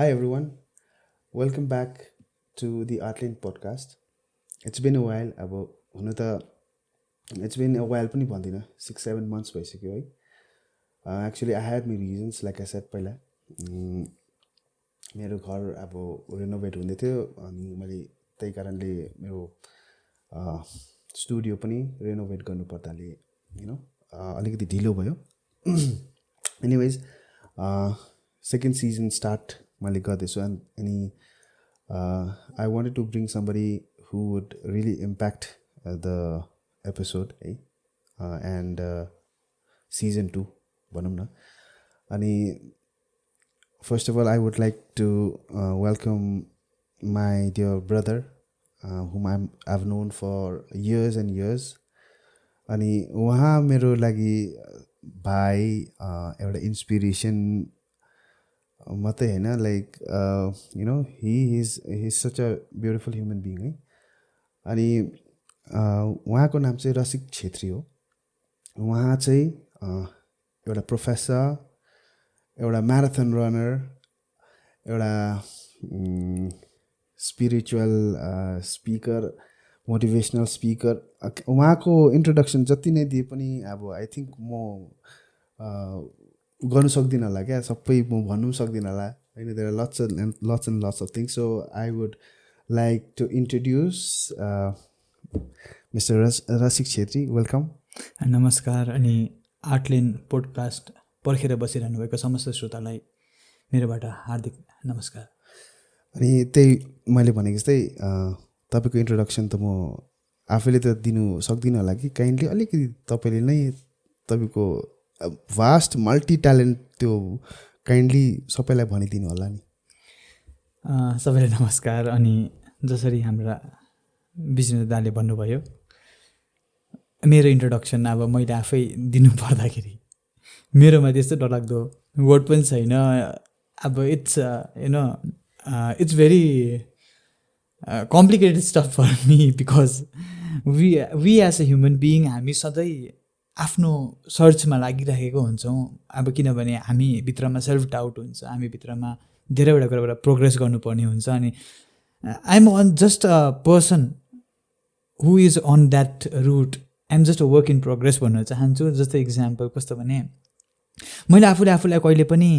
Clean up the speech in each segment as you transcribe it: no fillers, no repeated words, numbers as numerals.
Hi everyone, welcome back to the Artline podcast. It's been a while. अब हुन त it's been a while पनि भन्दिनँ 6-7 months भइसक्यो है. Actually I had my reasons like I said पहिला. मेरो घर अब रेनोभेट हुँदै थियो अनि मैले त्यही कारणले मेरो स्टुडियो पनि रेनोभेट गर्नु पर्दाले अलिकति ढिलो भयो. Anyways, second season start मैले गर्दैछु अनि I wanted to bring somebody who would really impact the episode and season 2 भनौँ न. अनि first of all I would like to welcome my dear brother whom I've known for years and years. अनि उहाँ मेरो लागि भाइ एउटा inspiration मात्रै हैन, like he is such a beautiful human being है. अनि उहाँको नाम चाहिँ रसिक छेत्री हो. उहाँ चाहिँ एउटा प्रोफेसर, एउटा म्याराथन रनर, एउटा स्पिरिचुअल स्पिकर, मोटिभेसनल स्पिकर. उहाँको इन्ट्रोडक्सन जति नै दिए पनि अब आई थिङ्क म गर्नु सक्दिनँ होला क्या, सबै म भन्नु सक्दिनँ होला होइन. There are lots of things. So I would like to introduce Mr. Rashik Chettri. Welcome. नमस्कार. अनि आर्टलाइन पोडकास्ट पर्खेर बसिरहनु भएको समस्त श्रोतालाई मेरोबाट हार्दिक नमस्कार. अनि त्यही मैले भनेको जस्तै तपाईँको इन्ट्रोडक्सन त म आफैले त दिनु सक्दिनँ होला कि काइन्डली अलिकति तपाईँले नै तपाईँको भास्ट मल्टी ट्यालेन्ट त्यो काइन्डली सबैलाई भनिदिनु होला नि. सबैलाई नमस्कार. अनि जसरी हाम्रा विष्णु दाले भन्नुभयो, मेरो इन्ट्रोडक्सन अब मैले आफै दिनु पर्दाखेरि मेरोमा त्यस्तो डरलाग्दो वर्ड पनि छैन. अब it's it's very complicated stuff for me because we as a human being हामी सधैँ आफ्नो सर्चमा लागिरहेको हुन्छौँ. अब किनभने हामी भित्रमा सेल्फ डाउट हुन्छ, हामी भित्रमा धेरैवटा कुराबाट प्रोग्रेस गर्नुपर्ने हुन्छ. अनि I am on just a person who is on that route. I am just a work in progress भन्न चाहन्छु. जस्तै इक्जाम्पल कस्तो भने, मैले आफूलाई कहिले पनि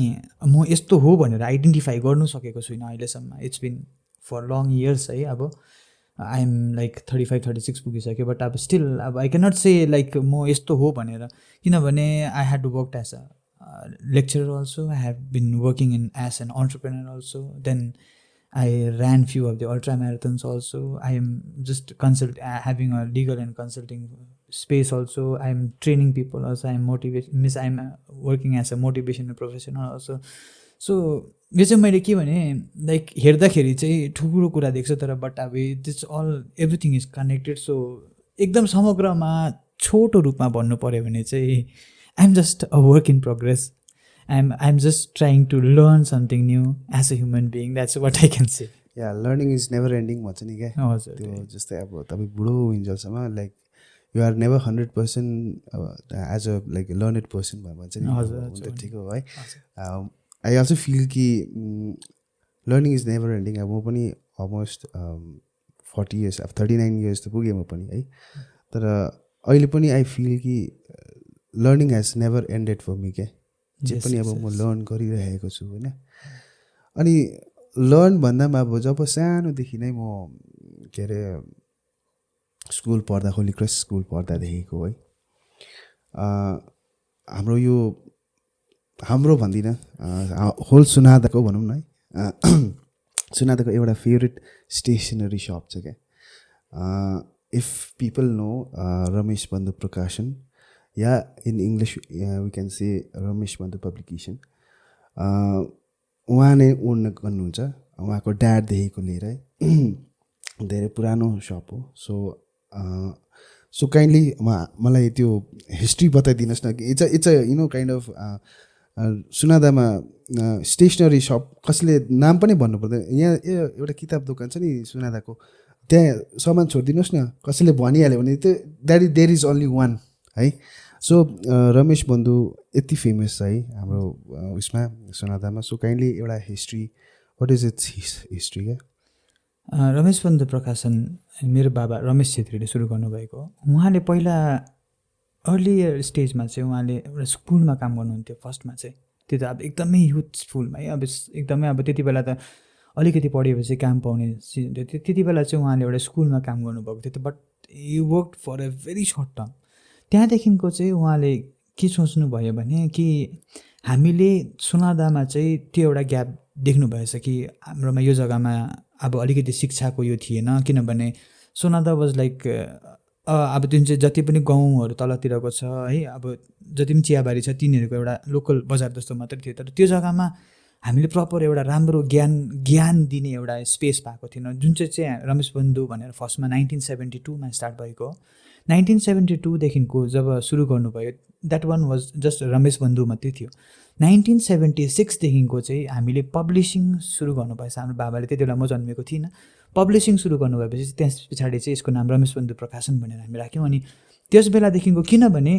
म यस्तो हो भनेर आइडेन्टिफाई गर्नु सकेको छुइनँ अहिलेसम्म. It's been for long years है. अब आई एम लाइक 35-36 पुगिसक्यो, बट अब स्टिल अब आई क्यानट से लाइक म यस्तो हो भनेर. किनभने I had to work as a lecturer also, I have been working in as an entrepreneur also, then I ran few of the ultra marathons also. I am just having a legal and consulting space also. I am training people also. I am working as a motivational professional also. So यो चाहिँ मैले के भने like हेर्दाखेरि चाहिँ ठुलो कुरा देख्छु, तर बट अब this all everything is connected. So एकदम समग्रमा छोटो रूपमा भन्नु पऱ्यो भने चाहिँ I am just a work in progress. I am just trying to learn something new as a human being. That's what I can say. Yeah learning is never ending भन्छ नि क्या. हजुर, त्यो जस्तै अब तपाईँ बुढो हुन्जेलसम्म like you are never 100% as a like learned person भन्छ नि. ठिक हो है. आई अल्सो फिल कि लर्निङ इज नेभर एन्डिङ. अब म पनि अलमोस्ट 40 years, अब 39 years त पुगेँ म पनि है. तर अहिले पनि आई फिल कि learning has never ended for me क्या. जे पनि अब म लर्न गरिरहेको छु होइन. अनि लर्न भन्दामा अब जब सानोदेखि नै म के अरे स्कुल पढ्दा, होली क्रस स्कुल पढ्दादेखिको है, हाम्रो भन्दिनँ होल सुनादाको भनौँ न है. सुनादाको एउटा फेभरेट स्टेसनरी सप छ क्या. If people know Ramesh Bandhu प्रकाशन, या इन इङ्ग्लिस वी क्यान से रमेश बन्धु पब्लिकेसन. उहाँ नै ओन गर्नुहुन्छ. उहाँको ड्याडदेखिको लिएर है धेरै पुरानो सप हो. सो काइन्डली मलाई त्यो हिस्ट्री बताइदिनुहोस् न कि इट्स अ काइन्ड अफ सुनादामा स्टेसनरी सप. कसले नाम पनि भन्नु पर्दैन. यहाँ एउटा किताब दोकान छ नि सुनादाको, त्यहाँ सामान छोडिदिनुहोस् न, कसैले भनिहाल्यो भने त्यो देयर इज ओन्ली वान है. सो रमेश बन्धु यति फेमस है हाम्रो उसमा सुनादामा. सो काइन्डली एउटा history what is it's history? Ramesh Bandhu Prakashan मेरो बाबा रमेश छेत्रीले सुरु गर्नुभएको हो। उहाँले पहिला अर्लियर स्टेजमा चाहिँ उहाँले एउटा स्कुलमा काम गर्नुहुन्थ्यो फर्स्टमा चाहिँ। त्यो त अब एकदमै युथफुलमा है, अब एकदमै अब त्यति बेला त अलिकति पढेपछि काम पाउने त्यति बेला चाहिँ उहाँले एउटा स्कुलमा काम गर्नुभएको थियो। But he work for a very short term. त्यहाँदेखिको चाहिँ उहाँले के सोच्नुभयो भने कि हामीले सोनादामा चाहिँ त्यो एउटा ग्याप देख्नुभएछ कि हाम्रोमा यो जग्गामा अब अलिकति शिक्षाको यो थिएन, किनभने सोनादा वाज लाइक अब जुन चाहिँ जति पनि गाउँहरू तलतिरको छ है, अब जति पनि चियाबारी छ तिनीहरूको एउटा लोकल बजार जस्तो मात्रै थियो। तर त्यो जग्गामा हामीले प्रपर एउटा राम्रो ज्ञान दिने एउटा स्पेस पाएको थिएन, जुन चाहिँ रमेश बन्धु भनेर फर्स्टमा 1972मा स्टार्ट भएको हो। 1972देखिको जब सुरु गर्नुभयो that one was just Ramesh बन्धु मात्रै थियो। 1976देखिको चाहिँ हामीले पब्लिसिङ सुरु गर्नुभएछ हाम्रो बाबाले। त्यति बेला म जन्मेको थिइनँ। पब्लिसिङ सुरु गर्नुभएपछि त्यस पछाडि चाहिँ यसको नाम रमेश बन्धु प्रकाशन भनेर हामी राख्यौँ। अनि त्यस बेलादेखिको, किनभने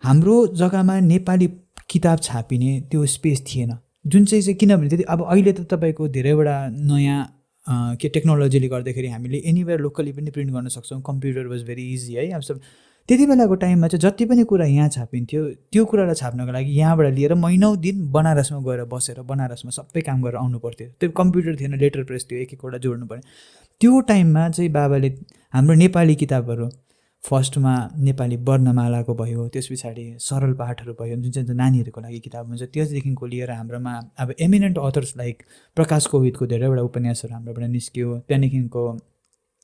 हाम्रो जग्गामा नेपाली किताब छापिने त्यो स्पेस थिएन, जुन चाहिँ किनभने त्यति अब अहिले त तपाईँको धेरैवटा नयाँ के टेक्नोलोजीले गर्दाखेरि हामीले एनिवेयर लोकली पनि प्रिन्ट गर्न सक्छौँ। कम्प्युटर वाज भेरी इजी है। अब सब त्यति बेलाको टाइममा चाहिँ जति पनि कुरा यहाँ छापिन्थ्यो त्यो कुरालाई छाप्नको लागि यहाँबाट लिएर महिनौँ दिन बनारसमा गएर बसेर बनारसमा सबै काम गरेर आउनु पर्थ्यो। त्यो कम्प्युटर थिएन, लेटर प्रेस थियो, एक एकवटा जोड्नु पर्ने। त्यो टाइममा चाहिँ बाबाले हाम्रो नेपाली किताबहरू फर्स्टमा नेपाली वर्णमालाको भयो, त्यस पछाडि सरल पाठहरू भयो, जुन चाहिँ नानीहरूको लागि किताब हुन्छ, त्यसदेखिको लिएर हाम्रोमा अब एमिनेन्ट अथर्स लाइक प्रकाश कोविदको धेरैवटा उपन्यासहरू हाम्रोबाट निस्कियो। त्यहाँदेखिको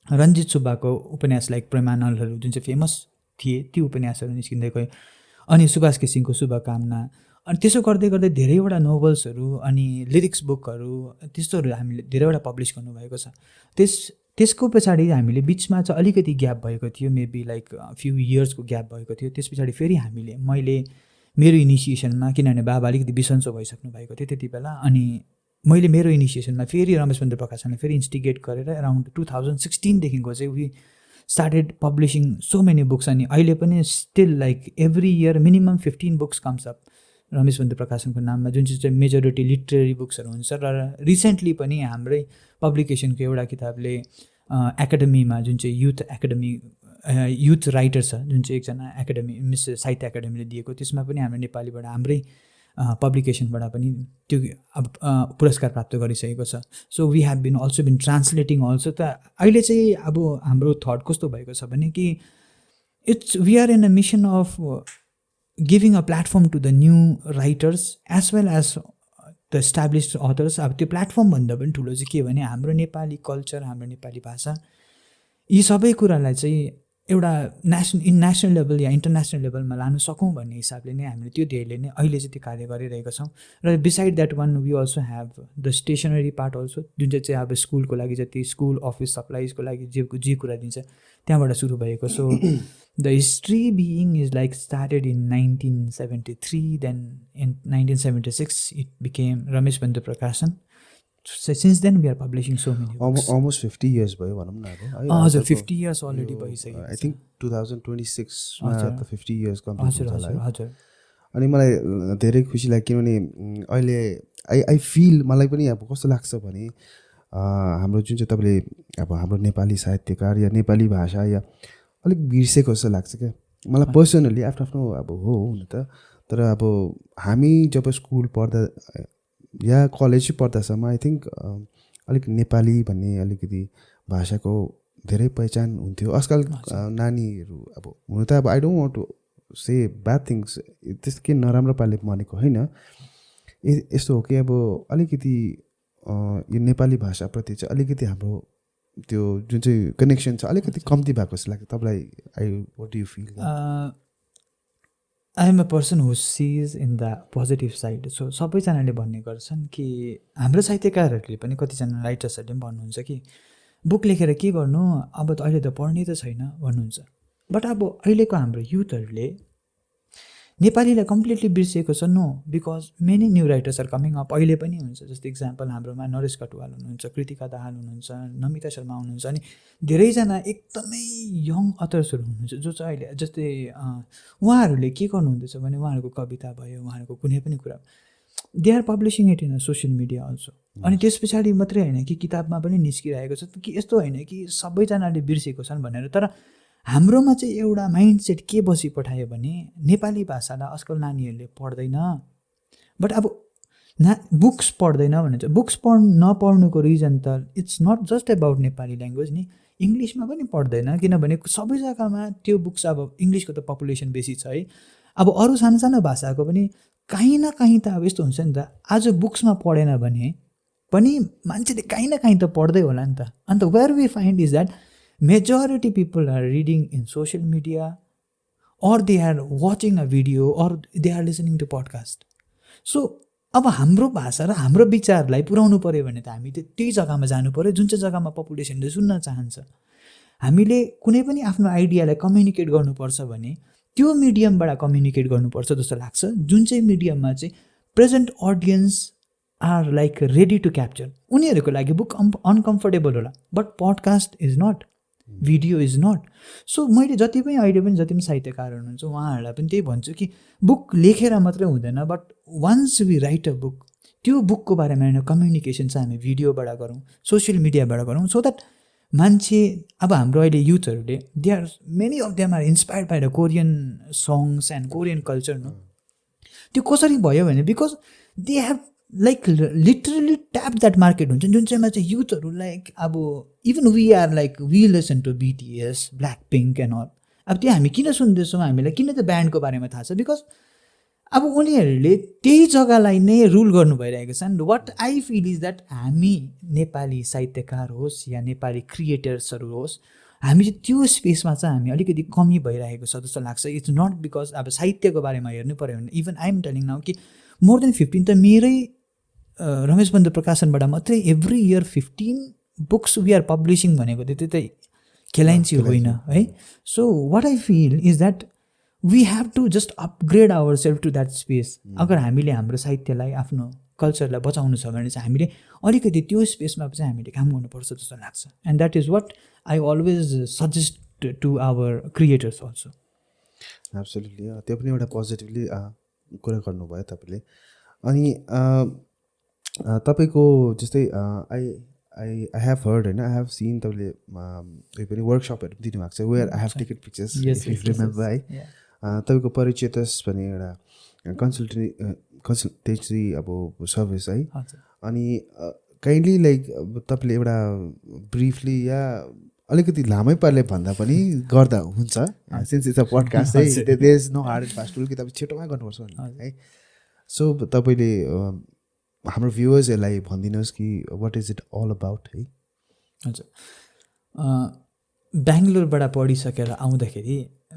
रञ्जित सुब्बाको उपन्यास लाइक प्रेमानलहरू जुन चाहिँ फेमस थिए त्यो उपन्यासहरू निस्किँदै गयो। अनि सुभाष घिसिङको शुभकामना, अनि त्यसो गर्दै गर्दै धेरैवटा नोभल्सहरू अनि लिरिक्स बुकहरू त्यस्तोहरू हामीले धेरैवटा पब्लिस गर्नुभएको छ। त्यसको पछाडि हामीले बिचमा चाहिँ अलिकति ग्याप भएको थियो, मेबी लाइक फ्यु इयर्सको ग्याप भएको थियो। त्यस पछाडि फेरि मैले मेरो इनिसिएसनमा, किनभने बाबा अलिकति बिसन्चो भइसक्नु भएको थियो त्यति बेला, अनि मैले मेरो इनिसिएसनमा फेरि रमेश बन्धु प्रकाशनले फेरि इन्स्टिगेट गरेर अराउन्ड 2016देखिको चाहिँ we started publishing so many books. अनि अहिले पनि still like every year minimum 15 books comes up Ramesh Bandhu प्रकाशनको नाममा, जुन चाहिँ मेजोरिटी लिटरेरी बुक्सहरू हुन्छ। र रिसेन्टली पनि हाम्रै पब्लिकेसनको एउटा किताबले एकाडेमीमा, जुन चाहिँ युथ राइटर छ, जुन चाहिँ एकजना एकाडेमी मिस साहित्य एकाडेमीले दिएको, त्यसमा पनि हाम्रो नेपालीबाट हाम्रै पब्लिकेसनबाट पनि त्यो अब पुरस्कार प्राप्त गरिसकेको छ। So we have been also been translating also. त अहिले चाहिँ अब हाम्रो थट कस्तो भएको छ भने कि we are in a mission of giving a platform to the new writers as well as the established authors. अब त्यो प्लेटफर्म भन्दा पनि ठुलो चाहिँ के भने हाम्रो नेपाली कल्चर, हाम्रो नेपाली भाषा, यी सबै कुरालाई चाहिँ एउटा नेसनल लेभल या इन्टरनेसनल लेभलमा लानु सकौँ भन्ने हिसाबले नै हामीले त्यो ध्येयले नै अहिले चाहिँ त्यो कार्य गरिरहेका छौँ। र beside that one we also have the stationery part also, जुन चाहिँ अब स्कुलको लागि जति स्कुल अफिस सप्लाइजको लागि जे कुरा दिन्छ त्यहाँबाट सुरु भएको। So the history being is like started in 1973, then in 1976 it became Ramesh Bandhu Prakashan. Since then we are publishing so many books. Almost 50 years भयो भनौँ न अब। हजुर 50 years अलरेडी भइसक्यो। आई थिङ्क 2026मा त 50 years कम्प्लिट हुन्छ होला। हजुर। अनि मलाई धेरै खुसी लाग्यो, किनभने अहिले आई फिल मलाई पनि अब कस्तो लाग्छ भने हाम्रो जुन चाहिँ तपाईँले अब हाम्रो नेपाली साहित्यकार या नेपाली भाषा या अलिक बिर्सेको जस्तो लाग्छ क्या मलाई पर्सनली। आफ्नो अब हो हुन त, तर अब हामी जब स्कुल पढ्दा या कलेज पढ्दासम्म आई थिङ्क अलिक नेपाली भन्ने अलिकति भाषाको धेरै पहिचान हुन्थ्यो। आजकल नानीहरू अब हुन त अब I don't want to say bad things, त्यस्तो के नराम्रो पाराले भनेको होइन, यस्तो हो कि अब अलिकति यो नेपाली भाषाप्रति चाहिँ अलिकति हाम्रो त्यो जुन चाहिँ कनेक्सन छ अलिकति कम्ती भएको जस्तो लाग्छ तपाईँलाई। What do you feel? I am a person who sees in the positive side. So सबैजनाले भन्ने गर्छन् कि हाम्रो साहित्यकारहरूले पनि कतिजना राइटर्सहरूले पनि भन्नुहुन्छ कि बुक लेखेर के गर्नु, अब त अहिले त पढ्ने त छैन भन्नुहुन्छ। बट अब अहिलेको हाम्रो युथहरूले नेपालीलाई कम्प्लिटली बिर्सिएको छ। No, because many new writers are coming up. अहिले पनि हुन्छ, जस्तो इक्जाम्पल हाम्रोमा नरेश कटुवाल हुनुहुन्छ, कृतिका दाहाल हुनुहुन्छ, नमिता शर्मा हुनुहुन्छ, अनि धेरैजना एकदमै यङ अथर्सहरू हुनुहुन्छ जो चाहिँ अहिले जस्तै उहाँहरूले के गर्नुहुँदैछ भने उहाँहरूको कविता भयो, उहाँहरूको कुनै पनि कुरा they are publishing it in social media also. अनि त्यस पछाडि मात्रै होइन कि किताबमा पनि निस्किरहेको छ कि यस्तो होइन कि सबैजनाले बिर्सेको छन् भनेर. तर हाम्रोमा चाहिँ एउटा माइन्डसेट के बसिपठायो भने नेपाली भाषालाई आजकल नानीहरूले पढ्दैन. बट अब बुक्स पढ्दैन भने चाहिँ बुक्स नपढ्नुको रिजन त it's not just about Nepali language नि, इङ्ग्लिसमा पनि पढ्दैन. किनभने सबै जग्गामा त्यो बुक्स अब इङ्ग्लिसको त पपुलेसन बेसी छ है. अब अरू सानो सानो भाषाको पनि काहीँ न काहीँ त अब यस्तो हुन्छ नि त. आज बुक्समा पढेन भने पनि मान्छेले काहीँ न काहीँ त पढ्दै होला नि त. And where we find is that majority people are reading in social media or they are watching a video or they are listening to podcast. So अब हाम्रो भाषा र हाम्रो विचारलाई पुर्याउनु पऱ्यो भने त हामी त्यही जग्गामा जानु पऱ्यो जुन चाहिँ जग्गामा पपुलेसनले सुन्न चाहन्छ. हामीले कुनै पनि आफ्नो आइडियालाई कम्युनिकेट गर्नुपर्छ भने त्यो मिडियमबाट कम्युनिकेट गर्नुपर्छ जस्तो लाग्छ, जुन चाहिँ मिडियममा चाहिँ present audience are like ready to capture. उनीहरूको लागि बुक अनकम्फर्टेबल होला, but podcast is not, video is not. So मैले जति पनि अहिले पनि जति पनि साहित्यकार हुनुहुन्छ उहाँहरूलाई पनि त्यही भन्छु कि बुक लेखेर मात्रै हुँदैन, but once we write a book, त्यो बुकको बारेमा होइन कम्युनिकेसन चाहिँ हामी भिडियोबाट गरौँ, सोसियल मिडियाबाट गरौँ, सो द्याट मान्छे अब हाम्रो अहिले युथहरूले they are many of them are inspired by the Korean songs and Korean culture. न त्यो कसरी भयो भने because they have like literally tap that market हुन्छ जुन चाहिँमा चाहिँ युथहरू लाइक अब even we are like we listen to BTS, Blackpink and all. अब त्यो हामी किन सुन्दैछौँ, हामीलाई किन त्यो ब्यान्डको बारेमा थाहा छ, बिकज अब उनीहरूले त्यही जग्गालाई नै रुल गर्नु भइरहेको छ. And what I feel is that हामी नेपाली साहित्यकार होस् या नेपाली क्रिएटर्सहरू होस्, हामी चाहिँ त्यो स्पेसमा चाहिँ हामी अलिकति कमी भइरहेको छ जस्तो लाग्छ. इट्स नट बिकज अब साहित्यको बारेमा हेर्नु पऱ्यो भने even I am telling now कि मोर देन 15 त मेरै रमेश बन्धु प्रकाशनबाट मात्रै every year 15 books we are publishing भनेको त्यो त खेलाइन्ची होइन है. So what I feel is that we have to just upgrade our self to that space. अगर हामीले हाम्रो साहित्यलाई आफ्नो कल्चरलाई बचाउनु छ भने चाहिँ हामीले अलिकति त्यो स्पेसमा चाहिँ हामीले काम गर्नुपर्छ जस्तो लाग्छ. And that is what I always suggest to our creators also. Absolutely, त्यो पनि एउटा पोजिटिभली कुरा गर्नुभयो तपाईँले. अनि तपाईँको जस्तै आई हेभ हर्ड होइन, आई हेभ सिन तपाईँले उयो पनि वर्कसपहरू पनि दिनुभएको छ where I have taked pictures if remember है. तपाईँको परिचयतस भन्ने एउटा कन्सल्टेन्सी अब सर्भिस है. अनि काइन्डली लाइक तपाईँले एउटा ब्रिफली या अलिकति लामै पाराले भन्दा पनि गर्दा हुन्छ, सिन्स इट्स अ पडकास्ट है, there is no hard and fast rule कि तपाईँ छिटोमा गर्नुपर्छ है. सो तपाईँले हाम्रो भ्युवर्सहरूलाई भनिदिनुहोस् कि what is it all about है. हजुर, बेङ्गलोरबाट पढिसकेर आउँदाखेरि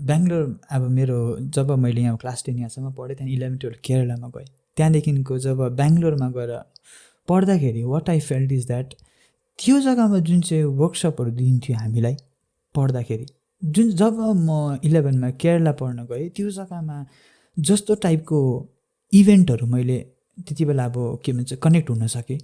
बेङ्गलोर अब मेरो जब मैले यहाँ क्लास 10 यहाँसम्म पढेँ, त्यहाँदेखि 11-12 केरलामा गएँ. त्यहाँदेखिको जब बेङ्गलोरमा गएर पढ्दाखेरि what I felt is that त्यो जग्गामा जुन चाहिँ वर्कसपहरू दिन्थ्यो हामीलाई पढ्दाखेरि, जुन जब म 11मा केरला पढ्न गएँ त्यो जग्गामा जस्तो टाइपको इभेन्टहरू मैले त्यति बेला अब के भन्छ कनेक्ट हुन सकेँ,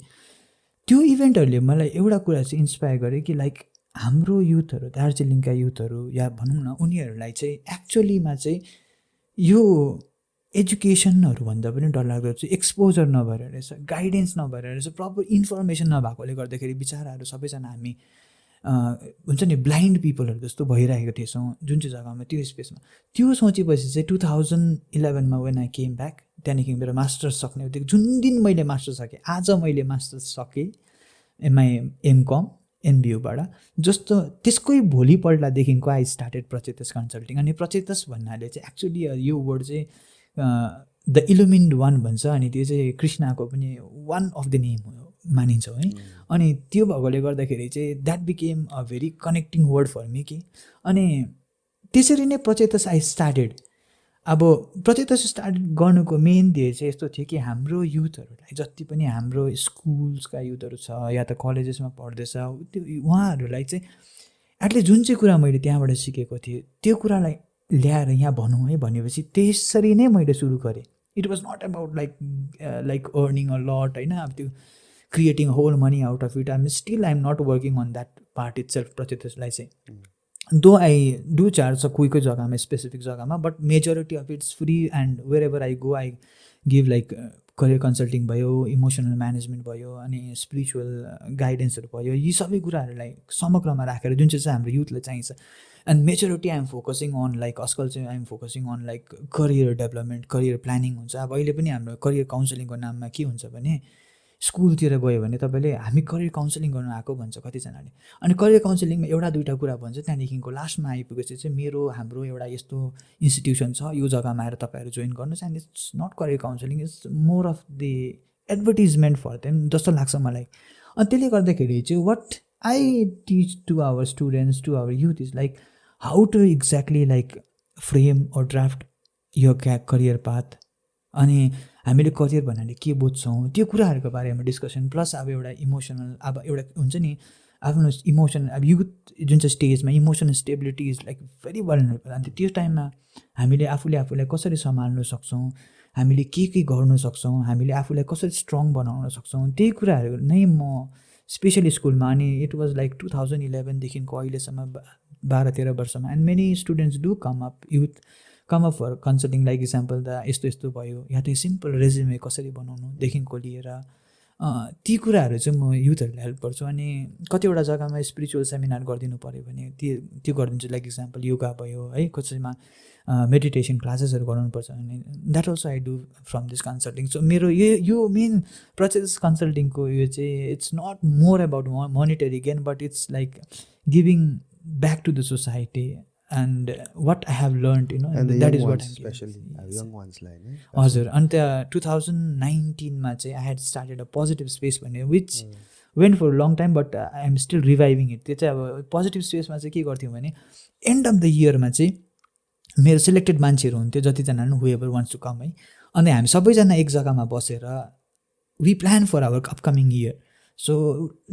त्यो इभेन्टहरूले मलाई एउटा कुरा चाहिँ इन्सपायर गर्यो कि लाइक हाम्रो युथहरू, दार्जिलिङका युथहरू या भनौँ न उनीहरूलाई चाहिँ एक्चुअलीमा चाहिँ यो एजुकेसनहरू भन्दा पनि डरलाग्दो चाहिँ एक्सपोजर नभएर रहेछ, गाइडेन्स नभएर रहेछ, प्रपर इन्फर्मेसन नभएकोले गर्दाखेरि बिचराहरू सबैजना हामी हुन्छ नि ब्लाइन्ड पिपलहरू जस्तो भइरहेको थिएछौँ जुन चाहिँ जग्गामा त्यो स्पेसमा. त्यो सोचेपछि चाहिँ 2011मा वेन आई केम ब्याक, त्यहाँदेखि मेरो मास्टर्स सक्ने बित्तिकै जुन दिन मैले मास्टर्स सकेँ, आज मैले मास्टर्स सकेँ एमकम एनबियूबाट, जस्तो त्यसकै भोलिपल्टदेखिको आई स्टार्टेड प्रचेतस कन्सल्टिङ. अनि प्रचेतस भन्नाले चाहिँ एक्चुली यो वर्ड चाहिँ द इलुमिन्ड वान भन्छ, अनि त्यो चाहिँ कृष्णको पनि वान अफ द नेम मानिन्छ है. अनि त्यो भएकोले गर्दाखेरि चाहिँ that became a very connecting word for me कि. अनि त्यसरी नै प्रचेतस आई स्टार्टेड. अब प्रचेतस स्टार्ट गर्नुको मेन ध्येय चाहिँ यस्तो थियो कि हाम्रो युथहरूलाई जति पनि हाम्रो स्कुल्सका युथहरू छ या त कलेजेसमा पढ्दैछ त्यो उहाँहरूलाई चाहिँ एटलिस्ट जुन चाहिँ कुरा मैले त्यहाँबाट सिकेको थिएँ त्यो कुरालाई ल्याएर यहाँ भनौँ है भनेपछि त्यसरी नै मैले सुरु गरेँ. It was not about like earning a lot होइन, अब त्यो creating whole money out of it. I am not working on that part itself प्रचेतसलाई चाहिँ. दो आई डु चार्ज छ कोही जग्गामा स्पेसिफिक जग्गामा, but majority of it's free and wherever I go I give like career consulting भयो, emotional management भयो, अनि spiritual गाइडेन्सहरू भयो, यी सबै कुराहरूलाई समग्रमा राखेर जुन चाहिँ हाम्रो युथलाई चाहिन्छ. And majority I'm focusing on like आजकल चाहिँ I'm focusing on like career development, career planning हुन्छ. अब अहिले पनि हाम्रो करियर काउन्सिलिङको नाममा के हुन्छ भने स्कुलतिर गयो भने तपाईँले हामी करियर काउन्सिलिङ गर्नु आएको भन्छ कतिजनाले. अनि करियर काउन्सिलिङमा एउटा दुइटा कुरा भन्छ, त्यहाँदेखिको लास्टमा आइपुगेपछि चाहिँ हाम्रो एउटा यस्तो इन्स्टिट्युसन छ, यो जग्गामा आएर तपाईँहरू जोइन गर्नुहोस्. And it's not career counselling, it's more of the advertisement for them जस्तो लाग्छ मलाई. अनि त्यसले गर्दाखेरि चाहिँ what I teach to our students, to our youth is like how to exactly like frame or draft यो career path. अनि हामीले करियर भन्नाले के बुझ्छौँ त्यो कुराहरूको बारेमा डिस्कसन, प्लस अब एउटा इमोसनल, अब एउटा हुन्छ नि आफ्नो इमोसन, अब युथ जुन चाहिँ स्टेजमा emotional stability is like very vulnerable. अनि त्यो टाइममा हामीले आफूलाई कसरी सम्हाल्न सक्छौँ, हामीले के गर्नु सक्छौँ, हामीले आफूलाई कसरी स्ट्रङ बनाउन सक्छौँ, त्यही कुराहरू नै म स्पेसली स्कुलमा. अनि इट वाज लाइक 2011देखिको अहिलेसम्म 12-13 वर्षमा. And many students do youth come up for consulting. Like example त यस्तो भयो, या त सिम्पल रेज्युमे कसरी बनाउनुदेखिको लिएर ती कुराहरू चाहिँ म युथहरूलाई हेल्प गर्छु. अनि कतिवटा जग्गामा स्पिरिचुअल सेमिनार गरिदिनु पऱ्यो भने त्यो गरिदिन्छु. लाइक इक्जाम्पल योगा भयो है, कसैमा मेडिटेसन क्लासेसहरू गराउनुपर्छ भने that also I do from this consulting. So मेरो यो मेन प्रोसेस कन्सल्टिङको यो चाहिँ it's not more about monetary gain, but it's like giving back to the society and what I have learned, that is what I'm especially young ones like हजुर. अनि त्यहाँ 2019 मा चाहिँ I had started a positive space भन्ने which went for a long time but I am still reviving it. त्यो चाहिँ अब positive स्पेसमा चाहिँ के गर्थ्यौँ भने एन्ड अफ द इयरमा चाहिँ मेरो सिलेक्टेड मान्छेहरू हुन्थ्यो जतिजना whoever wants to come है. अनि हामी सबैजना एक जग्गामा बसेर we plan for our upcoming year. So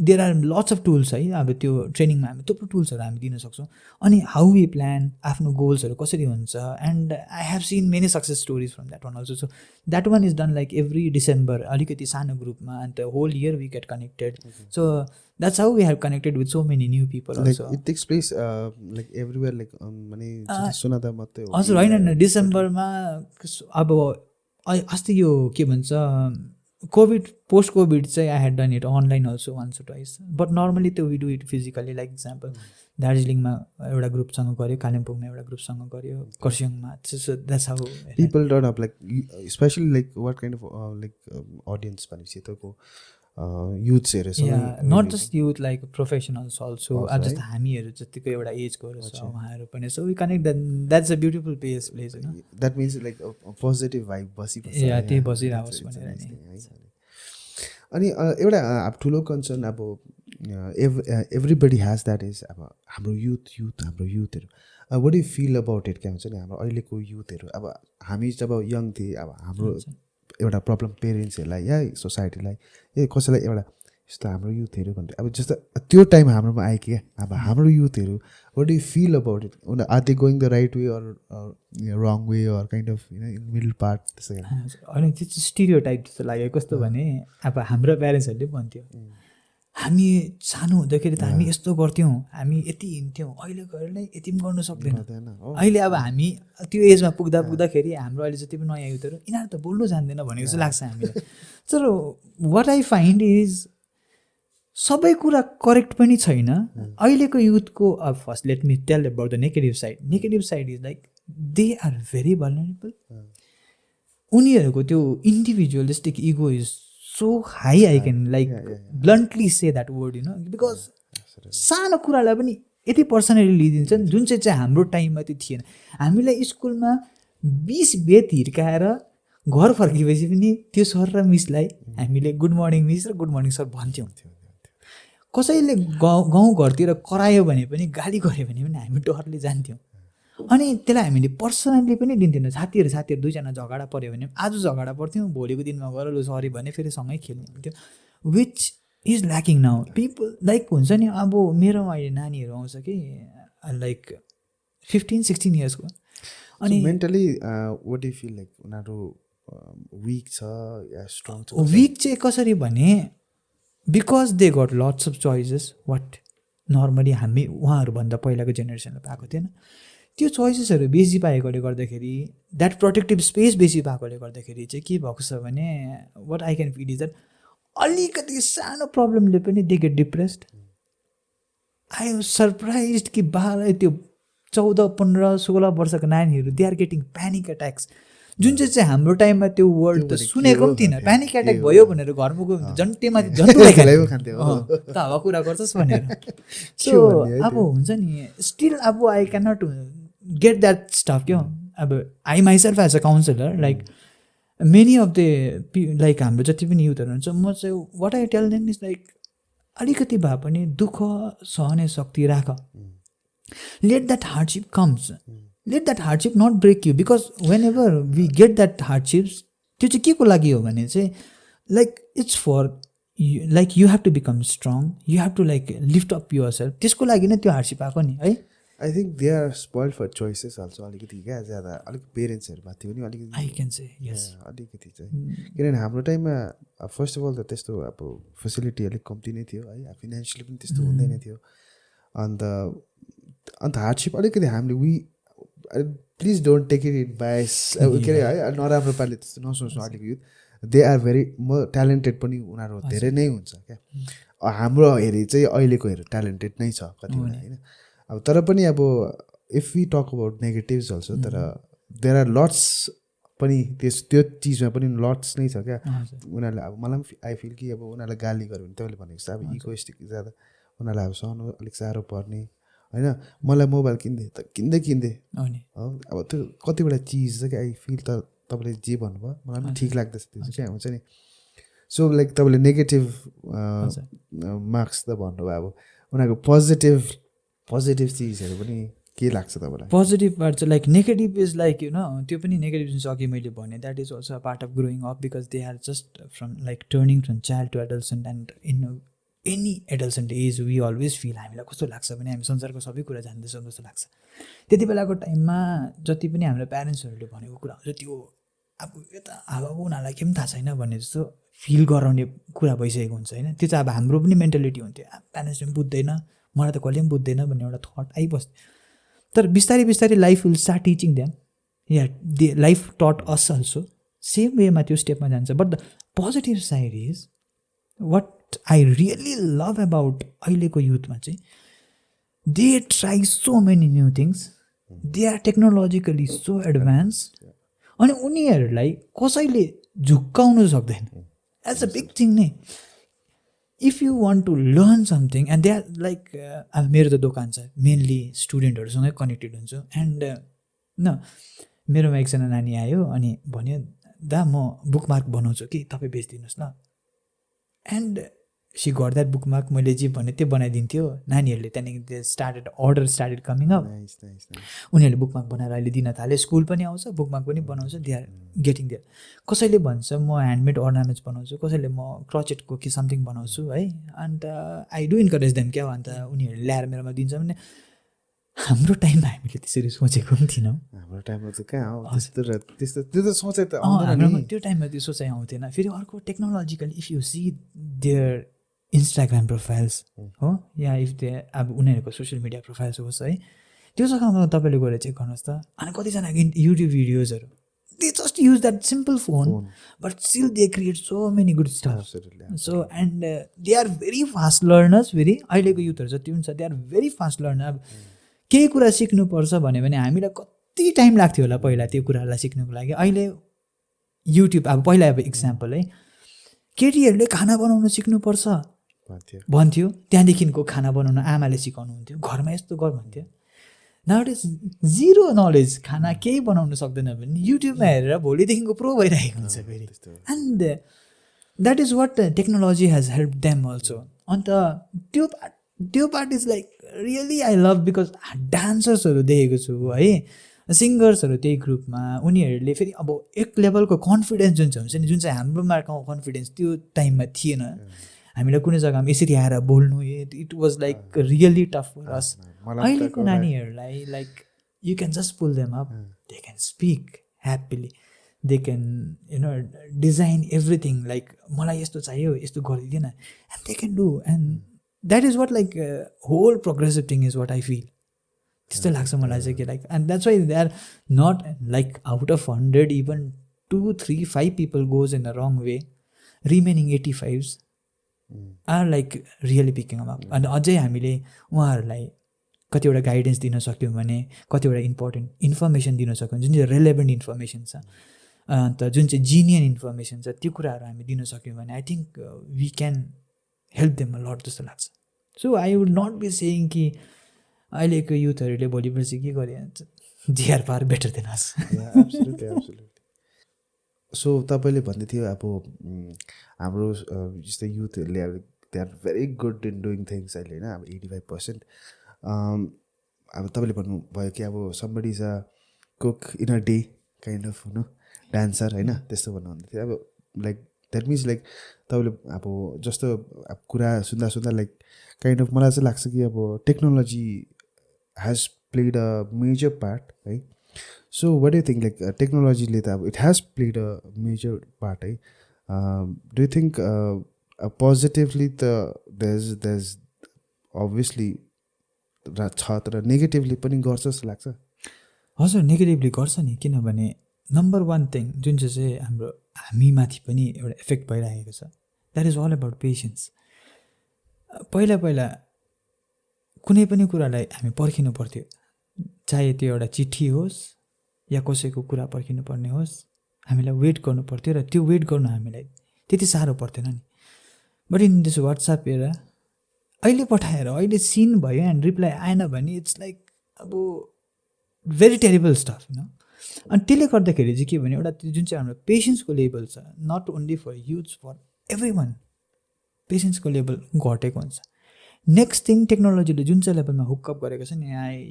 there are lots of tools है. अब त्यो ट्रेनिङमा हामी थुप्रो टुल्सहरू हामी दिन सक्छौँ. अनि हाउ वी प्लान, आफ्नो गोल्सहरू कसरी हुन्छ. And I have seen many success stories from that one also. So that one is done like every December, अलिकति सानो ग्रुपमा, and whole year we get connected. So that's how we have connected with so many new people also. It takes place like everywhere, like माने सुनादा मात्रै हो. हजुर होइन, डिसेम्बरमा अब अस्ति यो के भन्छ कोभिड, पोस्ट कोभिड चाहिँ I had done it online also once twice, but normally त्यो we do it physically. Like example दार्जिलिङमा एउटा ग्रुपसँग गऱ्यो, कालिम्पोङमा एउटा ग्रुपसँग गऱ्यो, खरसाङमा. That's how people don't have like specially like what kind of like audience भनेपछि तपाईँको युथ्सहरू छ, not just youth like professionals also. अब जस्तो हामीहरू जतिको एउटा एजकोहरू छ उहाँहरू पनि. So we connect, that's a beautiful place होइन. That means like positive vibe बसिबस्छ, त्यही बसिरहोस् भनेर नि. अनि एउटा अब ठुलो कन्सर्न अब एभ्रिबडी ह्याज द्याट इज अब हाम्रो हाम्रो युथहरू. What you feel about it? क्या हुन्छ नि हाम्रो अहिलेको युथहरू, अब हामी जब यङ थिएँ, अब हाम्रो एउटा प्रब्लम पेरेन्ट्सहरूलाई या सोसाइटीलाई कसैलाई एउटा यस्तो हाम्रो युथहरू भनेर, अब जस्तो त्यो टाइम हाम्रोमा आयो कि अब हाम्रो युथहरू, what do you feel about it? Are they going the right way or wrong way or kind of middle part त्यसै? होइन, त्यो चाहिँ स्टिरियोटाइप जस्तो लाग्यो. कस्तो भने अब हाम्रो प्यारेन्ट्सहरूले भन्थ्यो हामी सानो हुँदाखेरि त हामी यस्तो गर्थ्यौँ, हामी यति हिँड्थ्यौँ, अहिले गएर नै यति पनि गर्नु सक्दैन. अहिले अब हामी त्यो एजमा पुग्दाखेरि हाम्रो अहिले जति पनि नयाँ युथहरू यिनीहरू त बोल्नु जान्दैन भनेको जस्तो लाग्छ हामीलाई. तर वाट आई फाइन्ड इज सबै कुरा करेक्ट पनि छैन. अहिलेको युथको अब first let me tell about the negative side is like they are very vulnerable. उनीहरूको त्यो individualistic ego is so high, I can like bluntly say that word, because सानो कुरालाई पनि यति पर्सनली लिइदिन्छन् जुन चाहिँ हाम्रो टाइममा त्यो थिएन. हामीलाई स्कुलमा 20 बेत हिर्काएर घर फर्केपछि पनि त्यो सर र मिसलाई हामीले गुड मर्निङ मिस र गुड मर्निङ सर भन्थ्यौँ. कसैले गाउँ घरतिर करायो भने पनि, गाली गऱ्यो भने पनि हामी डरले जान्थ्यौँ. अनि त्यसलाई हामीले पर्सनली पनि लिन्थेनौँ. साथीहरू दुईजना झगडा पऱ्यो भने आज झगडा पर्थ्यौँ, भोलिको दिनमा गएर लु सरी भने फेरि सँगै खेल्ने हुन्थ्यो. Which is lacking now. People like हुन्छ नि, अब मेरोमा अहिले नानीहरू आउँछ कि लाइक 15-16 इयर्सको. अनि mentally what you feel like उनीहरू विक छ या स्ट्रङ छ? विक चाहिँ कसरी भने because they got lots of choices what normally हामी उहाँहरूभन्दा पहिलाको जेनेरेसनले पाएको थिएन. त्यो चोइसेसहरू बेसी पाएकोले गर्दाखेरि द्याट प्रोटेक्टिभ स्पेस बेसी पाएकोले गर्दाखेरि चाहिँ के भएको छ भने what I can feel is that अलिकति सानो प्रब्लमले पनि they get depressed. I am surprise कि 12 त्यो 14, 15, 16 वर्षको नानीहरू they are getting panic attacks, जुन चाहिँ हाम्रो टाइममा त्यो वर्ड त सुनेको पनि थिएन. प्यानिक एट्याक भयो भनेर घरमा गयो झन् त्यहीमाथि जन्तुलाई त हावा कुरा गर्छस् भनेर. सो अब हुन्छ नि स्टिल अब I can not get that stuff क्या. अब I myself as a counsellor like many of the like हाम्रो जति पनि युथहरू हुन्छ म चाहिँ what I tell them is like अलिकति भए पनि दुःख सहने शक्ति राख. Let that hardship comes. Let that hardship not break you because whenever we get that hardships त्यो चाहिँ के को लागि हो भने चाहिँ like it's for like you have to become strong, you have to like lift up your self. त्यसको लागि नै त्यो हार्डसिप आएको नि है. I think they are spoiled for choices also अलिकति क्या ज्यादा अलिक पेरेन्ट्सहरू माथि पनि अलिकति आई क्यान से यस अलिकति चाहिँ किनभने हाम्रो टाइममा फर्स्ट अफ अल त त्यस्तो अब फेसिलिटी अलिक कम्ती नै थियो है, फाइनेन्सियली पनि त्यस्तो हुँदैन थियो. अन्त हार्डसिप अलिकति हामीले we please don't take it in bias के अरे है नराम्रो पाराले त्यस्तो नसोच्नु. अलिक youth they are very talented पनि उनीहरू धेरै नै हुन्छ क्या. हाम्रो हेरी चाहिँ अहिलेको हेर ट्यालेन्टेड नै छ कतिवटा होइन. अब तर पनि अब if we talk about negatives also तर देयर आर लट्स पनि त्यो चिजमा पनि लट्स नै छ क्या. उनीहरूले अब मलाई पनि आई फिल कि अब उनीहरूलाई गाली गऱ्यो भने तपाईँले भनेको जस्तो अब इगोइस्टिक ज्यादा उनीहरूलाई अब सहनु अलिक साह्रो पर्ने होइन. मलाई मोबाइल किन्दे त किन्दै अब त्यो कतिवटा चिज चाहिँ आई फिल त तपाईँले जे भन्नुभयो मलाई पनि ठिक लाग्दैछ त्यो चाहिँ क्या हुन्छ नि. सो लाइक तपाईँले नेगेटिभ मार्क्स त भन्नुभयो अब उनीहरूको पोजिटिभ चिजहरू पनि के लाग्छ तपाईँलाई? पोजिटिभ पार्ट चाहिँ like negative is like you know त्यो पनि नेगेटिभ जुन चाहिँ अघि मैले भने that is also a part of growing up because they are just from like turning from child to adolescent and in any adolescent age we always feel हामीलाई कस्तो लाग्छ भने हामी संसारको सबै कुरा जान्दैछौँ जस्तो लाग्छ. त्यति बेलाको टाइममा जति पनि हाम्रो प्यारेन्ट्सहरूले भनेको कुरा हुन्छ त्यो अब यता अब उनीहरूलाई के पनि थाहा छैन भन्ने जस्तो फिल गराउने कुरा भइसकेको हुन्छ होइन. त्यो चाहिँ अब हाम्रो पनि मेन्टालिटी हुन्थ्यो प्यारेन्ट्सले पनि बुझ्दैन मलाई त कहिले पनि बुझ्दैन भन्ने एउटा थट आइबस्थ्यो. तर बिस्तारै बिस्तारै life will start teaching them या life taught us also same वेमा त्यो स्टेपमा जान्छ. But the positive side is what I really love about अहिलेको युथमा चाहिँ they try so many new things, they are technologically so advance अनि उनीहरूलाई कसैले झुक्काउनु सक्दैन. एज अ बिग थिङ नै if you want to learn something and they are like अब मेरो त दोकान छ मेनली स्टुडेन्टहरूसँगै कनेक्टेड हुन्छु एन्ड न मेरोमा एकजना नानी आयो अनि भन्यो दा म बुकमार्क बनाउँछु कि तपाईँ बेचिदिनुहोस् न. And see got that bookmark मैले जे भने त्यो बनाइदिन्थ्यो. नानीहरूले त्यहाँदेखि स्टार्टेड कमिङ अप. उनीहरूले बुकमार्क बनाएर अहिले दिन थाले. स्कुल पनि आउँछ बुकमार्क पनि बनाउँछ. They are getting there. कसैले भन्छ म ह्यान्डमेड अर्नामेन्ट्स बनाउँछु, कसैले म क्रोचेटको के समथिङ बनाउँछु है. अन्त आई डु इन्करेज देम क्या. अन्त उनीहरूले ल्याएर मेरोमा दिन्छ भने हाम्रो टाइममा हामीले त्यसरी सोचेको पनि थिएनौँ. हाम्रो टाइममा चाहिँ कहाँ हो त्यस्तो त्यो त सोचे त आउँदैन. त्यो टाइममा त्यो सोचाइ आउँथेन. फेरि अर्को technologically if you see their Instagram profiles हो या इफ दे अब उनीहरूको सोसियल मिडिया प्रोफाइल्स होस् है त्यो जग्गामा तपाईँले गएर चेक गर्नुहोस् त. अनि कतिजना युट्युब भिडियोजहरू they just use that simple phone but still they create so many good stuff. So and they are very fast learners. फेरि अहिलेको युथहरू जति पनि छ they are very fast learner. अब केही कुरा सिक्नुपर्छ भन्यो भने हामीलाई कति टाइम लाग्थ्यो होला पहिला त्यो कुराहरूलाई सिक्नुको लागि. अहिले युट्युब अब पहिला अब इक्जाम्पल है केटीहरूले खाना बनाउन सिक्नुपर्छ भन्थ्यो त्यहाँदेखिको खाना बनाउन आमाले सिकाउनु हुन्थ्यो घरमा यस्तो गर भन्थ्यो. Now it is zero knowledge खाना केही बनाउनु सक्दैन भने युट्युबमा हेरेर भोलिदेखिको प्रो भइरहेको हुन्छ फेरि. And that is what technology has help them also. अन्त त्यो part is like really I love because डान्सर्सहरू देखेको छु है सिङ्गर्सहरू त्यही ग्रुपमा. उनीहरूले फेरि अब एक लेभलको कन्फिडेन्स जुन हुन्छ नि जुन चाहिँ हाम्रोमा कन्फिडेन्स त्यो टाइममा थिएन. हामीलाई कुनै जग्गामा यसरी आएर बोल्नु it was like really tough for us. अहिलेको नानीहरूलाई like you can just pull them up, they can speak happily, they can you know design everything like मलाई यस्तो चाहियो यस्तो गरिदिएन and they can do. And that is what like whole progressive thing is what I feel. त्यस्तो लाग्छ मलाई चाहिँ कि like and that's why they are not like out of 100 even 2, 3, 5 people goes in a wrong way, remaining 85s are like really picking up. अनि अझै हामीले उहाँहरूलाई कतिवटा गाइडेन्स दिन सक्यौँ भने, कतिवटा इम्पोर्टेन्ट इन्फर्मेसन दिन सक्यौँ जुन चाहिँ रेलेभेन्ट इन्फर्मेसन छ, अन्त जुन चाहिँ जिनियन इन्फर्मेसन छ, त्यो कुराहरू हामी दिन सक्यौँ भने I think we can help them a lot जस्तो लाग्छ. So I would not be saying कि अहिलेको युथहरूले भोलि पर्सि के गरे जिआर far better than us. Absolutely absolutely. So तपाईँले भन्दै थियो अब हाम्रो जस्तै युथहरूले अब they are very good in doing things अहिले होइन, अब 85%. अब तपाईँले भन्नुभयो कि अब somebody is a cook in a day kind of होइन, डान्सर होइन, त्यस्तो भन्नुहुँदै थियो. अब लाइक द्याट मिन्स लाइक तपाईँले अब जस्तो अब कुरा सुन्दा सुन्दा लाइक काइन्ड अफ मलाई चाहिँ लाग्छ कि अब technology has played a major part है. So what you think like टेक्नोलोजीले त अब it has played a major part है. डु यु थिङ्क पोजिटिभली त देज अभियसली छ, तर नेगेटिभली पनि गर्छ जस्तो लाग्छ. हजुर, नेगेटिभली गर्छ नि, किनभने नम्बर वान थिङ जुन चाहिँ हाम्रो हामीमाथि पनि एउटा इफेक्ट भइरहेको छ, that is all about patience. पहिला पहिला कुनै पनि कुरालाई हामी पर्खिनु पर्थ्यो, चाहे त्यो एउटा चिठी होस् या कसैको कुरा पर्खिनु पर्ने होस्, हामीलाई वेट गर्नु पर्थ्यो र त्यो वेट गर्नु हामीलाई त्यति साह्रो पर्थेन नि. But in this WhatsApp era अहिले पठाएर अहिले सिन भयो एन्ड रिप्लाई आएन भने इट्स लाइक अब भेरी टेरिबल स्टफ होइन. अनि त्यसले गर्दाखेरि चाहिँ के भने एउटा त्यो जुन चाहिँ हाम्रो पेसेन्सको लेभल छ, not only for youths for every one, पेसेन्सको लेभल घटेको हुन्छ. नेक्स्ट थिङ, टेक्नोलोजीले जुन चाहिँ लेभलमा हुकअप गरेको छ नि,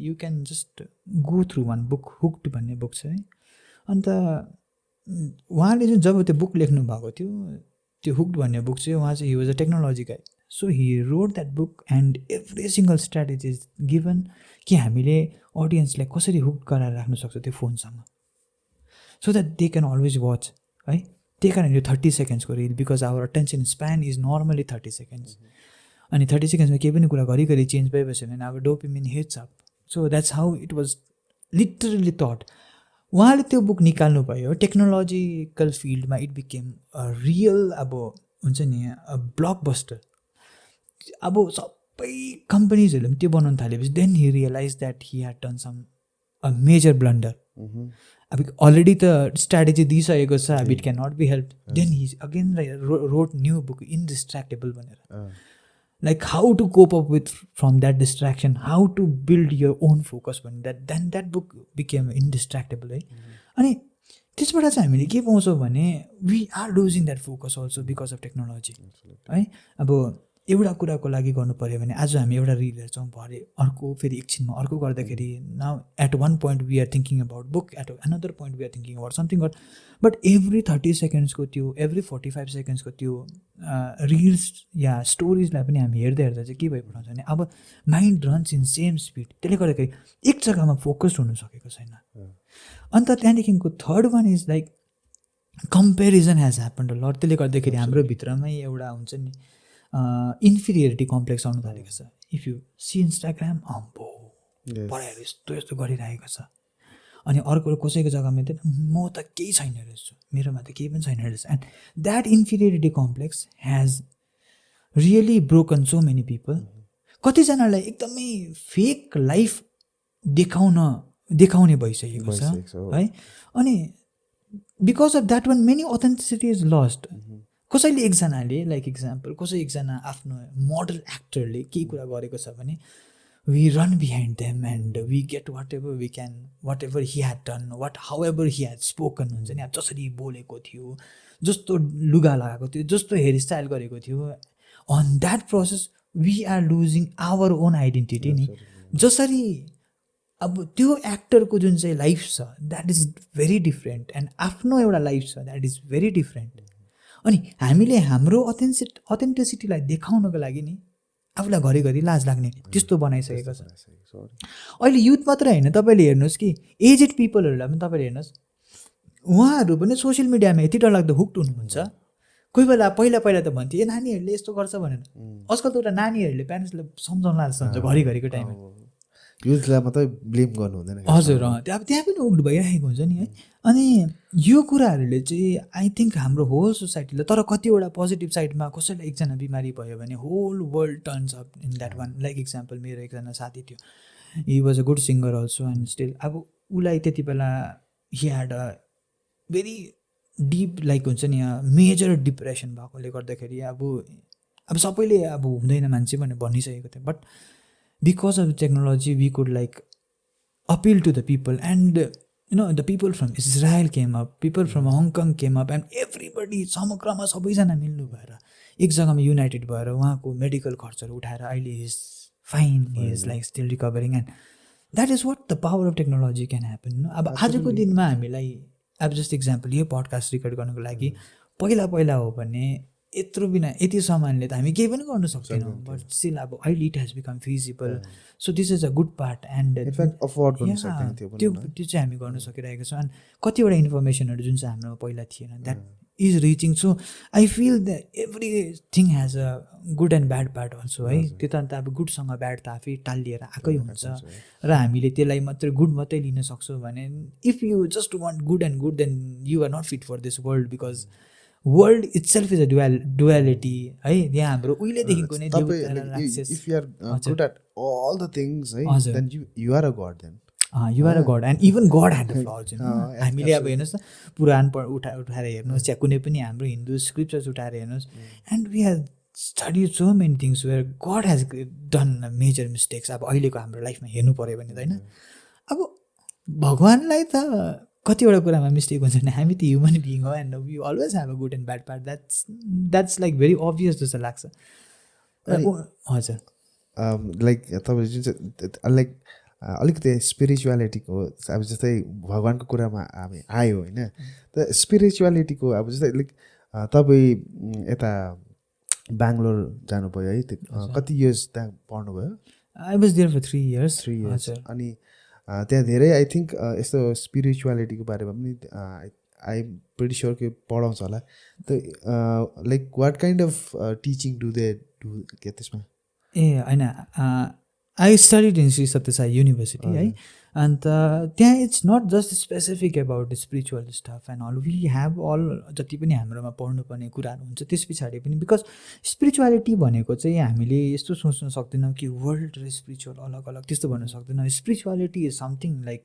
you can just go through one book, hooked भन्ने बुक छ है. अन्त उहाँले जुन जब त्यो बुक लेख्नु भएको थियो, त्यो हुक्ड भन्ने बुक चाहिँ उहाँ चाहिँ he was a technology guy. So he road that book and every single strategy is given कि हामीले अडियन्सलाई कसरी हुक्ड गराएर राख्न सक्छ त्यो फोनसँग, so that they can always watch है. त्यही कारण यो 30 सेकेन्ड्सको reel, because our attention span is normally 30 seconds. अनि 30 सेकेन्ड्समा केही पनि कुरा घरिघरि चेन्ज भइबस्यो भने अब dopamine hits up. So that's how it was literally thought. उहाँले त्यो बुक निकाल्नु भयो, टेक्नोलोजिकल फिल्डमा इट बिकेम अ रियल अब हुन्छ नि ब्लकबस्टर. अब सबै कम्पनीजहरूले पनि त्यो बनाउनु थालेपछि then he realize that he had done some a major blunder. अब अलरेडी त स्ट्राटेजी दिइसकेको छ, अब it can not be help. Then he again wrote new book Indistractable भनेर, like how to cope up with from that distraction, how to build your own focus भन्ने. then that book became indistractable है. अनि त्यसबाट चाहिँ हामीले के पाउँछौँ भने we are losing that focus also because of technology है. अब एउटा कुराको लागि गर्नु पऱ्यो भने आज हामी एउटा रिल हेर्छौँ, भरे अर्को, फेरि एकछिनमा अर्को गर्दाखेरि now at one point we are thinking about book, at another point we are thinking about something got. But every 30 सेकेन्ड्सको त्यो, एभ्री 45 सेकेन्ड्सको त्यो रिल्स या स्टोरिजलाई पनि हामी हेर्दा हेर्दा चाहिँ के भइपठाउँछ भने अब mind runs in same speed. त्यसले गर्दाखेरि एक जग्गामा फोकस हुनु सकेको छैन. अन्त त्यहाँदेखिको third one is like comparison has happened a lot. त्यसले गर्दाखेरि हाम्रो भित्रमै एउटा हुन्छ नि इन्फिरियरिटी कम्प्लेक्स आउनु थालेको छ. इफ यु सी इन्स्टाग्राम, अम्बो पढाइहरू यस्तो यस्तो गरिरहेको छ, अनि अर्को कसैको जग्गामा त म त केही छैन रहेछु, मेरोमा त केही पनि छैन रहेछ. And that inferiority complex has really broken so many people. कतिजनालाई एकदमै फेक लाइफ देखाउने भइसकेको छ है. अनि because of that one many authenticity is lost. कसैले एकजनाले लाइक इक्जाम्पल एकजना आफ्नो मोडल एक्टरले केही कुरा गरेको छ भने we run behind them and we get whatever we can, whatever he had done, however he had spoken हुन्छ नि, अब जसरी बोलेको थियो, जस्तो लुगा लगाएको थियो, जस्तो हेयरस्टाइल गरेको थियो, on that process we are losing our own identity नि. जसरी अब त्यो एक्टरको जुन चाहिँ लाइफ छ that is very different and आफ्नो एउटा लाइफ छ द्याट इज भेरी डिफ्रेन्ट. अनि हामीले हाम्रो अथेन्टिसिटीलाई देखाउनको लागि नि आफूलाई घरिघरि लाज लाग्ने त्यस्तो बनाइसकेको छ. अहिले युथ मात्रै होइन, तपाईँले हेर्नुहोस् कि एजेड पिपलहरूलाई पनि तपाईँले हेर्नुहोस्, उहाँहरू पनि सोसियल मिडियामा यति डरलाग्दो हुक्ड हुनुहुन्छ. कोही बेला पहिला त भन्थ्यो नानीहरूले यस्तो गर्छ भनेर, आजकल त एउटा नानीहरूले प्यारेन्ट्सलाई सम्झाउन लाग्छ हुन्छ घरिघरिको टाइममा. युथलाई मात्रै ब्लेम गर्नु हुँदैन हजुर अब त्यहाँ पनि उग्ड भइरहेको हुन्छ नि है अनि यो कुराहरूले चाहिँ आई थिङ्क हाम्रो होल सोसाइटीले तर कतिवटा पोजिटिभ साइडमा कसैलाई एकजना बिमारी भयो भने whole world turns up in that one like example मेरो एकजना साथी थियो he was a good singer also and still अब उसलाई त्यति बेला he had a very deep like हुन्छ नि मेजर डिप्रेसन भएकोले गर्दाखेरि अब सबैले अब हुँदैन मान्छे भनेर भनिसकेको थियो but because of technology we could like appeal to the people and the people from Israel came up, people from Hong Kong came up and everybody समग्रमा सबैजना मिल्नु भएर एक जग्गामा युनाइटेड भएर उहाँको मेडिकल खर्चहरू उठाएर अहिले is fine he is like still recovering and that is what the power of technology can happen अब आजको दिनमा हामीलाई अब जस्ट इक्जाम्पल यो पडकास्ट रेकर्ड गर्नुको लागि पहिला हो भने यत्रो बिना यति सामानले त हामी केही पनि गर्न सक्दैनौँ बट स्टिल अब अहिले it has become feasible so this is a good part and त्यो चाहिँ हामी गर्न सकिरहेको छौँ एन्ड कतिवटा इन्फर्मेसनहरू जुन चाहिँ हाम्रो पहिला थिएन that is reaching so I feel that everything has a good and bad part also है त्यो त अब गुडसँग ब्याड त आफै टालिएर आएकै हुन्छ र हामीले त्यसलाई मात्रै गुड मात्रै लिन सक्छौँ भने if you just want good and good then you are not fit for this world because world itself is a duality है यहाँ हाम्रो उहिलेदेखिको नै if you are good at all the things है then you are a god then you are a god and even god had the flaws हामीले अब हेर्नुहोस् न पुराण उठाएर हेर्नुहोस् या कुनै पनि हाम्रो हिन्दू स्क्रिप्चर्स उठाएर हेर्नुहोस् and we has study so many things where God has done major mistakes अब अहिलेको हाम्रो लाइफमा हेर्नु पऱ्यो भने त होइन अब भगवान्लाई त कतिवटा कुरामा मिस्टेक हुन्छ भने हामी त ह्युमन बिइङ हो and we always have a good and bad part that's like very obvious जस्तो लाग्छ हजुर लाइक तपाईँ जुन चाहिँ लाइक अलिकति स्पिरिचुअलिटीको अब जस्तै भगवान्को कुरामा हामी आयो होइन त स्पिरिचुअलिटीको अब जस्तै लाइक तपाईँ यता बेङ्गलोर जानुभयो है कति इयर्स त्यहाँ पढ्नुभयो I was there for 3 years अनि त्यहाँ धेरै आई थिङ्क यस्तो स्पिरिचुअलिटीको बारेमा पनि आई प्रिटी स्योर कि पढाउँछ होला त like what kind of teaching do they do के त्यसमा ए होइन आई स्टडिड इन श्री सत्य साई युनिभर्सिटी है अन्त त्यहाँ it's not just specific about spiritual stuff and all we have all जति पनि हाम्रोमा पढ्नुपर्ने कुराहरू हुन्छ त्यस पछाडि पनि बिकज स्पिरिचुअलिटी भनेको चाहिँ हामीले यस्तो सोच्न सक्दैनौँ कि वर्ल्ड र स्पिरिचुअल अलग अलग त्यस्तो भन्न सक्दैनौँ स्पिरिचुअलिटी इज समथिङ लाइक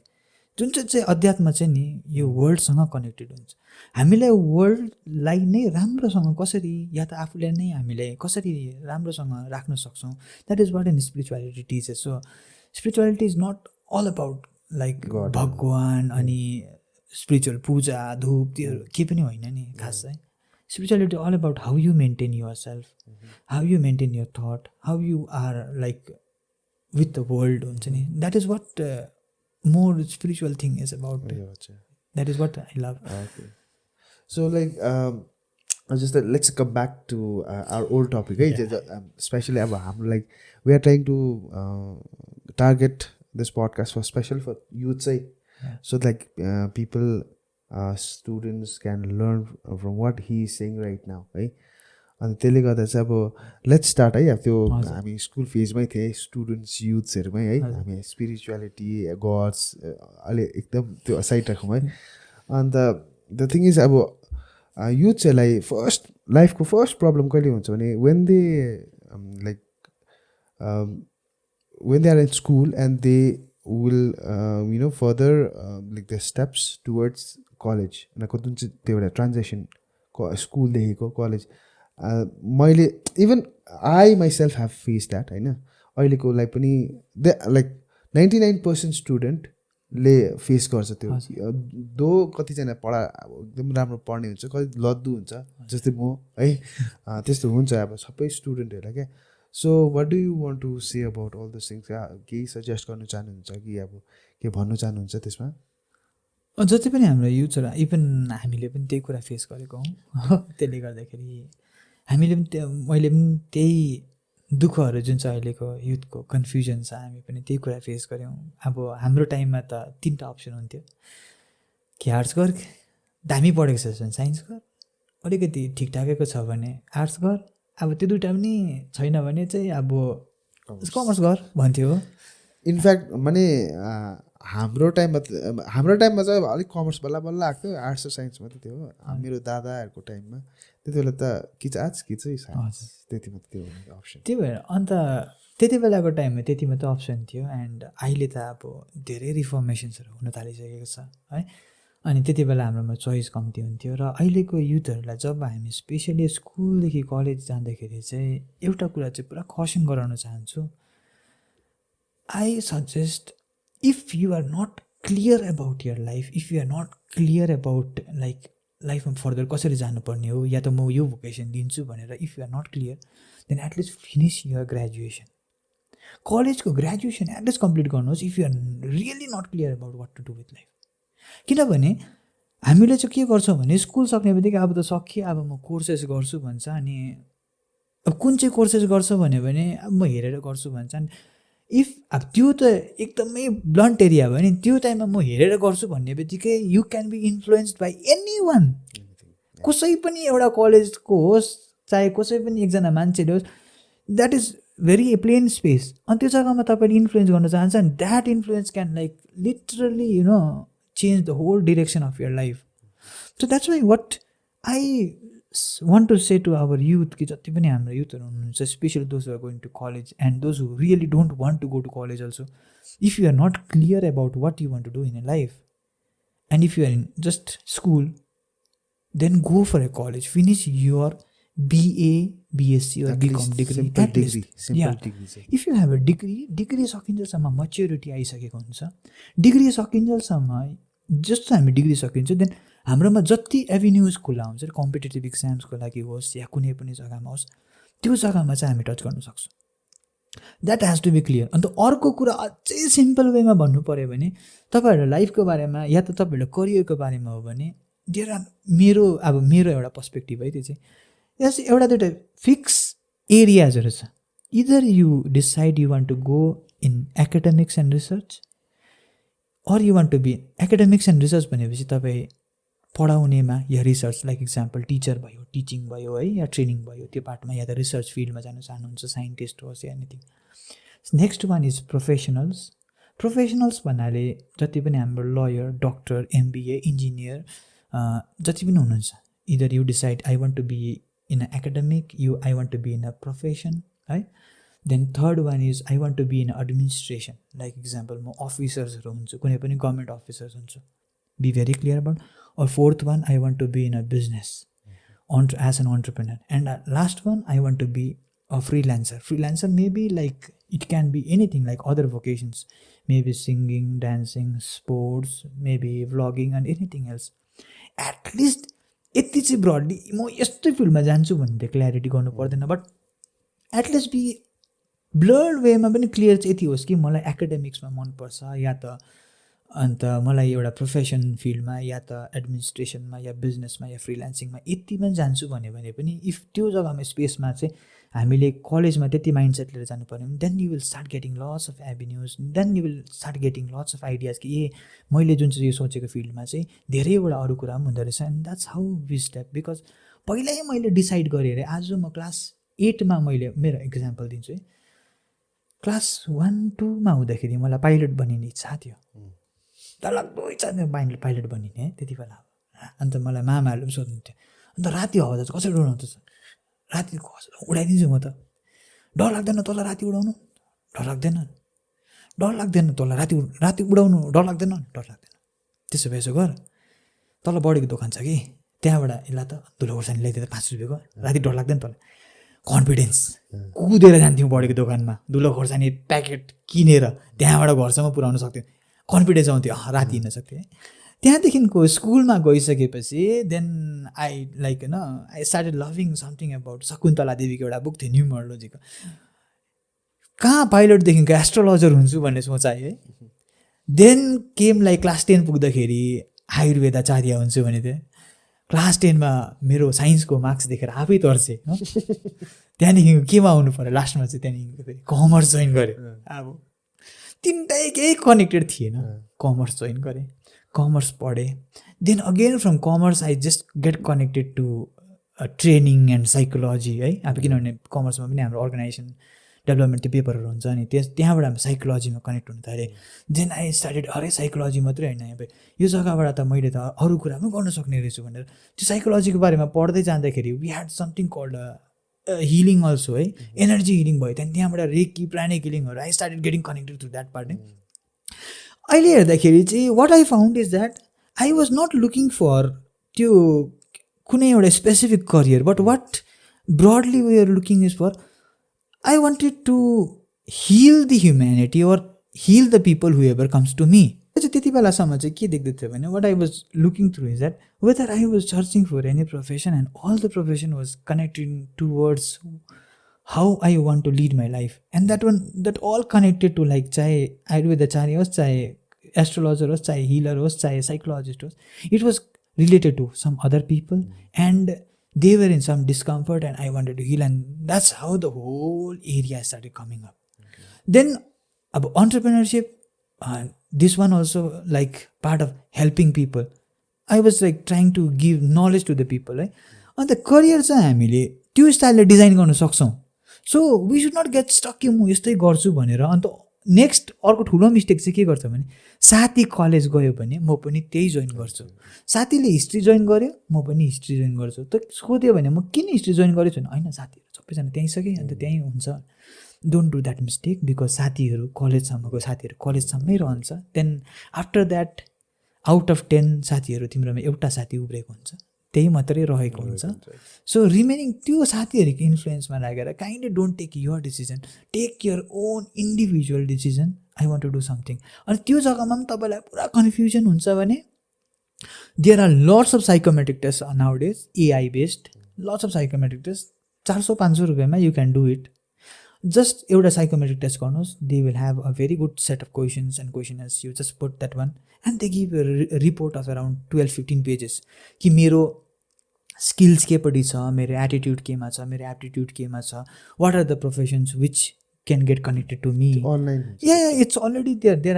जुन चाहिँ अध्यात्म चाहिँ नि यो वर्ल्डसँग कनेक्टेड हुन्छ हामीलाई वर्ल्डलाई नै राम्रोसँग कसरी या त आफूले नै हामीलाई कसरी राम्रोसँग राख्न सक्छौँ that is what an spirituality teaches so spirituality is not all about like भगवान अनि स्पिरिचुअल पूजा धूप त्यो केही पनि होइन नि खास चाहिँ spirituality all about how you maintain yourself how you maintain your thought how you are like with the world हुन्छ नि that is what more spiritual thing is about that is what I love. Okay, so like just let's come back to our old topic, right? Especially about like we are trying to target this podcast for special for youth say so like people students can learn from what he is saying right now, right? अनि त्यसले गर्दा चाहिँ अब let's start है अब त्यो हामी school फेजमै थिएँ स्टुडेन्ट्स युथ्सहरूमै है हामी स्पिरिचुअलिटी गड्स अहिले एकदम त्यो साइड राखौँ है अन्त द थिङ इज अब युथ्सहरूलाई लाइफको फर्स्ट प्रब्लम कहिले हुन्छ भने when they like when they are in school and they will further like the steps towards college उनीहरूको जुन चाहिँ त्यो एउटा ट्रान्जेक्सन स्कुलदेखिको कलेज मैले even I myself have face that होइन अहिलेकोलाई पनि लाइक 99% स्टुडेन्टले फेस गर्छ त्यो दो कतिजना एकदम राम्रो पढ्ने हुन्छ कति लद्दु हुन्छ जस्तै म है त्यस्तो हुन्छ अब सबै स्टुडेन्टहरूलाई क्या so what do you want to say about all this things केही सजेस्ट गर्नु चाहनुहुन्छ कि अब के भन्नु चाहनुहुन्छ त्यसमा जति पनि हाम्रो युथहरू इभन हामीले पनि त्यही कुरा फेस गरेको हौँ त्यसले गर्दाखेरि हामीले पनि मैले पनि त्यही दुःखहरू जुन चाहिँ अहिलेको युथको कन्फ्युजन छ हामी पनि त्यही कुरा फेस गऱ्यौँ अब हाम्रो टाइममा त 3टा अप्सन हुन्थ्यो कि आर्ट्स गर दामी पढेको छ भने साइन्स गर अलिकति ठिकठाकैको छ भने आर्ट्स गर अब त्यो दुइटा पनि छैन भने चाहिँ अब कमर्स गर भन्थ्यो इनफ्याक्ट माने हाम्रो टाइममा चाहिँ अब अलिक कमर्स बल्ल बल्ल आएको थियो, आर्ट्स र साइन्स मात्रै थियो हो। मेरो दादाहरूको टाइममा त्यति बेला त कि चाहिँ आर्ट्स कि चाहिँ साइन्स, त्यति मात्रै थियो अप्सन। त्यही भएर अन्त त्यति बेलाको टाइममा त्यति मात्रै अप्सन थियो। एन्ड अहिले त अब धेरै रिफर्मेसन्सहरू हुन थालिसकेको छ है। अनि त्यति बेला हाम्रोमा चोइस कम्ती हुन्थ्यो। र अहिलेको युथहरूलाई जब हामी स्पेसली स्कुलदेखि कलेज जाँदाखेरि चाहिँ एउटा कुरा चाहिँ पुरा कसन गराउन चाहन्छु। I suggest if you are not clear about your life, if you are not clear about like लाइफमा फर्दर कसरी जानुपर्ने हो, या त म यो भोकेसन दिन्छु भनेर if you are not clear, then at least finish your graduation. कलेजको ग्रेजुएसन एटलिस्ट कम्प्लिट गर्नुहोस् if you are really not clear about what to do with life. किनभने हामीले चाहिँ के गर्छौँ भने स्कुल सक्ने बित्तिकै अब त सकियो, अब म कोर्सेस गर्छु भन्छ। अनि अब कुन चाहिँ कोर्सेस गर्छ भन्यो भने अब म हेरेर गर्छु भन्छ। अनि इफ अब त्यो त एकदमै ब्लन्ट एरिया भयो नि, त्यो टाइममा म हेरेर गर्छु भन्ने बित्तिकै you can be influenced by anyone. कसै पनि एउटा कलेजको होस्, चाहे कसै पनि एकजना मान्छेले होस्, that is very plain space. अनि त्यो जग्गामा तपाईँले इन्फ्लुएन्स गर्न चाहन्छ, अनि that influence can like literally you know change the whole direction of your life. So that's why what I want to say to our youth कि जति पनि हाम्रो युथहरू हुनुहुन्छ, specially those are going to college and those who really don't want to go to college also, if you are not clear about what you want to do in a life and if you are in just school, then go for a college, finish your BA, BSc or BCom degree at least. Yeah. If you have a degree सकिन्जेलसम्म maturity आइसकेको हुन्छ। Degree सकिन्जेलसम्म जस्तो हामी degree सकिन्छ, then हाम्रोमा जति avenues खुल्ला हुन्छ कम्पिटेटिभ इक्जाम्सको लागि होस् या कुनै पनि जग्गामा होस्, त्यो जग्गामा चाहिँ हामी टच गर्न सक्छौँ। That has to be clear. अन्त अर्को कुरा अझै सिम्पल वेमा भन्नु पऱ्यो भने तपाईँहरू लाइफको बारेमा या त तपाईँहरू करियरको बारेमा हो भने देयर आर मेरो एउटा पर्सपेक्टिभ है, त्यो चाहिँ यस एउटा दुइटा फिक्स एरियाजहरू छ। Either you decide you want to go in academics and research or you want to be academics and research भनेपछि तपाईँ पढाउनेमा या रिसर्च, लाइक इक्जाम्पल टिचर भयो, टिचिङ भयो है, या ट्रेनिङ भयो, त्यो पार्टमा, या त रिसर्च फिल्डमा जान चाहनुहुन्छ, साइन्टिस्ट होस् या anything. Next one is professionals. Professionals भन्नाले जति पनि हाम्रो लयर, डक्टर, MBA, इन्जिनियर जति पनि हुनुहुन्छ, either you decide I want to be in a academic, I want to be in a profession है। Then third one is I want to be in administration, like example म अफिसर्सहरू हुन्छु, कुनै पनि government officers हुन्छु, be very clear about. Or fourth one, I want to be in a business as an entrepreneur. And last one, I want to be a freelancer. Freelancer maybe like it can be anything like other vocations, maybe singing, dancing, sports, maybe vlogging and anything else. At least यति चाहिँ broadly म यस्तै फिल्डमा जान्छु भन्ने clarity गर्नु पर्दैन, but at least be blood वेमा पनि क्लियर चाहिँ यति होस् कि मलाई एकाडेमिक्समा मनपर्छ, या त अन्त मलाई एउटा प्रोफेसन फिल्डमा या त एडमिनिस्ट्रेसनमा या बिजनेसमा या फ्रिलान्सिङमा यतिमा जान्छु भने पनि इफ त्यो जग्गामा स्पेसमा चाहिँ हामीले कलेजमा त्यति माइन्डसेट लिएर जानु पर्यो भने then you will start getting lots of avenues, then you will start getting lots of ideas कि मैले जुन चाहिँ यो सोचेको फिल्डमा चाहिँ धेरैवटा अरू कुरा पनि हुँदो रहेछ। And that's how we step. Because पहिल्यै मैले डिसाइड गरेँ अरे, आज म क्लास 8मा मैले मेरो इक्जाम्पल दिन्छु है, क्लास 1-2मा हुँदाखेरि मलाई पाइलट बनिने इच्छा थियो, डरलाग्दो इच्छा थियो पाइलट बनिने है त्यति बेला। अन्त मलाई मामाहरूले पनि सोध्नुहुन्थ्यो, अन्त राति हवाई कसरी उडाउँछ, राति उडाइदिन्छु म त, डर लाग्दैन तँलाई राति उडाउनु, डर लाग्दैन तँलाई राति उडाउनु, डर लाग्दैन। त्यसो भए यसो गर, तल बढेको दोकान छ कि त्यहाँबाट यसलाई त धुलो खोर्सानी ल्याइदिँदा 5 रुपियाँको, राति डर लाग्दैन तँलाई। कन्फिडेन्स कुदेर जान्थ्यौँ बढेको दोकानमा, धुलो खोर्सानी प्याकेट किनेर त्यहाँबाट घरसम्म पुऱ्याउन सक्थ्यौँ, कन्फिडेन्स आउँथ्यो, राति हिँड्न सक्थ्यो है। त्यहाँदेखिको स्कुलमा गइसकेपछि देन आई लाइक होइन I started loving something about Shakuntala देवीको एउटा बुक थियो न्युमरोलोजीको, कहाँ पाइलटदेखिको एस्ट्रोलोजर हुन्छु भन्ने सोच आयो है। देन केम लाइक क्लास 10 पुग्दाखेरि आयुर्वेदाचार्य हुन्छु भने थियो। क्लास 10मा मेरो साइन्सको मार्क्स देखेर आफै तर्सेँ। त्यहाँदेखिको केमा आउनु पऱ्यो लास्टमा चाहिँ, त्यहाँदेखिको फेरि कमर्स जोइन गरेँ। अब तिनटै केही कनेक्टेड थिएन, कमर्स जोइन गरेँ, कमर्स पढेँ। Then again from commerce I just get connected to training and psychology है। अब किनभने कमर्समा पनि हाम्रो अर्गनाइजेसन डेभलपमेन्ट पेपरहरू हुन्छ अनि त्यहाँबाट हामी साइकोलोजीमा कनेक्ट हुनु थालेँ देन आई स्टार्टेड अरे साइकोलोजी मात्रै होइन अब यो जग्गाबाट त मैले त अरू कुरा पनि गर्न सक्ने रहेछु भनेर त्यो साइकोलोजीको बारेमा पढ्दै जाँदाखेरि we had something called healing also है एनर्जी हिलिङ भयो त्यहाँबाट रेकी प्राणिक हिलिङहरू I started getting connected through that part अहिले हेर्दाखेरि चाहिँ what I found is that I was not looking for त्यो कुनै एउटा specific career but what broadly we are looking is for I wanted to heal the humanity or heal the people who ever comes to me चाहिँ त्यति बेलासम्म चाहिँ के देख्दै थियो भने what I was looking through is that whether I was searching for any profession and all the profession was connected towards how I want to lead my life and that all connected to like चाहे आयुर्वेदाचार्य होस् चाहे astrologer होस् चाहे healer होस् चाहे psychologist होस् it was related to some other people and they were in some discomfort and I wanted to heal and that's how the whole area started coming up. Then about entrepreneurship, this one also like part of helping people. I was like trying to give knowledge to the people. And the career चाहिँ हामीले त्यो स्टाइलले design गर्न सक्छौँ. So we should not get stuck कि म यस्तै गर्छु भनेर. अन्त नेक्स्ट अर्को ठुलो मिस्टेक चाहिँ के गर्छ भने साथी कलेज गयो भने म पनि त्यही जोइन गर्छु साथीले हिस्ट्री जोइन गर्यो म पनि हिस्ट्री जोइन गर्छु त सोध्यो भने म किन हिस्ट्री जोइन गरेछु भने होइन साथीहरू सबैजना त्यहीँ छ कि अन्त त्यहीँ हुन्छ don't do that mistake because साथीहरू कलेजसम्मको साथीहरू कलेजसम्मै रहन्छ then after that out of 10 साथीहरू तिम्रोमा एउटा साथी उब्रेको हुन्छ त्यही मात्रै रहेको हुन्छ सो रिमेनिङ त्यो साथीहरूको इन्फ्लुएन्समा लागेर kindly don't take your decision take your own individual decision I want to do something अनि त्यो जग्गामा पनि तपाईँलाई पुरा कन्फ्युजन हुन्छ भने there are lots of psychometric test nowadays AI based lots of psychometric test 400-500 रुपियाँमा you can do it just एउटा साइकोमेट्रिक टेस्ट गर्नुहोस् they will have a very good set of questions and questionnaires you just put that one and they give report of around 12-15 pages कि मेरो skills केपट्टि छ मेरो attitude केमा छ मेरो aptitude केमा छ what are the professions which can get connected to me online it's already there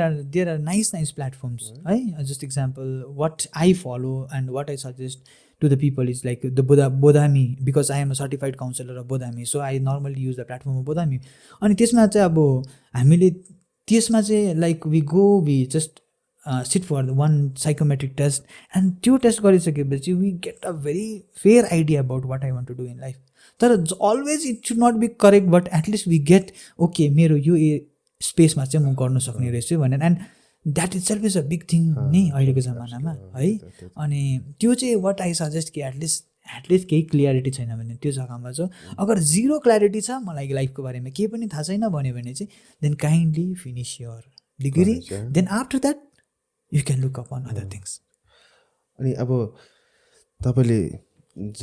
are nice platforms है just example what I follow and what I suggest to the people is like the Bodhami because I am a certified counselor of Bodhami so I normally use the platform of Bodhami अनि त्यसमा चाहिँ अब हामीले त्यसमा चाहिँ like we just sit for the one psychometric test and त्यो test गरिसकेपछि we get a very fair idea about what I want to do in life तर always it should not be correct but at least we get okay मेरो यो स्पेसमा चाहिँ म गर्न सक्ने रहेछु भनेर and that it self is a big thing नै अहिलेको जमानामा है अनि त्यो चाहिँ वाट आई सजेस्ट कि एटलिस्ट केही क्लियरिटी छैन भने त्यो जग्गामा चाहिँ अगर जिरो क्ल्यारिटी छ मलाई लाइफको बारेमा केही पनि थाहा छैन भन्यो भने चाहिँ then kindly finish your degree then after that you can look up on other things अनि अब तपाईँले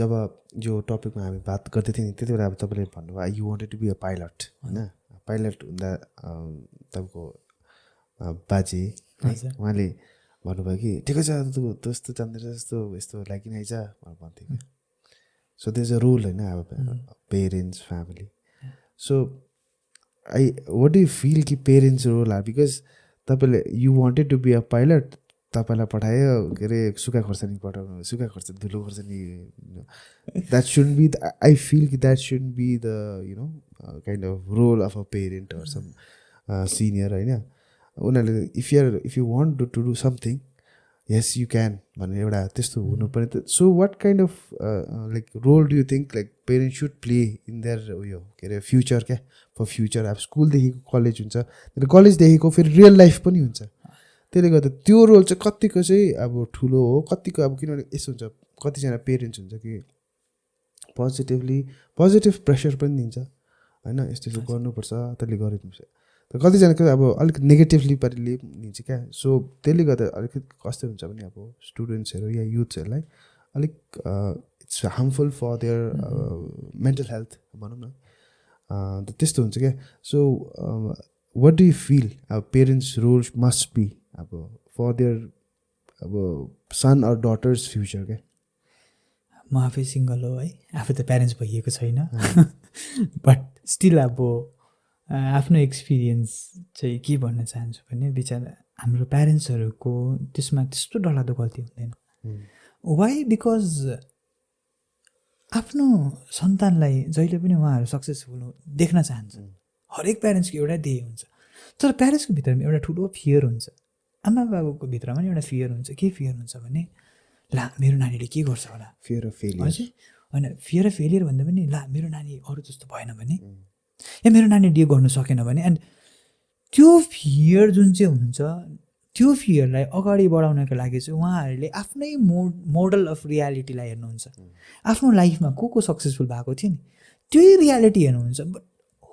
जब यो टपिकमा हामी बात गर्दै थियौँ त्यति बेला अब तपाईँले भन्नुभयो you wanted to be a pilot होइन पाइलट हुँदा तपाईँको बाजे उहाँले भन्नुभयो कि ठिकै छ तँ यस्तो जान्दैछ जस्तो यस्तो लागि नै आइज भनेर भन्थ्यो कि so there is a role होइन अब parents family so what do you feel कि पेरेन्ट्स रोल आर बिकज तपाईँले you wanted to be a pilot तपाईँलाई पठायो के अरे सुक्खा खोर्सानी पठाउनु सुक्खा खोर्सानी धुलो खोर्सानी that should be I feel कि that should be the you know kind of role of a parent or some senior होइन उनीहरूले if you want to do something yes you can भनेर एउटा त्यस्तो हुनु पर्ने त so what kind of like role do you think like parents should play in there उयो के अरे फ्युचर क्या फर फ्युचर अब स्कुलदेखिको कलेज हुन्छ त्यहाँदेखि कलेजदेखिको फेरि रियल लाइफ पनि हुन्छ त्यसले गर्दा त्यो रोल चाहिँ कतिको चाहिँ अब ठुलो हो कतिको अब किनभने यस्तो हुन्छ कतिजना पेरेन्ट्स हुन्छ कि पोजिटिभ प्रेसर पनि दिन्छ होइन यस्तो यस्तो गर्नुपर्छ त्यसले गरिदिनुपर्छ तर कतिजनाको अब अलिक नेगेटिभली पारिले लिन्छ क्या सो त्यसले गर्दा अलिकति कस्तो हुन्छ भने अब स्टुडेन्ट्सहरू या युथ्सहरूलाई अलिक it's harmful for their mental health भनौँ न त्यस्तो हुन्छ क्या so what do you feel अब पेरेन्ट्स रोल मस्ट बी अब फर देयर अब सन अर डटर्स फ्युचर क्या म आफै सिङ्गल हो है आफै त प्यारेन्ट्स भइएको छैन बट स्टिल अब आफ्नो एक्सपिरियन्स चाहिँ के भन्न चाहन्छु भने बिचरा हाम्रो प्यारेन्ट्सहरूको त्यसमा त्यस्तो डरलाग्दो गल्ती हुँदैन वाइ बिकज आफ्नो सन्तानलाई जहिले पनि उहाँहरू सक्सेसफुल देख्न चाहन्छ हरेक प्यारेन्ट्सको एउटा ध्येय हुन्छ, तर प्यारेन्ट्सको भित्रमा एउटा ठुलो फियर हुन्छ, आमा बाबुको भित्रमा नि एउटा फियर हुन्छ। के फियर हुन्छ भने ला मेरो नानीले के गर्छ होला, फियर अफ फेलियर। हजुर होइन, फियर अफ फेलियर भन्दा पनि ला मेरो नानी अरू जस्तो भएन भने, या मेरो नानीले यो गर्नु सकेन भने। एन्ड त्यो फियर जुन चाहिँ हुन्छ, त्यो फियरलाई अगाडि बढाउनको लागि चाहिँ उहाँहरूले आफ्नै मोडल अफ रियालिटीलाई हेर्नुहुन्छ। आफ्नो लाइफमा को सक्सेसफुल भएको थियो नि त्यही रियालिटी हेर्नुहुन्छ, but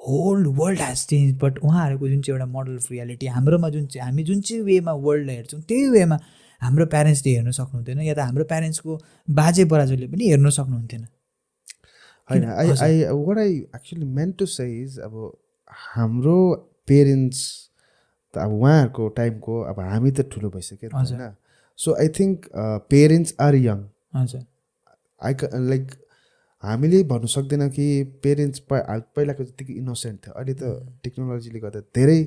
whole world has change. But उहाँहरूको जुन चाहिँ एउटा मोडल अफ रियालिटी हाम्रोमा जुन चाहिँ हामी जुन चाहिँ वेमा वर्ल्डलाई हेर्छौँ त्यही वेमा हाम्रो प्यारेन्ट्सले हेर्न सक्नुहुन्थेन, या त हाम्रो प्यारेन्ट्सको बाजे बराजुले पनि हेर्न सक्नुहुन्थेन। होइन, what I actually meant to say is अब हाम्रो पेरेन्ट्स त अब उहाँहरूको टाइमको अब हामी त ठुलो भइसक्यो होइन। So I think parents are young. हजुर, लाइक हामीले भन्नु सक्दैन कि पेरेन्ट्स पहिलाको जतिकै इनोसेन्ट थियो। अहिले त टेक्नोलोजीले गर्दा धेरै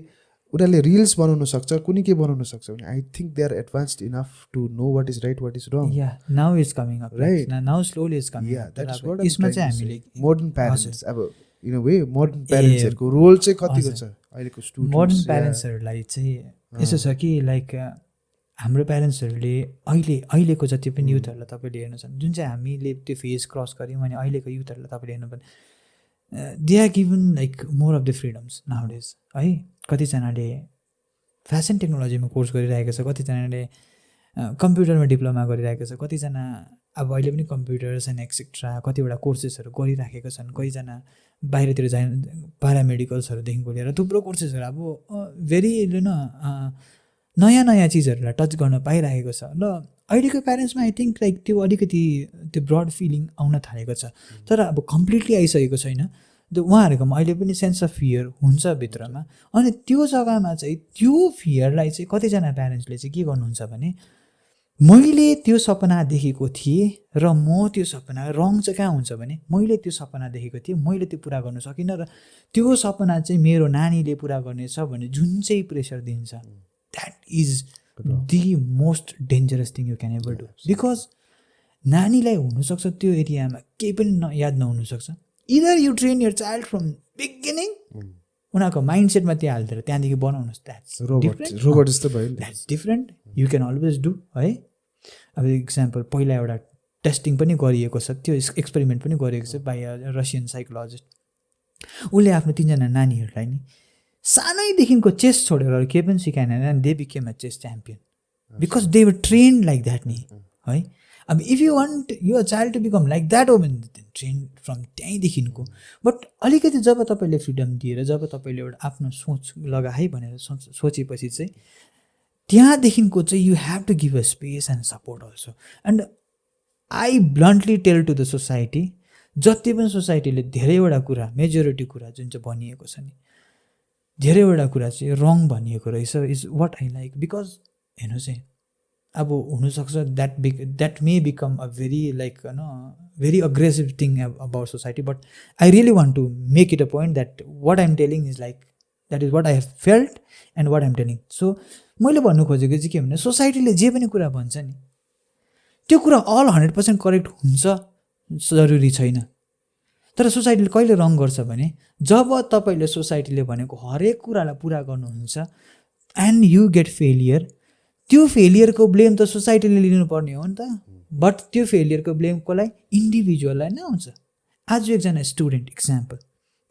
उनीहरूले रिल्स बनाउन सक्छ, कुनै के बनाउन सक्छ भने I think they are advanced enough to know what is right what is wrong. Yeah now is coming up, right, now slowly is coming up. That is what यसमा चाहिँ हामीले मोडर्न प्यारेन्ट्स अब इन अ वे मोडर्न प्यारेन्ट्सहरूको role चाहिँ कतिको छ अहिलेको students. Modern प्यारेन्ट्सहरूलाई चाहिँ यसो छ कि लाइक हाम्रो प्यारेन्ट्सहरूले अहिलेको जति पनि युथहरूलाई तपाईँले हेर्नुहोस्, जुन चाहिँ हामीले त्यो फेज क्रस गऱ्यौँ अनि अहिलेको युथहरूलाई तपाईँले हेर्नु पर्ने, they are given like more of the freedoms nowadays है। कतिजनाले फेसन टेक्नोलोजीमा कोर्स गरिरहेको छ, कतिजनाले कम्प्युटरमा डिप्लोमा गरिरहेको छ, कतिजना अब अहिले पनि कम्प्युटर्स एन्ड एक्सेट्रा कतिवटा कोर्सेसहरू गरिराखेका छन्, कतिजना बाहिरतिर प्यारामेडिकल्सहरूदेखिको लिएर थुप्रो कोर्सेसहरू अब भेरी नयाँ चिजहरूलाई टच गर्न पाइरहेको छ। र अहिलेको प्यारेन्ट्समा आई थिङ्क लाइक त्यो अलिकति त्यो ब्रड फिलिङ आउन थालेको छ, तर अब कम्प्लिटली आइसकेको छैन। उहाँहरूकोमा अहिले पनि सेन्स अफ फियर हुन्छ भित्रमा। अनि त्यो जग्गामा चाहिँ त्यो फियरलाई चाहिँ कतिजना प्यारेन्ट्सले चाहिँ के गर्नुहुन्छ भने मैले त्यो सपना देखेको थिएँ र म त्यो सपना रङ चाहिँ कहाँ हुन्छ भने मैले त्यो सपना देखेको थिएँ, मैले त्यो पुरा गर्न सकिनँ र त्यो सपना चाहिँ मेरो नानीले पुरा गर्नेछ भने जुन चाहिँ प्रेसर दिन्छ, that is the most dangerous thing you can ever do. Because नानीलाई हुनसक्छ त्यो एरियामा केही पनि याद नहुनसक्छ। Either you train your child from beginning, उनीहरूको माइन्ड सेटमा त्यहाँ हालिदिएर त्यहाँदेखि बनाउनुहोस्, द्याट्स रोबोट जस्तो भयो, that's different. You can always do है। अब इक्जाम्पल पहिला एउटा टेस्टिङ पनि गरिएको छ, त्यो एक्सपेरिमेन्ट पनि गरिएको छ बाई रसियन साइकोलोजिस्ट। उसले आफ्नो 3जना नानीहरूलाई नि सानैदेखिको चेस छोडेर केही पनि सिकाएन, and they became a chess champion because they were train like that नि है। अब if you want your child to become like that हो भने ट्रेन फ्रम त्यहीँदेखिको। बट अलिकति जब तपाईँले फ्रिडम दिएर, जब तपाईँले एउटा आफ्नो सोच लगाए भनेर सोचेपछि चाहिँ त्यहाँदेखिको चाहिँ you have to give a space and support also. And I bluntly tell to the society, जति पनि सोसाइटीले धेरैवटा कुरा, मेजोरिटी कुरा जुन चाहिँ भनिएको छ नि, धेरैवटा कुरा चाहिँ रङ भनिएको रहेछ is what I like. Because हेर्नुहोस् है, अब हुनसक्छ that may become a very like very aggressive thing about society, but I really want to make it a point that what I'm telling is like that is what I have felt and what I'm telling. So मैले भन्नु खोजेको चाहिँ के भने सोसाइटीले जे पनि कुरा भन्छ नि त्यो कुरा अल 100% करेक्ट हुन्छ जरुरी छैन। तर सोसाइटीले कहिले रङ गर्छ भने जब तपाईँले सोसाइटीले भनेको हरेक कुरालाई पुरा गर्नुहुन्छ एन्ड यु गेट फेलियर, त्यो फेलियरको ब्लेम त सोसाइटीले लिनुपर्ने हो नि त। बट त्यो फेलियरको ब्लेम कसलाई? इन्डिभिजुअललाई नै आउँछ। आज एकजना स्टुडेन्ट इक्जाम्पल,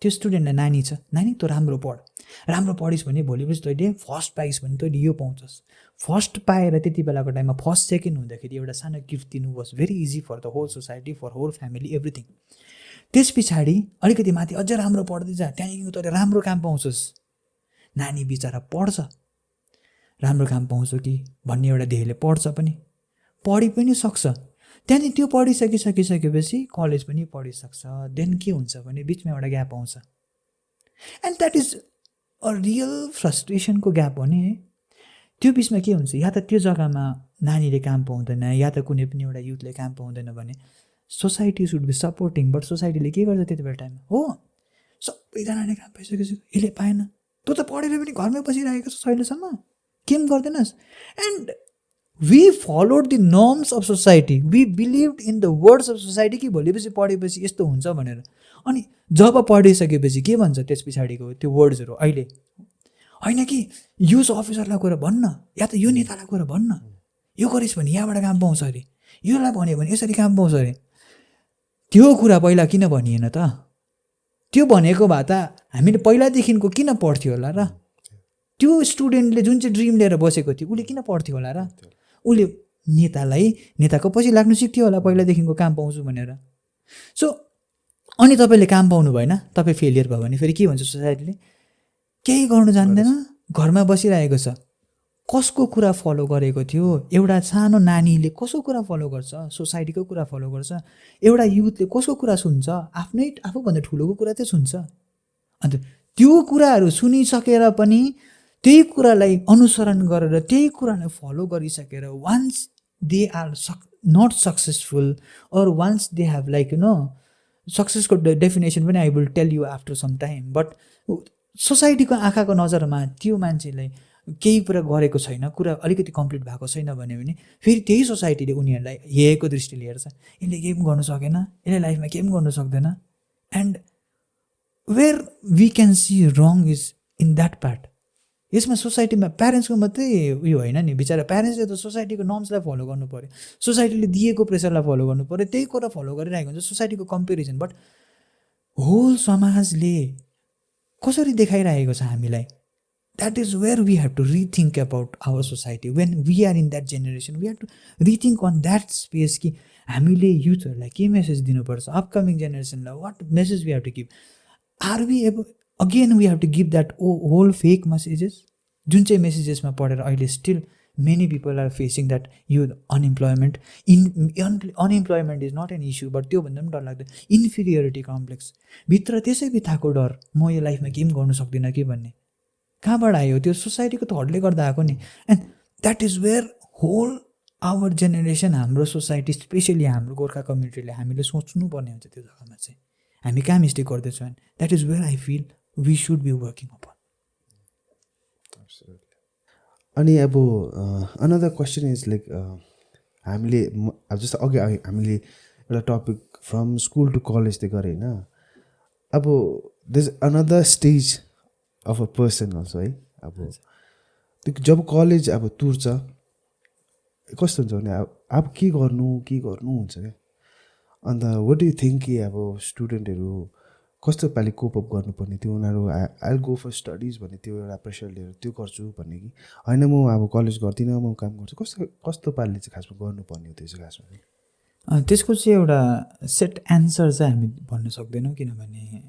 त्यो स्टुडेन्टलाई नानी छ, नानी तँ राम्रो पढिस् भने भोलिपछि तैँले फर्स्ट पाइस् भने तैँले यो पाउँछस्। फर्स्ट पाएर त्यति बेलाको टाइममा फर्स्ट सेकेन्ड हुँदाखेरि एउटा सानो गिफ्ट दिनु was very easy for the whole society, for whole family, everything. त्यस पछाडि अलिकति माथि अझै राम्रो पढ्दै जा, त्यहाँदेखि तैँले राम्रो काम पाउँछस्। नानी बिचरा पढ्छ, राम्रो काम पाउँछ कि भन्ने एउटा ध्येयले पढ्छ पनि सक्छ। त्यहाँदेखि त्यो पढिसकेपछि कलेज पनि पढिसक्छ। देन के हुन्छ भने बिचमा एउटा ग्याप आउँछ, and that is a real फ्रस्ट्रेसनको ग्याप हो नि। त्यो बिचमा के हुन्छ, या त त्यो जग्गामा नानीले काम पाउँदैन, या त कुनै पनि एउटा युथले काम पाउँदैन भने society should be supporting. But सोसाइटीले के गर्छ त्यति बेला टाइममा, हो सबैजनाले काम पाइसकेपछि यसले पाएन, तँ त पढेर पनि घरमै बसिरहेको छ अहिलेसम्म, केम गर्दैनस्। And we followed the norms of society, we believe in the words of society कि भोलिपछि पढेपछि यस्तो हुन्छ भनेर। अनि जब पढिसकेपछि के भन्छ त्यस पछाडिको त्यो वर्ड्सहरू अहिले होइन कि युज अफिसरलाई गएर भन्न या त यो नेतालाई गएर भन्न यो गरिस् भने यहाँबाट काम पाउँछ अरे योलाई भन्यो भने यसरी काम पाउँछ अरे त्यो कुरा पहिला किन भनिएन त त्यो भनेको भए त हामीले पहिलादेखिको किन पढ्थ्यो होला र त्यो स्टुडेन्टले जुन चाहिँ ड्रिम लिएर बसेको थियो उसले किन पढ्थ्यो होला र उसले नेताको पछि लाग्नु सिक्थ्यो होला पहिलादेखिको काम पाउँछु भनेर सो अनि तपाईँले काम पाउनु भएन तपाईँ फेलियर भयो भने फेरि के भन्छ सोसाइटीले केही गर्नु जान्दैन घरमा बसिरहेको छ कसको कुरा फलो गरेको थियो एउटा सानो नानीले कसको कुरा फलो गर्छ सोसाइटीको कुरा फलो गर्छ एउटा युथले कसको कुरा सुन्छ आफूभन्दा ठुलोको कुरा चाहिँ सुन्छ अन्त त्यो कुराहरू सुनिसकेर पनि त्यही कुरालाई अनुसरण गरेर त्यही कुरालाई फलो गरिसकेर once they are not successful or once they have like सक्सेसको डेफिनेसन पनि I will tell you after some time but सोसाइटीको आँखाको नजरमा त्यो मान्छेलाई केही कुरा गरेको छैन कुरा अलिकति कम्प्लिट भएको छैन भने फेरि त्यही सोसाइटीले उनीहरूलाई हेरेको दृष्टिले हेर्छ यसले केही पनि गर्नु सकेन यसले लाइफमा केही पनि गर्नु सक्दैन and where we can see wrong is in that part यसमा सोसाइटीमा प्यारेन्ट्सको मात्रै उयो होइन नि बिचरा प्यारेन्ट्सले त सोसाइटीको नर्म्सलाई फलो गर्नु पऱ्यो सोसाइटीले दिएको प्रेसरलाई फलो गर्नु पऱ्यो त्यही कुरा फलो गरिरहेको हुन्छ सोसाइटीको कम्पेरिजन बट होल समाजले कसरी देखाइरहेको छ हामीलाई that is where we have to rethink about our society when we are in that generation we have to rethink on that space कि हामीले युथहरूलाई के मेसेज दिनुपर्छ अपकमिङ जेनेरेसनलाई what message we have to give are we able again we have to give that whole fake messages जुन चाहिँ मेसेजेसमा पढेर अहिले still many people are facing that यो unemployment unemployment is not an issue but त्योभन्दा पनि डरलाग्दो इन्फिरियोरिटी complex भित्र त्यसै बित्थाको डर म यो लाइफमा केही पनि गर्नु सक्दिनँ कि भन्ने कहाँबाट आयो त्यो सोसाइटीको थटले गर्दा आएको नि and that is where whole our generation हाम्रो सोसाइटी स्पेसली हाम्रो गोर्खा कम्युनिटीले हामीले सोच्नुपर्ने हुन्छ त्यो जग्गामा चाहिँ हामी कहाँ मिस्टेक गर्दैछौँ and that is where I feel we should be working upon अनि अब अनदर क्वेसन इज लाइक हामीले अब जस्तो अघि हामीले एउटा topic from school to college त गऱ्यो होइन अब this another stage of a person also है अब त्यो जब कलेज अब तुर्छ कस्तो हुन्छ भने अब के गर्नु हुन्छ क्या and what do you think कि अब स्टुडेन्टहरू कस्तो पालि कोप अप गर्नुपर्ने त्यो उनीहरू आई गो फर स्टडिज भन्ने त्यो एउटा प्रेसर लिएर त्यो गर्छु भन्ने कि होइन म अब कलेज गर्दिनँ म काम गर्छु कस्तो पालिले चाहिँ खासमा गर्नुपर्ने हो त्यो चाहिँ खासमा त्यसको चाहिँ एउटा सेट एन्सर चाहिँ हामी भन्न सक्दैनौँ किनभने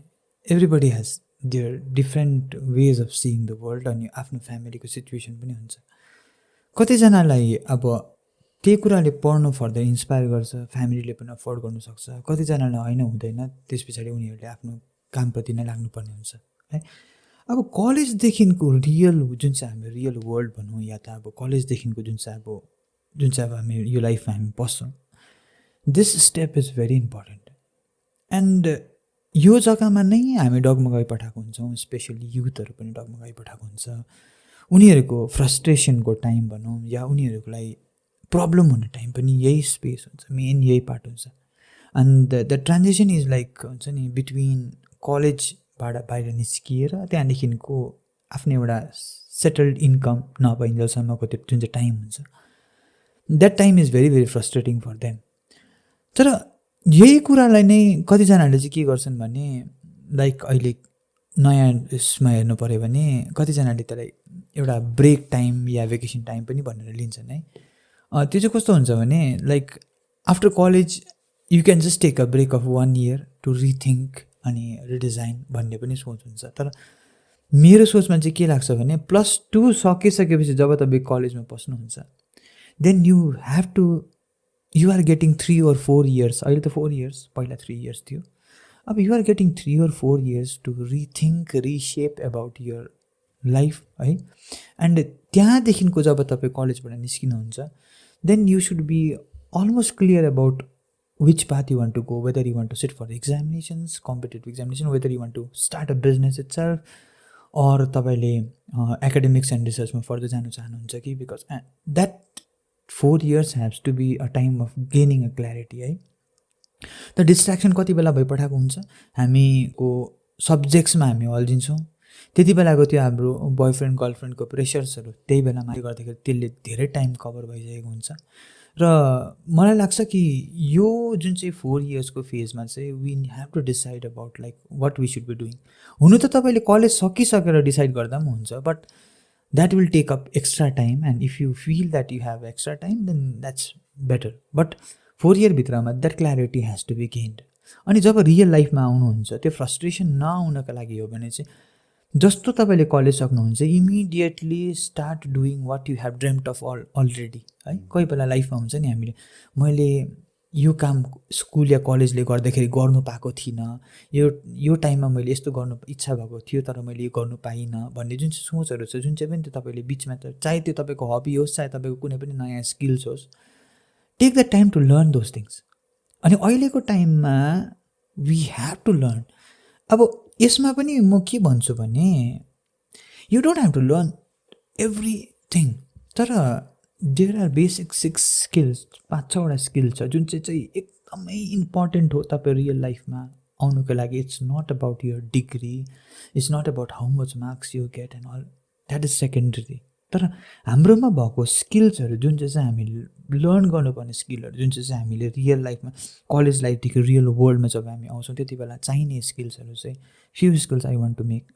everybody has there different ways of seeing the world अनि आफ्नो फ्यामिलीको सिचुएसन पनि हुन्छ कतिजनालाई अब त्यही कुराले पढ्नु फर्दर इन्सपायर गर्छ फ्यामिलीले पनि अफोर्ड गर्नुसक्छ कतिजनालाई होइन हुँदैन त्यस पछाडि उनीहरूले आफ्नो कामप्रति नै लाग्नुपर्ने हुन्छ है अब कलेजदेखिको रियल जुन चाहिँ हामी रियल वर्ल्ड भनौँ या त अब कलेजदेखिको जुन चाहिँ अब हामी यो लाइफमा हामी पस्छौँ this step is very important and यो जग्गामा नै हामी डगमगाइ पठाएको हुन्छौँ स्पेसली युथहरू पनि डगमगाइ पठाएको हुन्छ उनीहरूको फ्रस्ट्रेसनको टाइम भनौँ या उनीहरूलाई प्रब्लम हुने टाइम पनि यही स्पेस हुन्छ मेन यही पार्ट हुन्छ and the transaction is like हुन्छ नि बिट्विन कलेजबाट बाहिर निस्किएर त्यहाँदेखिको आफ्नो एउटा सेटल्ड इन्कम नपाइन्जेलसम्मको त्यो जुन चाहिँ टाइम हुन्छ that time is very very frustrating for them तर यही कुरालाई नै कतिजनाले चाहिँ के गर्छन् भने लाइक अहिले नयाँ यसमा हेर्नु पऱ्यो भने कतिजनाले त्यसलाई एउटा ब्रेक टाइम या भेकेसन टाइम पनि भनेर लिन्छन् है त्यो चाहिँ कस्तो हुन्छ भने like after college you can just take a break of 1 year to rethink अनि रिडिजाइन भन्ने पनि सोच हुन्छ तर मेरो सोचमा चाहिँ के लाग्छ भने +2 सकिसकेपछि जब तपाईँ कलेजमा पस्नुहुन्छ then you have to you are getting 3 or 4 years अहिले त 4 years पहिला 3 years थियो अब you are getting 3 or 4 years to rethink reshape about your life है एन्ड त्यहाँदेखिको जब तपाईँ कलेजबाट निस्किनुहुन्छ then you should be almost clear about which path you want to go, whether you want to sit for examinations, competitive examination, whether you want to start a business itself or तपाईले academics and research मा further जानु चाहनुहुन्छ कि because that 4 years has to be a time of gaining a clarity है त distraction कति बेला भइपठाएको हुन्छ, हामीको सब्जेक्ट्समा हामी अल्झिन्छौँ, त्यति बेलाको त्यो हाम्रो बोयफ्रेन्ड गर्लफ्रेन्डको प्रेसर्सहरू त्यही बेलामा गर्दाखेरि त्यसले धेरै टाइम कभर भइसकेको हुन्छ। र मलाई लाग्छ कि यो जुन चाहिँ 4 इयर्सको फेजमा चाहिँ we have to decide about like what we should be doing. हुनु त तपाईँले कलेज सकिसकेर डिसाइड गर्दा पनि हुन्छ, but that will take up extra time and if you feel that you have extra time then that's better. But 4 इयरभित्रमा that clarity has to be gained. अनि जब रियल लाइफमा आउनुहुन्छ त्यो फ्रस्ट्रेसन नआउनका लागि हो भने चाहिँ जस्तो तपाईँले कलेज सक्नुहुन्छ immediately start doing what you have dreamed of already है। कोही बेला लाइफमा हुन्छ नि हामीले मैले यो काम स्कुल या कलेजले गर्दाखेरि गर्नु पाएको थिइनँ, यो टाइममा मैले यस्तो गर्नु इच्छा भएको थियो तर मैले यो गर्नु पाइनँ भन्ने जुन चाहिँ सोचहरू छ, जुन चाहिँ पनि त्यो तपाईँले बिचमा त चाहे त्यो तपाईँको हबी होस् चाहे तपाईँको कुनै पनि नयाँ स्किल्स होस्, take the time to learn those things. अनि अहिलेको टाइममा वी ह्याभ टु लर्न। अब यसमा पनि म के भन्छु भने you don't have to learn everything, तर देयर आर बेसिक 6 स्किल्स, 5-6वटा स्किल छ जुन चाहिँ एकदमै इम्पोर्टेन्ट हो तपाईँ रियल लाइफमा आउनुको लागि। It's not about your degree, it's not about how much marks you get and all, that is secondary. तर हाम्रोमा भएको स्किल्सहरू जुन चाहिँ हामीले लर्न गर्नुपर्ने स्किलहरू जुन चाहिँ हामीले रियल लाइफमा कलेज लाइफदेखि रियल वर्ल्डमा जब हामी आउँछौँ त्यति बेला चाहिने स्किल्सहरू चाहिँ few skills I want to make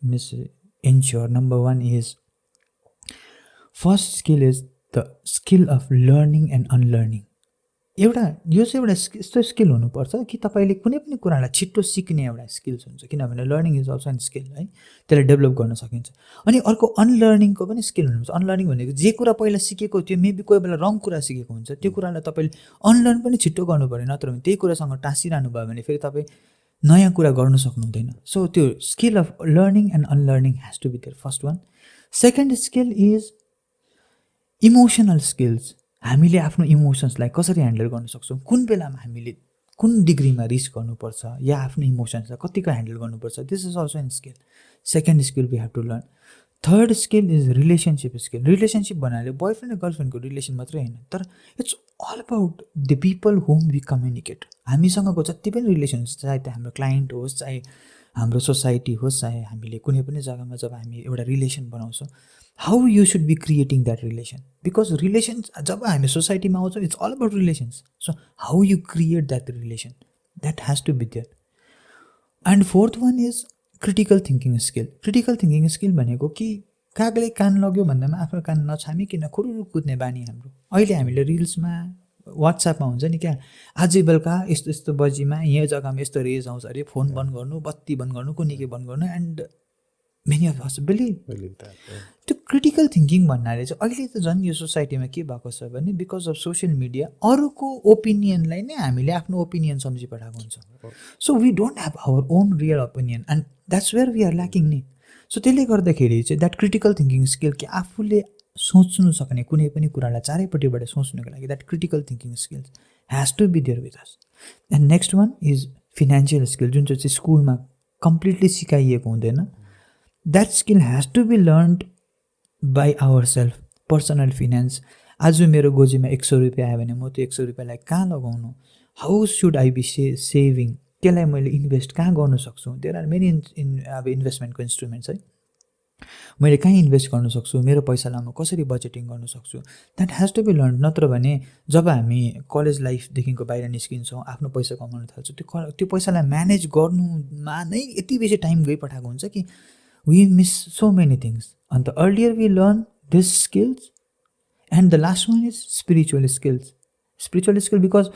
ensure. Number 1 is first skill is the skill of learning and unlearning. यो चाहिँ एउटा यस्तो स्किल हुनुपर्छ कि तपाईँले कुनै पनि कुरालाई छिट्टो सिक्ने एउटा स्किल्स हुन्छ, किनभने learning is also an skill है, त्यसलाई डेभलप गर्न सकिन्छ। अनि अर्को अनलर्निङको पनि स्किल हुनुहुन्छ। अनलर्निङ भनेको जे कुरा पहिला सिकेको त्यो मेबी कोही बेला रङ कुरा सिकेको हुन्छ, त्यो कुरालाई तपाईँले अनलर्न पनि छिट्टो गर्नु पऱ्यो, नत्र भने त्यही कुरासँग टाँसिरहनु भयो भने फेरि तपाईँ नयाँ कुरा गर्न सक्नु हुँदैन। सो त्यो skill of learning and unlearning has to be there, first one. Second skill is emotional skills. हामीले आफ्नो इमोसन्सलाई कसरी ह्यान्डल गर्न सक्छौँ, कुन बेलामा हामीले कुन डिग्रीमा रिस्क गर्नुपर्छ या आफ्नो इमोसन्सलाई कतिको ह्यान्डल गर्नुपर्छ, this is also an skill. Second skill we have to learn. Third skill is relationship skill. Relationship भन्नाले बोयफ्रेन्ड र गर्लफ्रेन्डको रिलेसन मात्रै होइन, तर it's all about the people whom we communicate. हामीसँगको जति पनि रिलेसन हुन्छ, चाहे त्यो हाम्रो क्लाइन्ट होस्, चाहे हाम्रो सोसाइटी होस्, चाहे हामीले कुनै पनि जग्गामा जब हामी एउटा रिलेसन बनाउँछौँ, how you should be creating that relation, because relations जब हामी सोसाइटीमा आउँछौँ it's all about relations. So how you create that relation, that has to be there. And fourth one is critical thinking skill. Critical thinking skill भनेको कि कागले कान लग्यो भन्दामा आफ्नो कान नछामिकन खुरुरु कुद्ने बानी हाम्रो। अहिले हामीले रिल्समा वाट्सएपमा हुन्छ नि क्या, आज बेलुका यस्तो यस्तो बजीमा यहाँ जग्गामा यस्तो रेज आउँछ अरे, फोन बन्द गर्नु, बत्ती बन्द गर्नु, कुनै के बन्द गर्नु, and many of us believe that. त्यो क्रिटिकल थिङ्किङ भन्नाले चाहिँ अहिले त झन् यो सोसाइटीमा के भएको छ भने बिकज अफ सोसियल मिडिया अरूको ओपिनियनलाई नै हामीले आफ्नो ओपिनियन सम्झिपठाएको हुन्छ। So we don't have our own real opinion and that's where we are lacking नि। सो त्यसले गर्दाखेरि चाहिँ द्याट क्रिटिकल थिङ्किङ स्किल कि आफूले सोच्नु सक्ने कुनै पनि कुरालाई चारैपट्टिबाट सोच्नुको लागि that critical thinking skills has to be there with us. And next one is financial skill, जुन चाहिँ स्कुलमा कम्प्लिटली सिकाइएको हुँदैन। That skill has to be learned by our self. Personal finance, आज मेरो गोजीमा 100 रुपियाँ आयो भने म त्यो 100 रुपियाँलाई कहाँ लगाउनु, how should I be saving, त्यसलाई मैले इन्भेस्ट कहाँ गर्न सक्छु। देयर आर मेनी अब इन्भेस्टमेन्टको इन्स्ट्रुमेन्ट्स है, मैले कहाँ इन्भेस्ट गर्न सक्छु, मेरो पैसालाई म कसरी बजेटिङ गर्न सक्छु, that has to be learn. नत्र भने जब हामी कलेज लाइफदेखिको बाहिर निस्किन्छौँ, आफ्नो पैसा कमाउन थाल्छौँ, त्यो पैसालाई म्यानेज गर्नुमा नै यति बेसी टाइम गइपठाएको हुन्छ कि we miss so many things. अन्त earlier we learn this skills. And the last one is spiritual skills. Spiritual skill because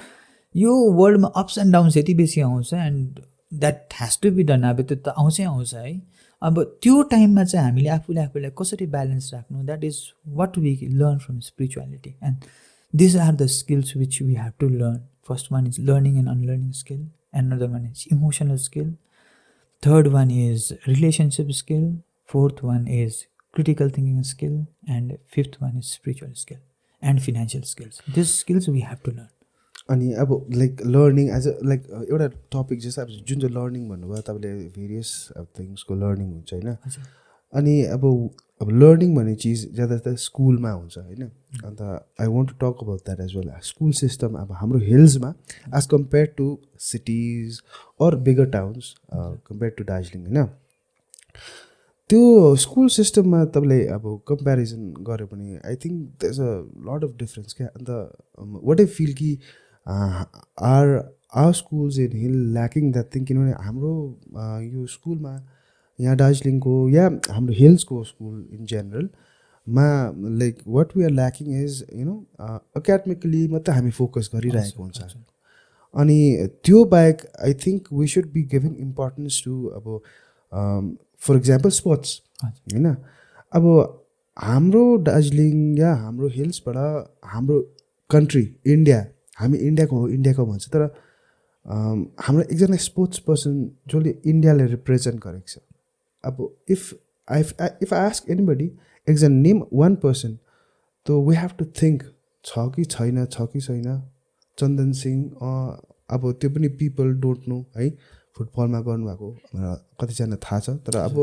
यो वर्ल्डमा अप्स एन्ड डाउन्स यति बेसी आउँछ and that has to be done. अब त्यो त आउँछै आउँछ है। अब त्यो टाइममा चाहिँ हामीले आफूलाई कसरी ब्यालेन्स राख्नु, that is what we learn from spirituality. And this are the skills which we have to learn. First one is learning and unlearning skill, another one is emotional skill, third one is relationship skill, fourth one is critical thinking skill, and fifth one is spiritual skill and financial skills. These skills we have to learn. अनि अब like learning as a like एउटा topic जस्तो अब जुन चाहिँ learning भन्नुभयो तपाईँले various अब थिङ्सको लर्निङ हुन्छ होइन। अनि अब लर्निङ भन्ने चिज ज्यादातर स्कुलमा हुन्छ होइन. And I want to talk about that as well. School system अब हाम्रो हिल्समा as compare to cities or bigger towns compare to Darjeeling होइन, त्यो स्कुल सिस्टममा तपाईँले अब कम्पेरिजन गऱ्यो भने I think there is a lot of difference क्या. अन्त वाट आई फिल कि are schools in hill lacking that thing. किनभने हाम्रो यो स्कुलमा यहाँ दार्जिलिङको या हाम्रो हिल्सको स्कुल इन जेनरलमा like what we are lacking is academically मात्रै हामी फोकस गरिरहेको हुन्छ. अनि त्यो बाहेक I think we should be giving importance to अब फर इक्जाम्पल स्पोर्ट्स होइन. अब हाम्रो दार्जिलिङ या हाम्रो हिल्सबाट हाम्रो कन्ट्री इन्डिया, हामी इन्डियाको भन्छ, तर हाम्रो एकजना स्पोर्ट्स पर्सन जसले इन्डियालाई रिप्रेजेन्ट गरेको छ. अब इफ आई आस्क एनीबडी एकजना नेम वान पर्सन, त वी हेभ टु थिङ्क छ कि छैन, चन्दन सिंह. अब त्यो पनि पिपल डोन्ट नो है, फुटबलमा गर्नुभएको कतिजना थाहा छ, तर अब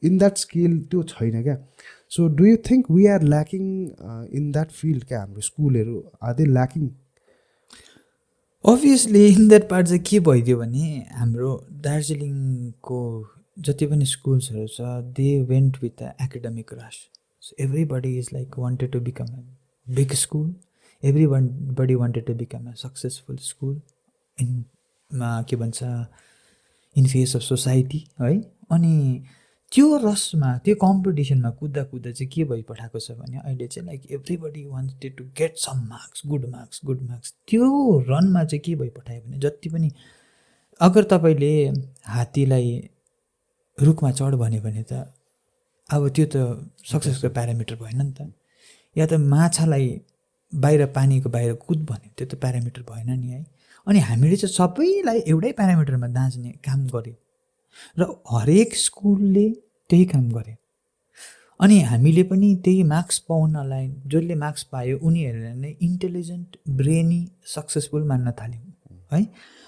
इन द्याट स्केल त्यो छैन क्या. So do you think we are lacking in that field क्या? हाम्रो स्कुलहरू are they lacking? Obviously in that part चाहिँ के भइदियो भने हाम्रो दार्जिलिङको जति पनि स्कुल्सहरू छ they went with the academic rush. So everybody is like wanted to become a big school, everybody wanted to become a successful school इनमा के भन्छ इन फेस अफ सोसाइटी है. अनि त्यो रसमा त्यो कम्पिटिसनमा कुद्दा चाहिँ के भइपठाएको छ भने अहिले चाहिँ like everybody wanted to get some marks, good marks. त्यो रनमा चाहिँ के भइपठायो भने जति पनि अगर तपाईँले हात्तीलाई रुखमा चढ भन्यो भने त अब त्यो त सक्सेसको प्यारामिटर भएन नि त. या त माछालाई बाहिर पानीको बाहिर कुद भन्यो त्यो त प्यारामिटर भएन नि है. अनि हामीले चाहिँ सबैलाई एउटै प्यारामिटरमा दाँच्ने काम गऱ्यो र हरेक स्कुलले त्यही काम गरे. अनि हामीले पनि त्यही मार्क्स पाउनलाई जसले मार्क्स पायो उनीहरूलाई नै इन्टेलिजेन्ट, ब्रेनी, सक्सेसफुल मान्न थाल्यौँ है.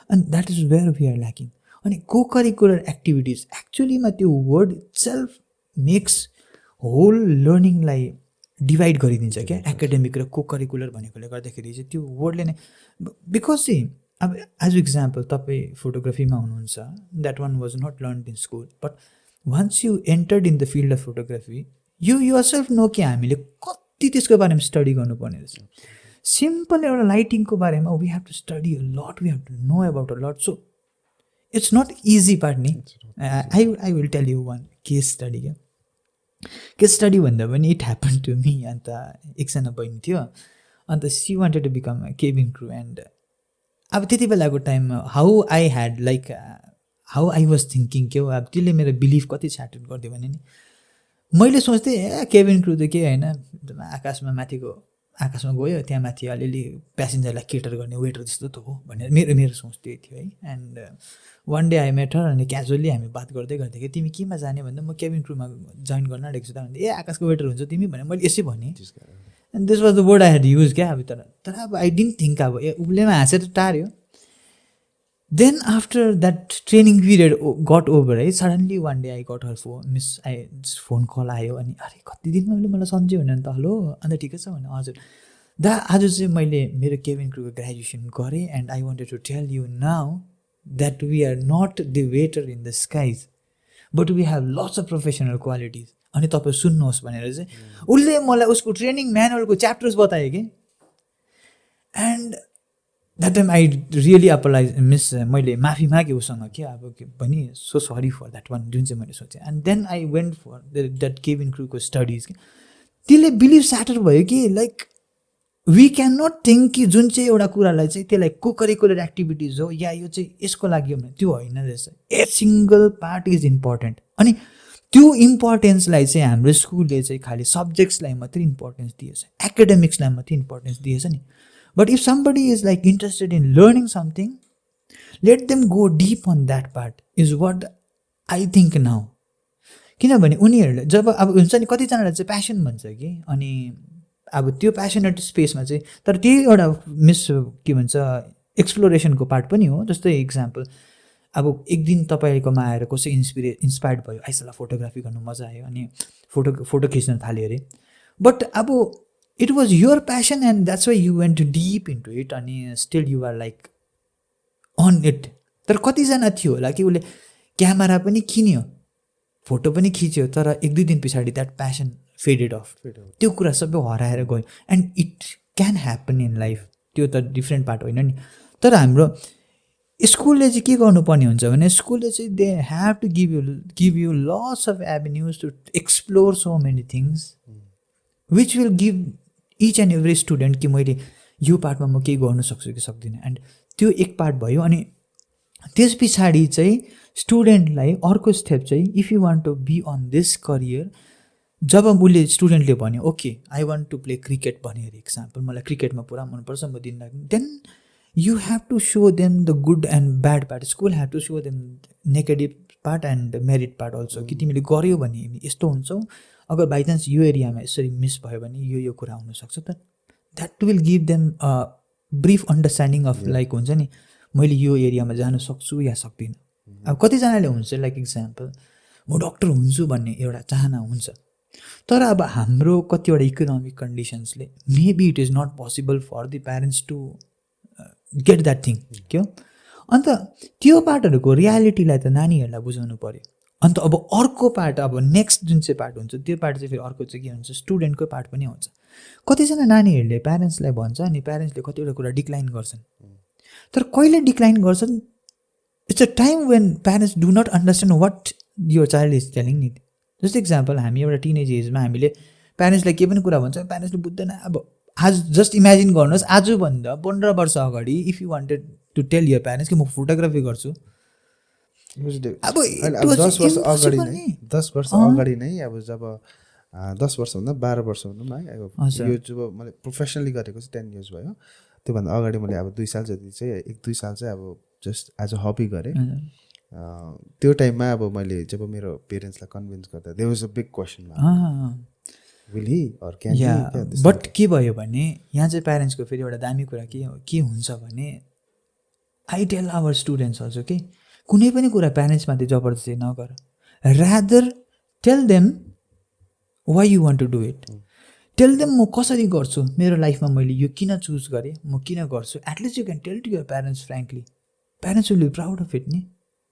अनि that is where we are lacking. अनि को करिकुलर एक्टिभिटिज एक्चुअलीमा त्यो वर्ड इट्सेल्फ मेक्स होल लर्निङलाई डिभाइड गरिदिन्छ क्या, एकाडेमिक र को करिकुलर भनेकोले गर्दाखेरि चाहिँ त्यो वर्डले नै. बिकज चाहिँ अब एज इक्जाम्पल तपाईँ फोटोग्राफीमा हुनुहुन्छ, that one was not learn in school, but once you entered in the field of photography you yourself know कि हामीले कति त्यसको बारेमा स्टडी गर्नुपर्ने रहेछ. सिम्पल एउटा लाइटिङको बारेमा we have to study a lot, we have to know about a lot. So it's not easy part नि. I will tell you one case study क्या. केस स्टडी भन्दा पनि इट ह्यापन टु मी. अन्त एकजना बहिनी थियो, and she wanted to become a cabin crew. And अब त्यति बेलाको टाइममा हाउ आई वाज थिङ्किङ के हो, अब त्यसले मेरो बिलिफ कति स्याटर गरिदियो भने नि मैले सोच्थेँ केबिन क्रू त के होइन, आकाशमा गयो, त्यहाँ माथि अलिअलि प्यासेन्जरलाई केटर गर्ने वेटर जस्तो त हो भनेर मेरो सोच त्यही थियो है. And one day I met her, अनि क्याजुअली हामी बात गर्दै कि तिमी केमा जाने भन्दा म केबिन क्रूमा जोइन गर्न आँटेको छु त भन्दा आकाशको वेटर हुन्छ तिमी भने मैले यसै भनेँ. And this was the word I head use क्या. अब तर अब आई डिन्ट थिङ्क अब उसलेमा हाँसेर टार्यो. Then after that training period got over है, suddenly one day I got her phone call आयो. अनि अरे कति दिनमा उसले मलाई सम्झ्यो भने अन्त हेलो अन्त ठिकै छ भने हजुर आज चाहिँ मैले मेरो केबिन क्रूको ग्रेजुएसन गरेँ. And I wanted to tell you now that we are not the waiter in the skies but we have lots of professional qualities. अनि तपाईँ सुन्नुहोस् भनेर चाहिँ उसले मलाई उसको ट्रेनिङ म्यानुअलको च्याप्टर्स बतायो कि. And that time I really apologise मैले माफी मागेँ उसँग क्या, अब पनि so sorry for that one जुन चाहिँ मैले सोचेँ. And then I went for that cabin क्रूको स्टडिज कि. त्यसले बिलिभ स्याटर भयो कि like we can not think कि जुन चाहिँ एउटा कुरालाई चाहिँ त्यसलाई को करिकुलर एक्टिभिटिज हो या यो चाहिँ यसको लागि हो भने त्यो होइन रहेछ. ए सिङ्गल पार्ट इज इम्पोर्टेन्ट. अनि त्यो इम्पोर्टेन्सलाई चाहिँ हाम्रो स्कुलले चाहिँ खालि सब्जेक्ट्सलाई मात्रै इम्पोर्टेन्स दिएछ, एकाडेमिक्सलाई मात्रै इम्पोर्टेन्स दिएछ नि. But if somebody is like interested in learning something let them go deep on that part is what I think now. किनभने उनीहरूले जब अब हुन्छ नि कतिजनालाई चाहिँ प्यासन भन्छ कि, अनि अब त्यो प्यासनेट स्पेसमा चाहिँ तर त्यही एउटा के भन्छ एक्सप्लोरेसनको पार्ट पनि हो. जस्तै इक्जाम्पल अब एक दिन तपाईँकोमा आएर कसै इन्सपायर्ड भयो, आइसला फोटोग्राफी गर्नु मजा आयो अनि फोटो खिच्न थाल्यो अरे, बट अब it was your passion and that's why you went deep into it अनि still you are like on it. तर कतिजना थियो होला कि उसले क्यामेरा पनि किन्यो, फोटो पनि खिच्यो, तर 1-2 दिन पछाडि द्याट प्यासन फेडेड अफ. त्यो कुरा सबै हराएर गयो. And it can happen in life. त्यो त डिफ्रेन्ट पार्ट होइन नि. तर हाम्रो स्कुलले चाहिँ के गर्नुपर्ने हुन्छ भने स्कुलले चाहिँ they have to give you lots of avenues to explore so many things which will give each and every student कि मैले यो पार्टमा म केही गर्नु सक्छु कि सक्दिनँ. एन्ड त्यो एक पार्ट भयो. अनि त्यस पछाडि चाहिँ स्टुडेन्टलाई अर्को स्टेप चाहिँ if you want to be on this career, जब उसले स्टुडेन्टले भन्यो okay I want to play cricket भन्यो अरे इक्जाम्पल, मलाई क्रिकेटमा पुरा मनपर्छ, म दिन लाग्ने, then you have to show them the good and bad part. School have to show them negative part and merit part also. कि तिमीले गर्यो भने यस्तो हुन्छौ, अगर बाई चान्स यो एरियामा यसरी मिस भयो भने यो कुरा हुनसक्छ, त that will give them brief understanding of like हुन्छ नि मैले यो एरियामा जान सक्छु या सक्दिनँ. अब कतिजनाले हुन्छ लाइक इक्जाम्पल म डक्टर हुन्छु भन्ने एउटा चाहना हुन्छ, तर अब हाम्रो कतिवटा इकोनोमिक कन्डिसन्सले maybe it is not possible for the parents to get that thing क्या. अन्त त्यो पार्टहरूको रियालिटीलाई त नानीहरूलाई बुझाउनु पऱ्यो. अन्त अब अर्को पार्ट, अब नेक्स्ट जुन चाहिँ पार्ट हुन्छ त्यो पार्ट चाहिँ फेरि अर्को चाहिँ के हुन्छ, स्टुडेन्टको पार्ट पनि आउँछ. कतिजना नानीहरूले प्यारेन्ट्सलाई भन्छ अनि प्यारेन्ट्सले कतिवटा कुरा डिक्लाइन गर्छन्. तर कहिले डिक्लाइन गर्छन्, it's a time when parents do not understand what your child is telling नि. जस्तो इक्जाम्पल हामी एउटा टिनेज एजमा हामीले प्यारेन्ट्सलाई केही पनि कुरा भन्छ, प्यारेन्ट्सले बुझ्दैन. अब आज जस्ट इमेजिन गर्नुहोस्, आजभन्दा 15 वर्ष अगाडि if you wanted to tell your parents कि म फोटोग्राफी गर्छु, अब 10 वर्ष अगाडि नै अब जब 10 वर्षभन्दा 12 वर्ष भनौँ है, यो जब मैले प्रोफेसनली गरेको चाहिँ 10 इयर्स भयो, त्योभन्दा अगाडि मैले अब 2 साल जति चाहिँ 1-2 साल चाहिँ अब जस्ट एज अ हबी गरेँ. त्यो टाइममा अब मैले जब मेरो पेरेन्ट्सलाई कन्भिन्स गर्दा there was a big question will he or can he. But के भयो भने यहाँ चाहिँ प्यारेन्ट्सको फेरि एउटा दामी कुरा के हुन्छ भने I tell our students also कि कुनै पनि कुरा प्यारेन्ट्समाथि जबरजस्ती नगर, rather tell them why you want to do it. Tell them म कसरी गर्छु, मेरो लाइफमा मैले यो किन चुज गरेँ, म किन गर्छु. At least you can tell to your parents frankly, parents will be proud of it नि.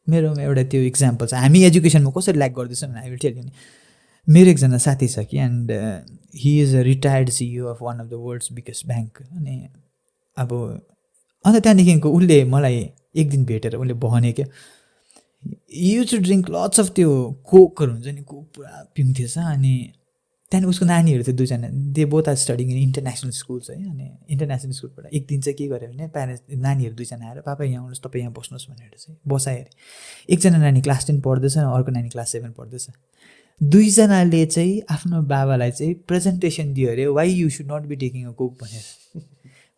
मेरोमा एउटा त्यो इक्जाम्पल छ, हामी एजुकेसनमा कसरी ल्याक गर्दैछौँ भने आई विल टेल यु नि. मेरो एकजना साथी छ कि and he is a retired CEO of one of the world's biggest bank. अनि अब अन्त त्यहाँदेखिको उसले मलाई एक दिन भेटेर उसले भने क्या use to drink lots of त्यो कोकहरू हुन्छ नि, कोक पुरा पिउँथेछ. अनि त्यहाँदेखि उसको नानीहरू थियो 2जना, they both are studying in international schools है. अनि इन्टरनेसनल स्कुलबाट एक दिन चाहिँ के गर्यो भने प्यारेन्ट्स नानीहरू 2जना आएर पापा यहाँ आउनुहोस्, तपाईँ यहाँ बस्नुहोस् भनेर चाहिँ बसायो अरे. एकजना नानी क्लास 10 पढ्दैछ, अर्को नानी क्लास 7 पढ्दैछ. 2जनाले चाहिँ आफ्नो बाबालाई चाहिँ प्रेजेन्टेसन दियो अरे why you should not be taking a coke भनेर.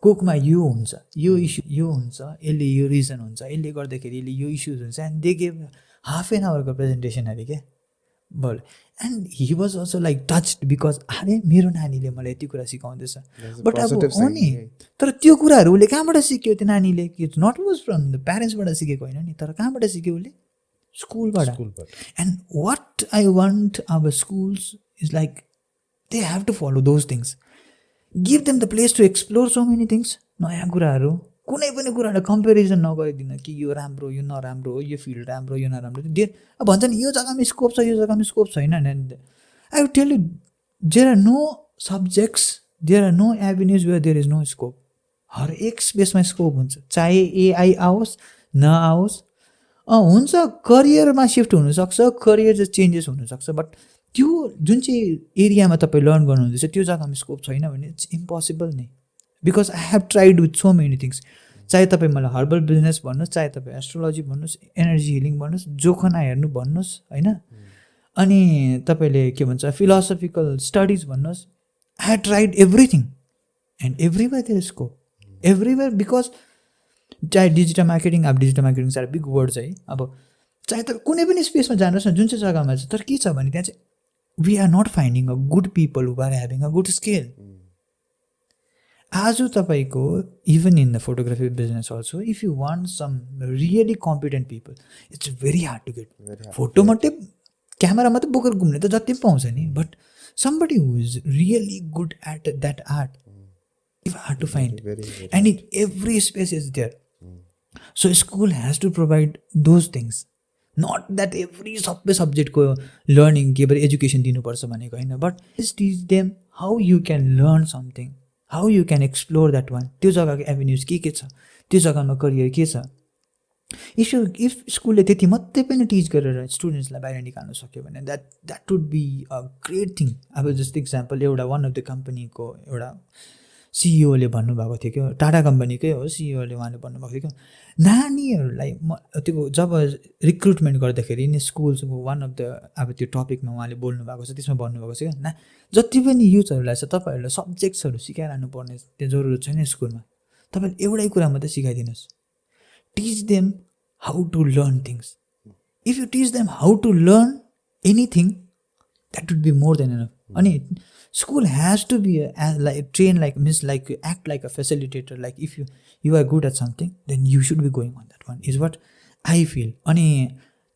कोकमा यो हुन्छ, यो इस्यु यो हुन्छ, यसले यो रिजन हुन्छ, यसले गर्दाखेरि यसले यो इस्युज हुन्छ. And they gave half an आवरको प्रेजेन्टेसन अरे क्या बोल. And he was also like touched because अरे मेरो नानीले मलाई यति कुरा सिकाउँदैछ. बट अब हो नि, तर त्यो कुराहरू उसले कहाँबाट सिक्यो त्यो नानीले? It's not was from the प्यारेन्ट्सबाट सिकेको होइन नि, तर कहाँबाट सिक्यो उसले? स्कुलबाट. And what I want our schools is like they have to follow those things. Give them the place to explore so many things, नयाँ कुराहरू. कुनै पनि कुरालाई कम्पेरिजन नगरिदिन कि यो राम्रो यो नराम्रो, यो फिल्ड राम्रो यो नराम्रो. अब भन्छ नि यो जग्गामा स्कोप छ यो जग्गामा स्कोप छैन. And I would tell you there are no subjects, there are no avenues where there is no scope. हरेक स्पेसमा स्कोप हुन्छ, चाहे एआई आओस् नआओस्. हुन्छ करियरमा सिफ्ट हुनसक्छ, करियर चाहिँ चेन्जेस हुनसक्छ, बट त्यो जुन चाहिँ एरियामा तपाईँ लर्न गर्नुहुँदैछ त्यो जग्गामा स्कोप छैन भने इट्स इम्पोसिबल नै. Because I have tried with so many things. चाहे तपाईँ मलाई हर्बल बिजनेस भन्नुहोस्, चाहे तपाईँ एस्ट्रोलोजी भन्नुहोस्, एनर्जी हिलिङ भन्नुहोस्, जोखना हेर्नु भन्नुहोस् होइन, अनि तपाईँले के भन्छ फिलोसफिकल स्टडिज भन्नुहोस्. I have tried everything and everywhere there is scope everywhere. Because चाहे डिजिटल मार्केटिङ, अब डिजिटल मार्केटिङ चाहिँ बिग वर्ड है. अब चाहे त कुनै पनि स्पेसमा जानुहोस् न जुन चाहिँ जग्गामा छ, तर के छ भने त्यहाँ चाहिँ we are not finding a good people who are having a good skill. आज तपाईँको even in the photography business also if you want some really competent people it's very hard to get photo मात्रै camera मात्रै बोकेर घुम्ने त जति पनि पाउँछ नि but somebody who is really good at that art it's hard to find and in every space is there so school has to provide those things not that every subject ko learning के education दिनुपर्छ भनेको हैन but just teach them how you can learn something how you can explore that one त्यो जग्गाको avenues के छ त्यो जग्गामा करियर के छ इफ स्कुलले त्यति मात्रै पनि टिच गरेर स्टुडेन्ट्सलाई बाहिर निकाल्न सक्यो भने that would be a great thing अब जस्तो इक्जाम्पल एउटा वान अफ द कम्पनीको एउटा सिइओले भन्नुभएको थियो क्या टाटा कम्पनीकै हो सिइओले उहाँले भन्नुभएको थियो क्या नानीहरूलाई त्यो जब रिक्रुटमेन्ट गर्दाखेरि नि स्कुल्सको वान अफ द अब त्यो टपिकमा उहाँले बोल्नु भएको छ त्यसमा भन्नुभएको छ क्या जति पनि युथहरूलाई छ तपाईँहरूलाई सब्जेक्ट्सहरू सिकाइरहनु पर्ने त्यो जरुरत छैन स्कुलमा तपाईँले एउटै कुरा मात्रै सिकाइदिनुहोस् teach them how to learn things. If you teach them how to learn anything, that would be more than enough. And school has to be act like a facilitator. Like if you are good at something, then you should be going on that one. Is what I feel. अनि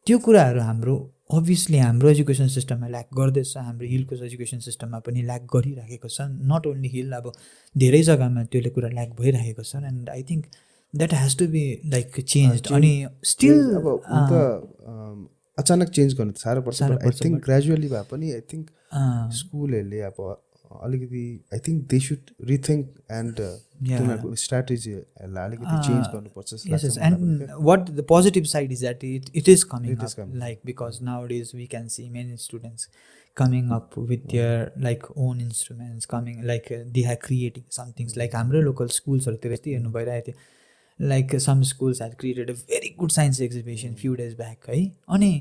त्यो कुराहरू हाम्रो obviously हाम्रो education सिस्टममा lack गर्दैछ हाम्रो हिलको education सिस्टममा पनि ल्याक गरिराखेको छ नट ओन्ली हिल अब धेरै जग्गामा त्यसले कुरा ल्याक भइरहेको छ and I think that has to be like changed अनि still अब अचानक चेन्ज गर्नु त साह्रो पर्छ आई थिङ्क ग्रेजुअली भए पनि आई थिङ्क स्कुलहरूले अब अलिकति I think they should rethink and तिनीहरूको स्ट्राटेजीहरूलाई अलिकति चेन्ज गर्नुपर्छ and what the positive side is that it is coming like because nowadays we can see many students coming up with their like own instruments coming like they are creating some things like हाम्रो local schools तिर यस्तै हेर्नु भइरहेको थियो like some schools had created a very good science exhibition few days back है अनि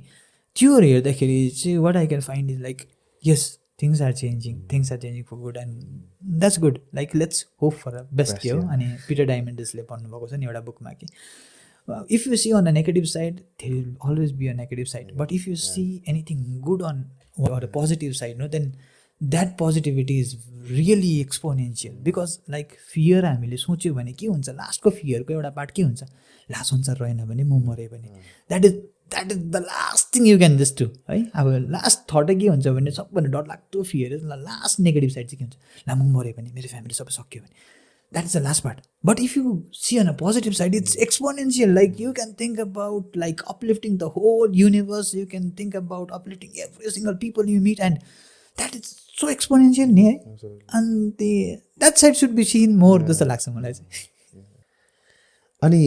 त्यो हेर्दाखेरि चाहिँ what I can find is like yes things are changing for good and that's good like let's hope for the best yo अनि Peter Diamandisले भन्नुभएको छ नि एउटा बुकमा कि if you see on the negative side there will always be a negative side but if you see anything good on or a positive side no then that positivity is really exponential because like fear हामीले सोच्यो भने के हुन्छ लास्टको फियरको एउटा part के हुन्छ last संसार रहेन भने म मरे भने that is the last thing you can just do है अब लास्ट थट के हुन्छ भने सबभन्दा डरलाग्दो फियर लास्ट नेगेटिभ साइड चाहिँ के हुन्छ ला म मरे भने मेरो फ्यामिली सबै सक्यो भने that is the last part but if you see on a positive side it's exponential like you can think about like uplifting the whole universe you can think about uplifting every single people you meet and that is so exponential ni and that side should be seen more जस्तो लाग्छ मलाई चाहिँ अनि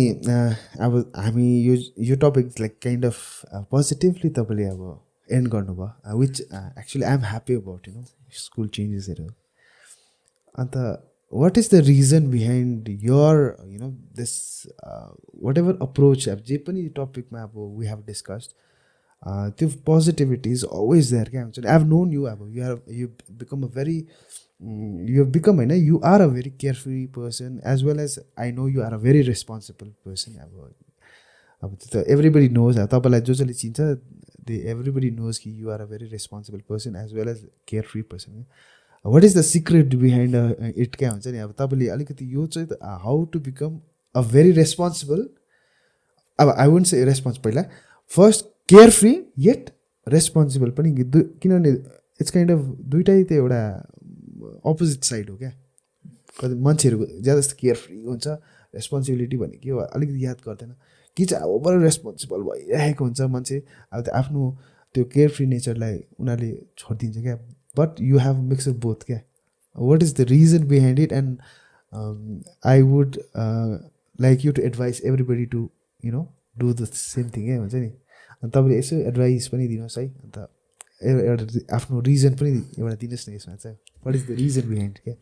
अब हामी यो topic like kind of positively तपाईँले अब एन्ड गर्नुभयो which actually I am happy about you know school चेन्जेसहरू अन्त what is the reason behind your you know this whatever approach जे पनि टपिकमा अब we have discussed त्यो positivity is always there क्या हुन्छ I have known you अब you become a very you have become हैन you are a very carefree person as well as I know you are a very responsible person अब त्यो त everybody knows तपाईलाई जसले चिन्छ everybody knows कि you are a very responsible person as well as carefree person what is the secret behind it क्या हुन्छ नि अब तपाईँले अलिकति यो चाहिँ how to become a very responsible अब आई वुन्ट से रेस्पोन्स पहिला फर्स्ट केयरफ्री येट रेस्पोन्सिबल पनि किनभने इट्स काइन्ड अफ दुइटै त एउटा अपोजिट साइड हो क्या कति मान्छेहरूको ज्यादा जस्तो केयरफ्री हुन्छ रेस्पोन्सिबिलिटी भने के हो अलिकति याद गर्दैन कि चाहिँ ओभर रेस्पोन्सिबल भइरहेको हुन्छ मान्छे अब त्यो आफ्नो त्यो केयरफ्री नेचरलाई उनीहरूले छोडिदिन्छ क्या but you have a mix of both क्या what is the reason behind it and I would like you to advise everybody to you know do the same thing हुन्छ नि अनि तपाईँले यसो एडभाइस पनि दिनुहोस् है अन्त एउटा आफ्नो रिजन पनि एउटा दिनुहोस् न यसमा चाहिँ what is the reason behind क्या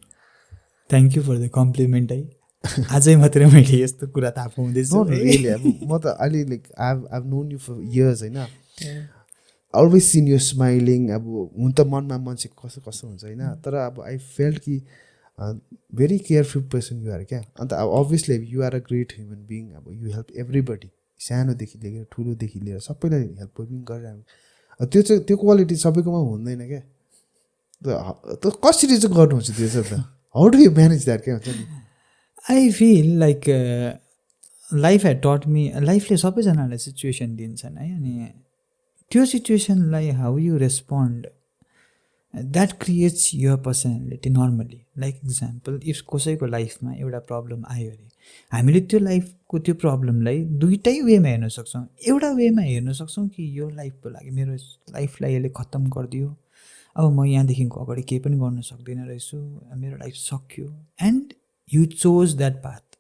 thank you for the compliment है आजै मात्रै मैले यस्तो कुरा थाहा पाउँदैछु म त अहिले like I known you for years होइन अलवेज सिन यु स्माइलिङ अब हुन त मनमा मान्छे कस्तो कस्तो हुन्छ होइन तर अब आई फेल्ट कि very careful person you are क्या अन्त अब obviously you are a great human being अब यु हेल्प एभ्रीबडी सानोदेखि लिएर ठुलोदेखि लिएर सबैलाई हेल्प पनि गरिरहेको त्यो चाहिँ त्यो क्वालिटी सबैकोमा हुँदैन क्या त कसरी चाहिँ गर्नुहुन्छ त्यो चाहिँ त how do you manage that के हुन्छ नि I feel like life had taught me लाइफले सबैजनालाई सिचुएसन दिन्छन् है अनि त्यो सिचुएसनलाई how you respond that creates your personality normally like example if कसैको लाइफमा एउटा प्रब्लम आयो अरे हामीले त्यो लाइफको त्यो प्रब्लमलाई दुइटै वेमा हेर्न सक्छौँ एउटा वेमा हेर्न सक्छौँ कि यो लाइफको लागि मेरो लाइफलाई यसले खत्तम गरिदियो अब म यहाँदेखिको अगाडि केही पनि गर्न सक्दिनँ रहेछु मेरो लाइफ सक्यो and you chose that path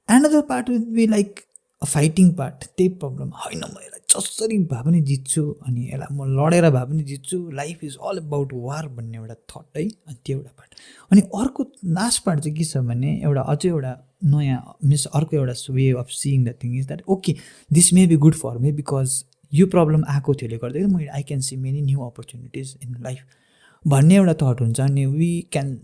another part will be like a fighting part त्यही प्रब्लम होइन म यसलाई जसरी भए पनि जित्छु अनि यसलाई म लडेर भए पनि जित्छु लाइफ इज अल अबाउट वार भन्ने एउटा थट है अनि त्यो एउटा पार्ट अनि अर्को लास्ट पार्ट चाहिँ के छ भने एउटा अझै एउटा नयाँ मिन्स अर्को एउटा way of seeing the thing is that okay this may be good for me because यो प्रब्लम आएको थिएले गर्दाखेरि म I can see many new opportunities in life भन्ने एउटा थट हुन्छ अनि वी क्यान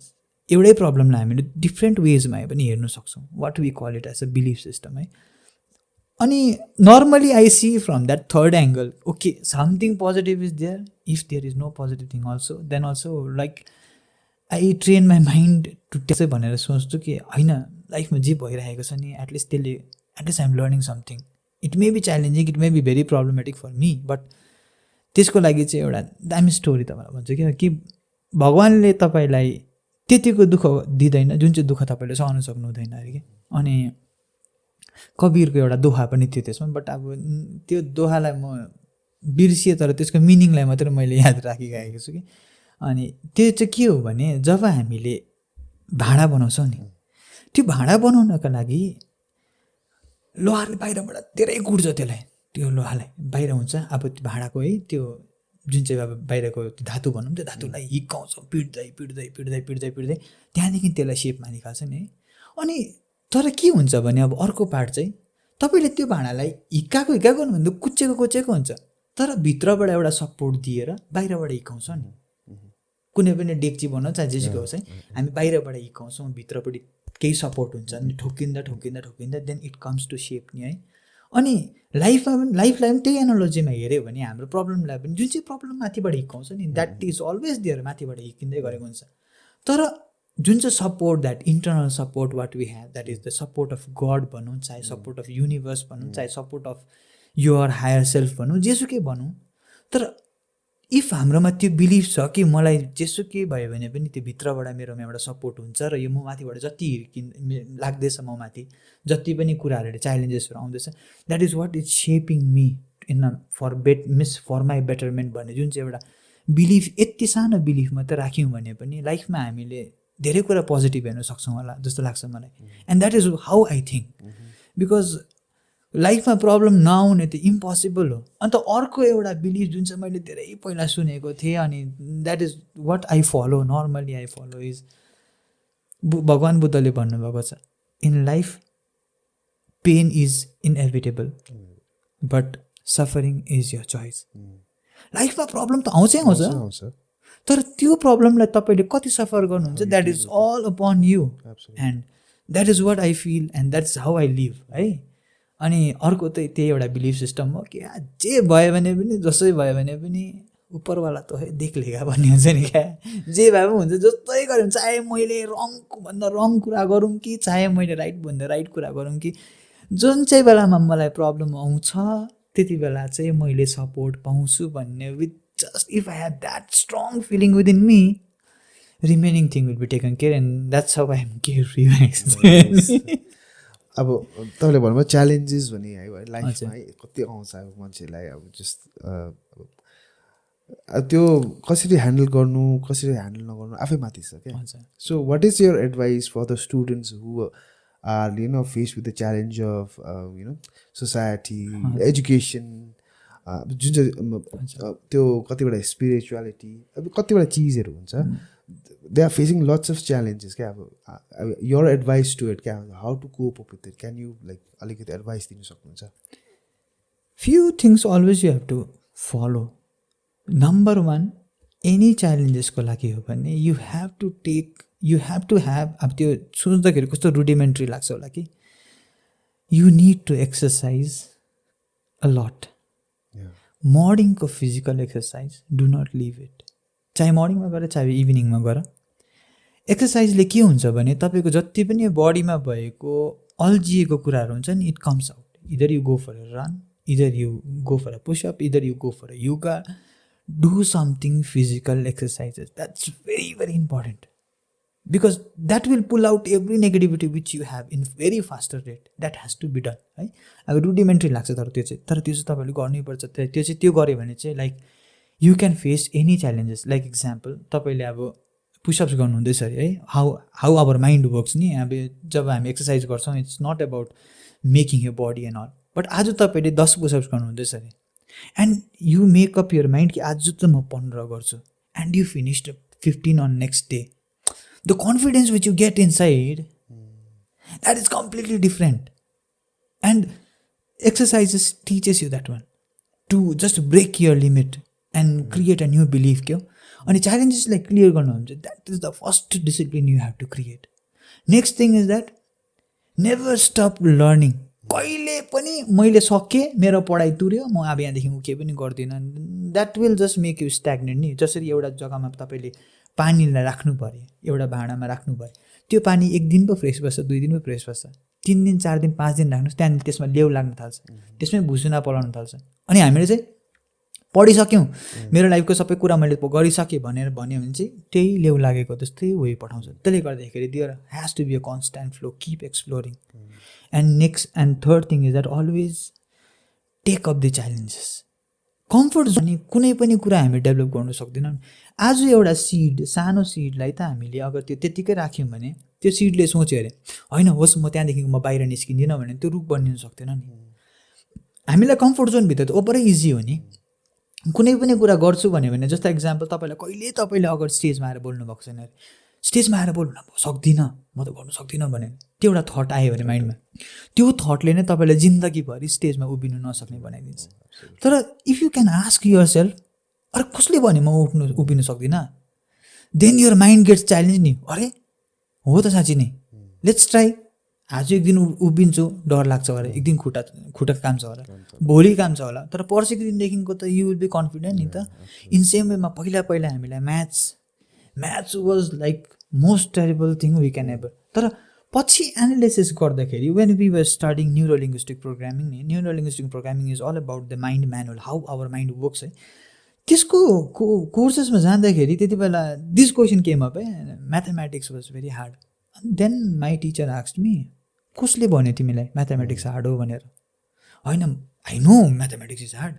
एउटै प्रब्लमलाई हामीले डिफ्रेन्ट वेजमा पनि हेर्न सक्छौँ what we call it as a belief system है अनि normally I see from that third angle okay something positive is there if there is no positive thing also then also like I train my mind to test भनेर सोच्छु कि होइन लाइफमा जे भइरहेको छ नि at least I am learning something it may be challenging it may be very problematic for me but त्यसको लागि चाहिँ एउटा दामी स्टोरी तपाईँलाई भन्छु कि भगवान्ले तपाईँलाई त्यतिको दुःख दिँदैन जुन चाहिँ दुःख तपाईँले सहन सक्नु हुँदैन अरे कि अनि कबीरको एउटा दोहा पनि थियो त्यसमा बट अब त्यो दोहालाई म बिर्सिएँ तर त्यसको मिनिङलाई मात्रै मैले याद राखिरहेको छु कि अनि त्यो चाहिँ के हो भने जब हामीले भाँडा बनाउँछौँ नि त्यो भाँडा बनाउनका लागि लोहारले बाहिरबाट धेरै कुट्छ त्यसलाई त्यो लोहालाई बाहिर हुन्छ अब त्यो भाँडाको है त्यो जुन चाहिँ अब बाहिरको त्यो धातु भनौँ त्यो धातुलाई हिर्काउँछ पिट्दै पिट्दै पिट्दै पिट्दै पिट्दै त्यहाँदेखि त्यसलाई सेपमा निकाल्छ नि है अनि तर के हुन्छ भने अब अर्को पार्ट चाहिँ तपाईँले त्यो भाँडालाई हिर्काएको भन्दा कुचेको हुन्छ तर भित्रबाट एउटा सपोर्ट दिएर बाहिरबाट हिर्काउँछ नि कुनै पनि डेक्ची भनौँ चाहे जेसुकै होस् है हामी बाहिरबाट हिर्काउँछौँ भित्रपट्टि केही सपोर्ट हुन्छ अनि ठोकिँदा then it comes to shape नि है अनि लाइफलाई पनि त्यही एनालोजीमा हेऱ्यो भने हाम्रो प्रब्लमलाई पनि जुन चाहिँ प्रब्लम माथिबाट हिर्काउँछ नि द्याट इज अलवेज देयर माथिबाट हिर्किँदै गरेको हुन्छ तर जुन चाहिँ support that internal support what we have that is the support of God भनौँ चाहे सपोर्ट अफ युनिभर्स भनौँ चाहे support of your higher self भनौँ जेसुकै भनौँ तर इफ हाम्रोमा त्यो बिलिफ छ कि मलाई जेसुकै भयो भने पनि त्यो भित्रबाट मेरोमा एउटा सपोर्ट हुन्छ र यो म माथिबाट जति लाग्दैछ म माथि जति पनि कुराहरूले च्यालेन्जेसहरू आउँदैछ that is what is shaping me in for my betterment भन्ने जुन चाहिँ एउटा बिलिफ यति सानो बिलिफ मात्रै राख्यौँ भने पनि लाइफमा हामीले धेरै कुरा पोजिटिभ हेर्न सक्छौँ होला जस्तो लाग्छ मलाई and that is how I think because लाइफमा प्रब्लम नआउने त इम्पोसिबल हो अन्त अर्को एउटा बिलिफ जुन चाहिँ मैले धेरै पहिला सुनेको थिएँ अनि that is what I follow normally I follow is भगवान् बुद्धले भन्नुभएको छ in life pain is inevitable but suffering is your choice लाइफमा प्रब्लम त आउँछ तर त्यो प्रब्लमलाई तपाईँले कति सफर गर्नुहुन्छ that is all upon you and that is what I feel and that's how I live है अनि अर्को चाहिँ त्यही एउटा बिलिफ सिस्टम हो कि जे भयो भने पनि जसै भयो भने पनि उपरवाला त है देख लेगा भन्ने हुन्छ नि क्या जे भए पनि हुन्छ जस्तै गऱ्यो भने चाहे मैले रङभन्दा रङ कुरा गरौँ कि चाहे मैले राइटभन्दा राइट कुरा गरौँ कि जुन चाहिँ बेलामा मलाई प्रब्लम आउँछ त्यति बेला चाहिँ मैले सपोर्ट पाउँछु भन्ने with just if I have that strong feeling within me remaining thing will be taken care and that's how I am care free अब तपाईँले भन्नुभयो च्यालेन्जेस भने है लाइफमा है कति आउँछ अब मान्छेलाई अब जस्ट त्यो कसरी ह्यान्डल गर्नु कसरी ह्यान्डल नगर्नु आफै माथि छ क्या so what is your advice for the students who are face with the challenge of society education जुन चाहिँ त्यो कतिवटा स्पिरिचुअलिटी अब कतिवटा चिजहरू हुन्छ they are facing lots of challenges क्या अब योर एडभाइस टु इट क्या how to cope up with it can you like अलिकति एडभाइस दिन सक्नुहुन्छ few things always you have to follow number one any च्यालेन्जेसको लागि हो भने यु हेभ टु ह्याभ अब त्यो सोच्दाखेरि कस्तो रुडिमेन्ट्री लाग्छ होला कि you need to exercise a lot मर्निङको physical exercise do not leave it चाहे मर्निङमा गर चाहे इभिनिङमा गर एक्सर्साइजले के हुन्छ भने तपाईँको जति पनि बडीमा भएको अल्झिएको कुराहरू हुन्छ नि, it comes out. Either you go for a run, either you go for a pushup, either you go for a yoga, do something physical exercises. That's very very important, because that will pull out every negativity which you have in very faster rate. That has to be done है. अब रुडिमेन्ट्री लाग्छ तर त्यो चाहिँ तपाईँले गर्नैपर्छ. त्यो चाहिँ त्यो गऱ्यो भने चाहिँ like you can face any challenges. Like example तपाईँले अब पुसअप्स गर्नुहुँदैछ अरे है, हाउ आवर माइन्ड वर्क्स नि. अब जब हामी एक्सर्साइज गर्छौँ it's not about making your body and all, but आज तपाईँले 10 पुसअप्स गर्नुहुँदैछ अरे and you make up your mind कि आज त म 15 गर्छु and you finished 15 on next day. The confidence which you get inside, that is completely different. And exercises teaches you that one to just break your limit and create a new belief क्या. अनि च्यालेन्जेसलाई clear गर्नुहुन्छ, that is the first discipline you have to create. Next thing is that never stop learning. कहिले पनि मैले सकेँ, मेरो पढाइ तुर्यो, म अब यहाँदेखि केही पनि गर्दिनँ, that will just make you stagnant नि. जसरी एउटा जग्गामा तपाईँले पानीलाई राख्नु पऱ्यो, एउटा भाँडामा राख्नु पऱ्यो, त्यो पानी 1 दिन पो फ्रेस बस्छ, 2 दिन पो फ्रेस बस्छ, 3 दिन 4 दिन 5 दिन राख्नुहोस्, त्यहाँदेखि त्यसमा लेउ लाग्न थाल्छ, त्यसमै भुसुना पलाउन थाल्छ. अनि हामीले चाहिँ पढिसक्यौँ, मेरो लाइफको सबै कुरा मैले गरिसकेँ भनेर भन्यो भने चाहिँ त्यही लेउ लागेको जस्तै वही पठाउँछ. त्यसले गर्दाखेरि there has to be a constant flow, keep exploring. And next and third thing is that always take up the challenges. Comfort zone कुनै पनि कुरा हामी डेभलप गर्नु सक्दैनौँ. आज एउटा सिड, सानो सिडलाई त हामीले अगर त्यो त्यत्तिकै राख्यौँ भने त्यो सिडले सोच्यो अरे होइन होस् म त्यहाँदेखि म बाहिर निस्किँदिनँ भने त्यो रुख बनिन सक्दैन नि. हामीलाई कम्फर्ट जोनभित्र त ओपरै इजी हो नि. कुनै पनि कुरा गर्छु भन्यो भने जस्तो एक्जाम्पल तपाईँले अगर स्टेजमा आएर बोल्नु भएको छैन अरे, स्टेजमा आएर बोल्नु सक्दिनँ, म त गर्नु सक्दिनँ भने त्यो एउटा थट आयो भने माइन्डमा, त्यो थटले नै तपाईँलाई जिन्दगीभरि स्टेजमा उभिनु नसक्ने बनाइदिन्छ. तर if you can ask your self, अरे कसले भन्यो म उभिनु सक्दिनँ, then your mind gets challenge नि. अरे हो त साँच्ची नै, लेट्स ट्राई. आज एक दिन उभिन्छु, डर लाग्छ होला, एक दिन खुट्टा काम्छ होला, भोलि काम्छ होला, तर पर्सिको दिनदेखिको त यु विल बी कन्फिडेन्ट नि त. इन सेम वेमा पहिला हामीलाई maths was like most terrible thing we can ever. तर पछि एनालिसिस गर्दाखेरि when we were studying neurolinguistic programming, neurolinguistic programming is all about the mind manual, how our mind works है. त्यसको कोर्सेसमा जाँदाखेरि त्यति बेला दिस क्वेसन केम अप है, mathematics was very hard. Then my teacher asked me, कसले भन्यो तिमीलाई म्याथमेटिक्स हार्ड हो भनेर? होइन, I know mathematics is hard.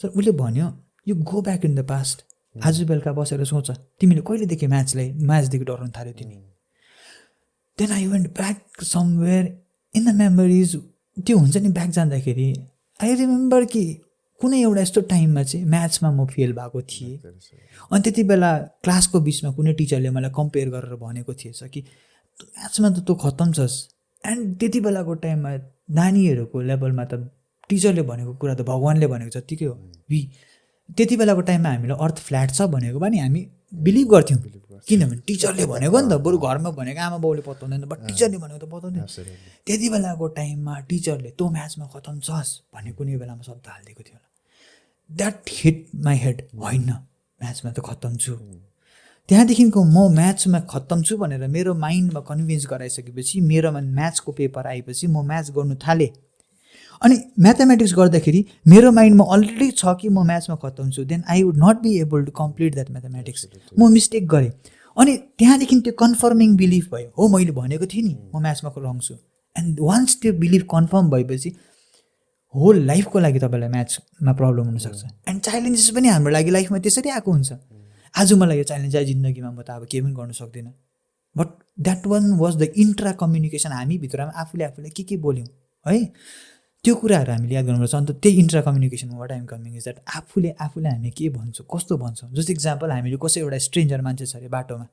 Sir उसले भन्यो you go back in the past, आज बेलुका बसेर सोच तिमीले कहिलेदेखि म्याथ्सदेखि डराउनु थाल्यो तिमी. Then I went back somewhere in the memories. त्यो हुन्छ नि ब्याक जाँदाखेरि आई रिमेम्बर कि कुनै एउटा यस्तो टाइममा चाहिँ म्याथ्समा म फेल भएको थिएँ. अनि त्यति बेला क्लासको बिचमा कुनै टिचरले मलाई कम्पेयर गरेर भनेको थिएछ कि म्याथ्समा त तँ खत्तम छस्. एन्ड त्यति बेलाको टाइममा नानीहरूको लेभलमा त टिचरले भनेको कुरा त भगवान्ले भनेको जत्तिकै हो. त्यति बेलाको टाइममा हामीलाई अर्थ फ्ल्याट छ भनेको पनि हामी बिलिभ गर्थ्यौँ, किनभने टिचरले भनेको नि त. बरु घरमा भनेको आमा बाउले बताउँदैन, बट टिचरले भनेको त बताउँदैन. त्यति बेलाको टाइममा टिचरले तँ म्याथ्समा खत्तम छस् भन्ने कुनै बेलामा शब्द हालिदिएको थियो होला. That hit my head. होइन, म्याथ्समा त खत्तम छु. त्यहाँदेखिको म म्याथ्समा खत्तम छु भनेर मेरो माइन्डमा कन्भिन्स गराइसकेपछि मेरोमा म्याथ्सको पेपर आएपछि म म्याथ्स गर्नु थालेँ. अनि म्याथमेटिक्स गर्दाखेरि मेरो माइन्डमा अलरेडी छ कि म म्याथ्समा खत्तम छु, then I would not be able to complete that mathematics. म मिस्टेक गरेँ. अनि त्यहाँदेखि त्यो कन्फर्मिङ बिलिफ भयो, हो मैले भनेको थिएँ नि म म्याथ्समा रङ छु. एन्ड वान्स त्यो बिलिफ कन्फर्म भएपछि होल लाइफको लागि तपाईँलाई म्याथ्समा प्रब्लम हुनसक्छ. एन्ड च्यालेन्जेस पनि हाम्रो लागि लाइफमा त्यसरी आएको हुन्छ. आज मलाई यो च्यालेन्ज आयो जिन्दगीमा, म त अब केही पनि गर्न सक्दिनँ, but that one was the intra communication. हामी भित्रमा आफूले के बोल्यौँ है, त्यो कुराहरू हामीले याद गर्नुपर्छ. अन्त त्यही intra communication what I'm coming is that आफूले हामी के भन्छौँ, कस्तो भन्छौँ. जस्तो इक्जाम्पल, हामीले कसै एउटा स्ट्रेन्जर मान्छे छ अरे बाटोमा,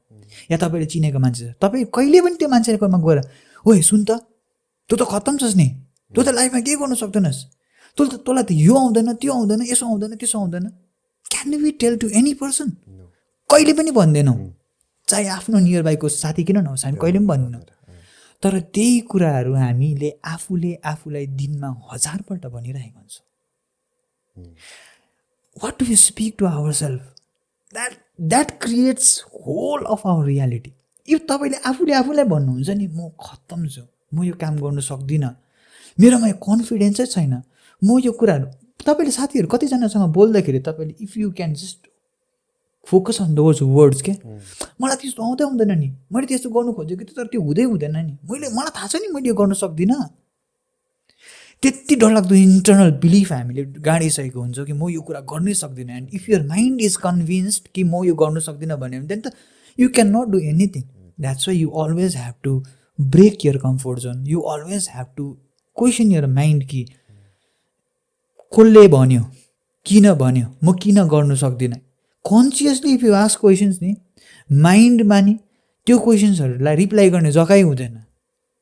या तपाईँले चिनेको मान्छे छ, तपाईँ कहिले पनि त्यो मान्छेकोमा गएर ओए सुन त तँ त खत्तम छस् नि, तँ त लाइफमा केही गर्नु सक्दैनस्, तँलाई त यो आउँदैन, त्यो आउँदैन, यसो आउँदैन, त्यसो आउँदैन. Can we tell to any person? कहिले पनि भन्दैनौँ. चाहे आफ्नो नियर बाईको साथी किन नहोस्, हामी कहिले पनि भन्दैनौँ. तर त्यही कुराहरू हामीले आफूलाई दिनमा 1000 पल्ट भनिरहेको हुन्छौँ. What do you speak to our self? That creates whole of our reality. If तपाईँले आफूलाई भन्नुहुन्छ नि म खत्तम छु, म यो काम गर्न सक्दिनँ, मेरोमा यो कन्फिडेन्सै छैन, म यो कुराहरू तपाईँले साथीहरू कतिजनासँग बोल्दाखेरि तपाईँले if you can just focus on those words के मलाई त्यस्तो आउँदैन नि, मैले त्यस्तो गर्नु खोजेको थिएँ तर त्यो हुँदैन नि, मलाई थाहा छ नि मैले यो गर्न सक्दिनँ. त्यति डरलाग्दो इन्टरनल बिलिफ हामीले गाडिसकेको हुन्छ कि म यो कुरा गर्नै सक्दिनँ. And if your mind is convinced कि म यो गर्नु सक्दिनँ भने देन त you can not do anything. That's why you always have to break your comfort zone. You always have to question your mind कि कसले भन्यो, किन भन्यो, म किन गर्नु सक्दिनँ. Consciously if you ask questions नि माइन्डमा नि त्यो क्वेसन्सहरूलाई रिप्लाई गर्ने जग्गै हुँदैन.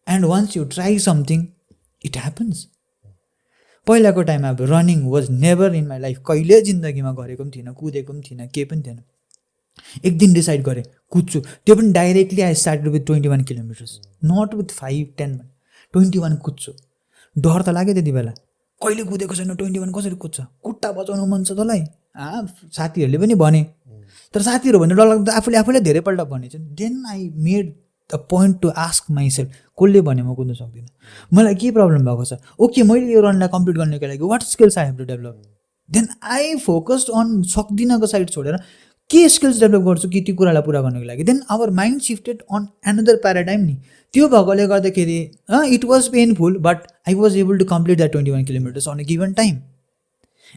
And once you try something it happens. पहिलाको टाइममा अब running was never in my life, कहिले जिन्दगीमा गरेको पनि थिइनँ, कुदेको पनि थिइनँ, केही पनि थिएन. एक दिन डिसाइड गरेँ कुद्छु, त्यो पनि directly I started with 21 kilometres, not with 5-10, 21 कुद्छु. डर त लाग्यो त्यति बेला, कहिले कुदेको छैन, 21 कसरी कुद्छ, खुट्टा बचाउनु मन छ तँलाई. साथीहरूले पनि भने, तर साथीहरू भने डर लाग्दा आफूले धेरैपल्ट भनेको छु. Then I made the point to ask myself कसले भने म कुद्नु सक्दिनँ, मलाई के प्रब्लम भएको छ, ओके मैले यो रनलाई कम्प्लिट गर्नको लागि what skills I have to develop. Then I focused on सक्दिनँको साइड छोडेर के स्किल्स डेभलप गर्छु कि त्यो कुरालाई पुरा गर्नको लागि. Then our mind shifted on another paradigm नि. त्यो भएकोले गर्दाखेरि it was painful but I was able to complete that 21 kilometres on a given time.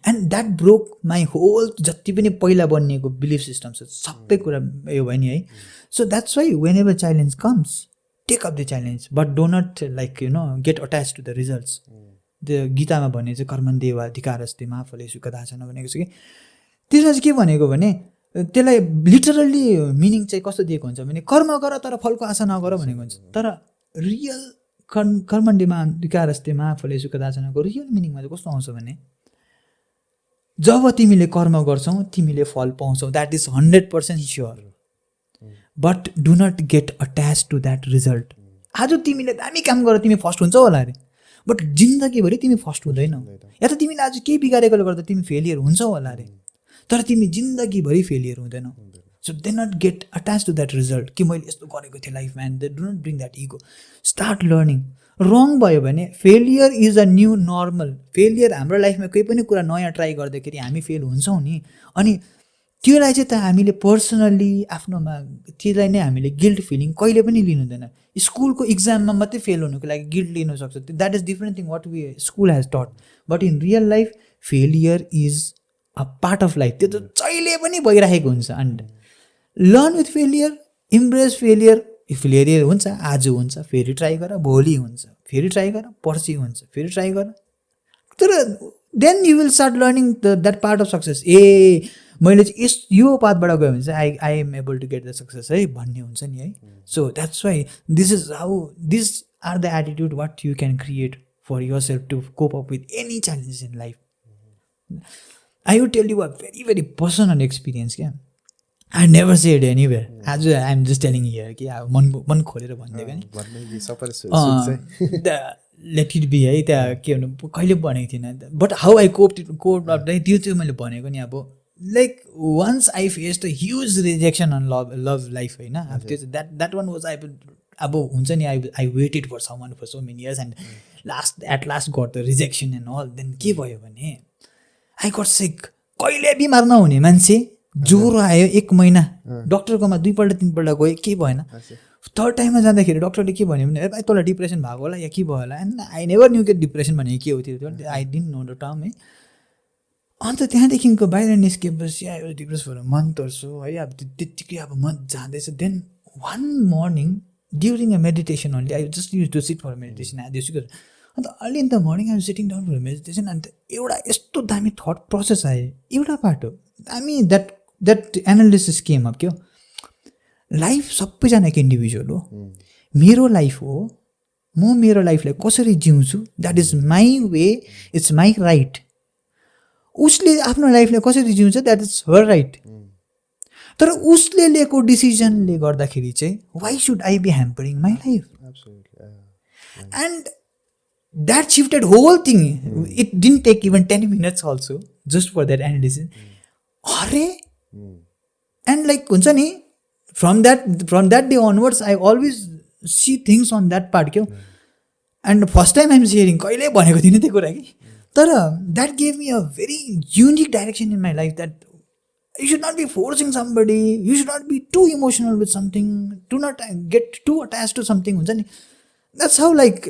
And that broke my whole जति पनि पहिला बनिएको बिलिफ सिस्टम छ सबै कुरा यो भयो नि है. So that's why whenever challenge comes take up the challenge but do not like get attach to the results. त्यो गीतामा भने चाहिँ कर्मण्येवाधिकारस्ते मा फलेषु कदाचन भनेको छ कि त्यसमा चाहिँ के भनेको भने त्यसलाई लिटरल्ली मिनिङ चाहिँ कस्तो दिएको हुन्छ भने कर्म गर तर फलको आशा नगर भनेको हुन्छ. तर रियल कर्मण्येवाधिकारस्ते मा फलेषु कदाचनको रियल मिनिङमा चाहिँ कस्तो आउँछ भने जब तिमीले कर्म गर्छौ तिमीले फल पाउँछौ, that is 100% sure. But do not get attach to that result. आज तिमीले दामी काम गर तिमी फर्स्ट हुन्छ होला अरे, बट जिन्दगीभरि तिमी फर्स्ट हुँदैनौ. या त तिमीले आज केही बिगारेकोले गर्दा तिमी फेलियर हुन्छौ होला अरे, तर तिमी जिन्दगीभरि फेलियर हुँदैनौ. So they not get attach to that result कि मैले यस्तो गरेको थिएँ लाइफमा. And they do not bring that ego. Start learning. Wrong भयो भने failure is a new normal. Failure हाम्रो लाइफमा केही पनि कुरा नयाँ ट्राई गर्दाखेरि हामी फेल हुन्छौँ नि, अनि त्यसलाई चाहिँ त हामीले पर्सनल्ली आफ्नोमा त्यसलाई नै हामीले गिल्ट फिलिङ कहिले पनि लिनु हुँदैन. स्कुलको इक्जाममा मात्रै फेल हुनुको लागि गिल्ट लिनु सक्छ, that is different thing what we school has taught. But in real life failure is a part of life. त्यो त जहिले पनि भइरहेको हुन्छ. And learn with failure, embrace failure. Failure हुन्छ, आज हुन्छ, फेरि ट्राई गर, भोलि हुन्छ, फेरि ट्राई गर, पर्सि हुन्छ, फेरि ट्राई गर. तर then you will start learning that part of success. ए मैले चाहिँ यो पाथबाट गयो भने चाहिँ I am able to get the success है भन्ने हुन्छ नि है. So that's why this is how this are the attitude what you can create for yourself to cope up with any challenges in life. I would tell you a very very personal experience क्या. I never shed anywhere. आज I am just telling here कि अब मन खोलेर भनिदिएको नि let it be है. त्यहाँ के भन्नु कहिले भनेको थिइनँ, but how I cope up नै त्यो चाहिँ मैले भनेको नि. अब like once I face the huge rejection on love life होइन. अब त्यो चाहिँ द्याट वान वाज अब हुन्छ नि I waited for someone for so many years and at last got the rejection and all. Then के भयो भने आई गट सिक. कहिले बिमार नहुने मान्छे ज्वरो आयो 1 महिना डक्टरकोमा 2-3पल्ट गयो, केही भएन. थर्ड टाइममा जाँदाखेरि डक्टरले के भन्यो भने भाइ तँलाई डिप्रेसन भएको होला या के भयो होला. एन्ड आई नेभर न्यू के डिप्रेसन भनेको के हो त्यो, I didn't know the term है. अन्त त्यहाँदेखिको बाहिर निस्केपछि आयो डिप्रेस भएर मन तर्छु है. अब त्यत्तिकै अब मन जाँदैछ. Then one morning during a meditation only, I just use to sit for meditation आदिसु. अन्त early in the morning I sitting down for meditation. अन्त एउटा यस्तो दामी थट प्रोसेस आयो, एउटा बाटो दामी द्याट एनालिसिस केम अप. क्या लाइफ सबैजना एक इन्डिभिजुअल हो. मेरो लाइफ हो, म मेरो लाइफलाई कसरी जिउँछु that is my way, it's my right. उसले आफ्नो लाइफलाई कसरी जिउँछ द्याट इज हर राइट. तर उसले लिएको डिसिजनले गर्दाखेरि चाहिँ why should I be hampering my life. And that shifted whole thing. It didn't take even 10 minutes also just for that analysis. अरे एन्ड लाइक हुन्छ नि from that day onwards I always see things on that part क्या and first time I'm sharing कहिले भनेको थिइनँ त्यो कुरा कि तर that gave me a very unique direction in my life that you should not be forcing somebody, you should not be too emotional with something, do not get too attached to something हुन्छ नि. That's how like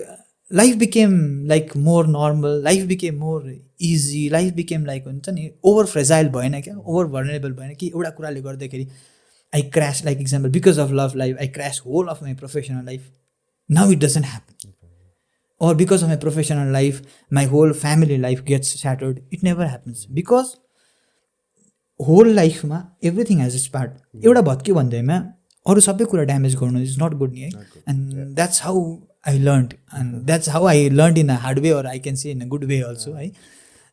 life became like more normal, life became more easy, life became like हुन्छ नि over fragile भएन क्या, over vulnerable भएन कि एउटा कुराले गर्दाखेरि I crashed, like example because of love life I crashed whole of my professional life. Now it doesn't happen. Or because of my professional life my whole family life gets shattered. It never happens because whole लाइफमा everything has its part. एउटा भत्क्यो भन्दैमा अरू सबै कुरा damage गर्नु is not good नि है. And that's how I learn and that's how I learn in a hard way or I can say in a good way also है.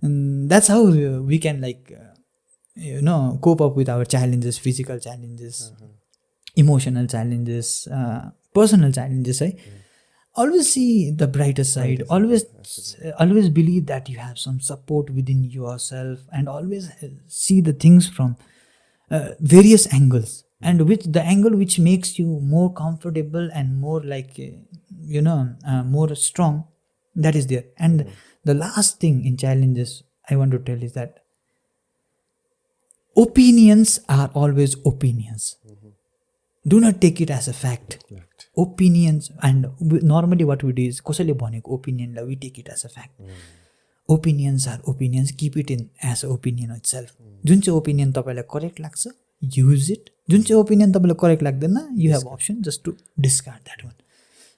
That's how we can like you know cope up with our challenges, physical challenges, emotional challenges, personal challenges है. Always see the brighter side, always believe that you have some support within yourself, and always see the things from various angles, and the angle which makes you more comfortable and more like more strong, that is there. And the last thing in challenges I want to tell is that opinions are always opinions. Do not take it as a fact. Opinions, and normally what we do is कसैले भनेको ओपिनियनलाई we take it as a fact. Opinions are opinions. Keep it in as an opinion itself. जुन चाहिँ opinion तपाईँलाई correct लाग्छ use it. जुन चाहिँ opinion तपाईँलाई correct लाग्दैन you have option just to discard that one.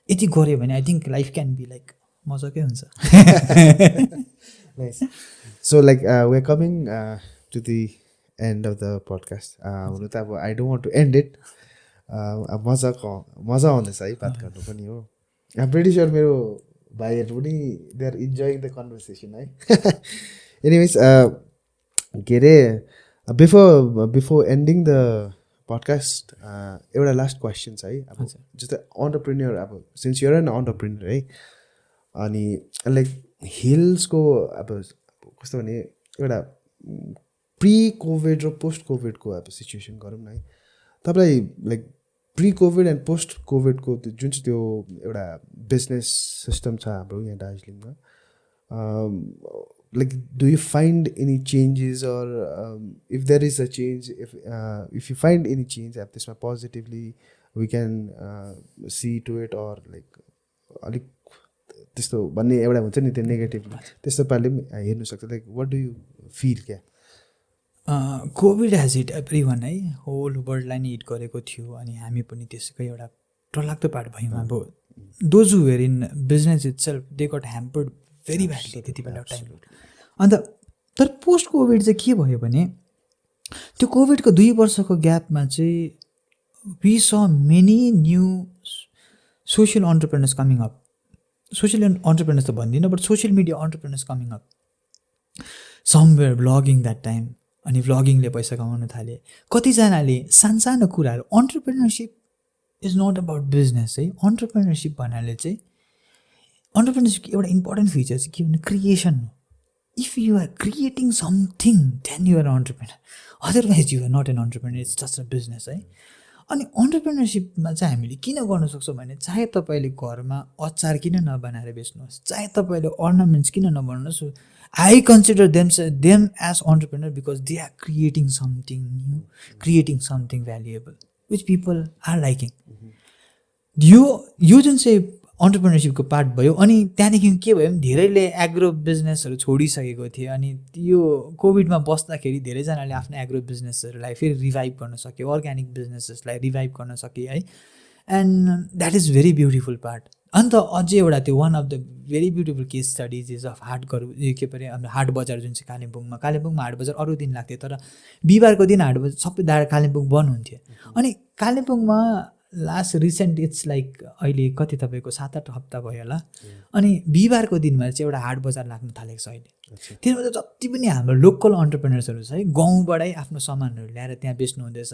यति गऱ्यो भने I think life can be like मजाकै हुन्छ. Nice. So like we're coming to the end of the podcast. हुनु त अब I don't want to end it. मजा आउँदैछ है बात गर्नु पनि हो. आइम प्रिटी स्योर मेरो भाइहरू पनि they are enjoying the conversation है. एनिवेज के अरे बिफोर एन्डिङ द पडकास्ट एउटा लास्ट क्वेसन छ है. अब जस्तै अन्टरप्रेन्योर, अब सिन्स युआर एन अन्टरप्रेन्योर है, अनि लाइक हिल्सको अब कस्तो भने एउटा प्री कोभिड र पोस्ट कोभिडको अब सिचुएसन गरौँ न है. तपाईँलाई like pre covid and post कोभिडको जुन चाहिँ त्यो एउटा बिजनेस सिस्टम छ हाम्रो यहाँ दार्जिलिङमा, like do you find any changes or if there is a change, if you find any change अब त्यसमा positively we can see to it, or like अलिक त्यस्तो भन्ने एउटा हुन्छ नि त्यो नेगेटिभ त्यस्तो पाराले पनि हेर्नु सक्छ. Like what do you feel क्या? Covid has hit every one है, होल वर्ल्डलाई नै हिट गरेको थियो अनि हामी पनि त्यसकै एउटा डरलाग्दो पार्ट भयौँ. अब those who were in business itself they got hampered very badly त्यति बेला टाइम. अन्त तर पोस्ट कोभिड चाहिँ के भयो भने त्यो कोभिडको 2 वर्षको ग्यापमा चाहिँ we saw many new social entrepreneurs coming up. Social entrepreneurs त भन्दिनँ, but social media entrepreneurs coming up. Some were vlogging that time, अनि भ्लगिङले पैसा कमाउन थाले. कतिजनाले सानसानो कुराहरू, entrepreneurship is not about business है. अन्टरप्रेनरसिप भन्नाले चाहिँ अन्टरप्रेनरसिपको एउटा इम्पोर्टेन्ट फिचर चाहिँ के भने क्रिएसन हो. If you are creating something then you are entrepreneur, otherwise you are not an entrepreneur, it's just a business है. अनि अन्टरप्रेनरसिपमा चाहिँ हामीले किन गर्न सक्छौँ भने चाहे तपाईँले घरमा अचार किन नबनाएर बेच्नुहोस्, चाहे तपाईँले अर्नामेन्ट्स किन नबनाउनुहोस्, I consider them as entrepreneur because they are creating something new, creating something valuable, which people are liking. यो जुन चाहिँ अन्टरप्रेनरसिपको पार्ट भयो. अनि त्यहाँदेखि के भयो भने धेरैले एग्रो बिजनेसहरू छोडिसकेको थिए. अनि यो कोभिडमा बस्दाखेरि धेरैजनाले आफ्नो एग्रो बिजनेसहरूलाई फेरि रिभाइभ गर्न सक्यो, अर्ग्यानिक बिजनेसेसलाई रिभाइभ गर्न सक्यो है. And that is very beautiful part. अन्त अझै एउटा त्यो one of the very beautiful case studies is of के परे हाट बजार जुन चाहिँ कालिम्पोङमा हाट बजार अरू दिन लाग्थ्यो, तर बिहिबारको दिन हाट बजार सबै कालिम्पोङ बन्द हुन्थ्यो. अनि कालिम्पोङमा लास्ट रिसेन्ट इट्स लाइक अहिले कति तपाईँको 7-8 हप्ता भयो होला. अनि बिहिबारको दिनमा चाहिँ एउटा हाट बजार लाग्न थालेको छ अहिले. त्यसमा त जति पनि हाम्रो लोकल अन्टरप्रेनर्सहरू छ है, गाउँबाटै आफ्नो सामानहरू ल्याएर त्यहाँ बेच्नु हुँदैछ.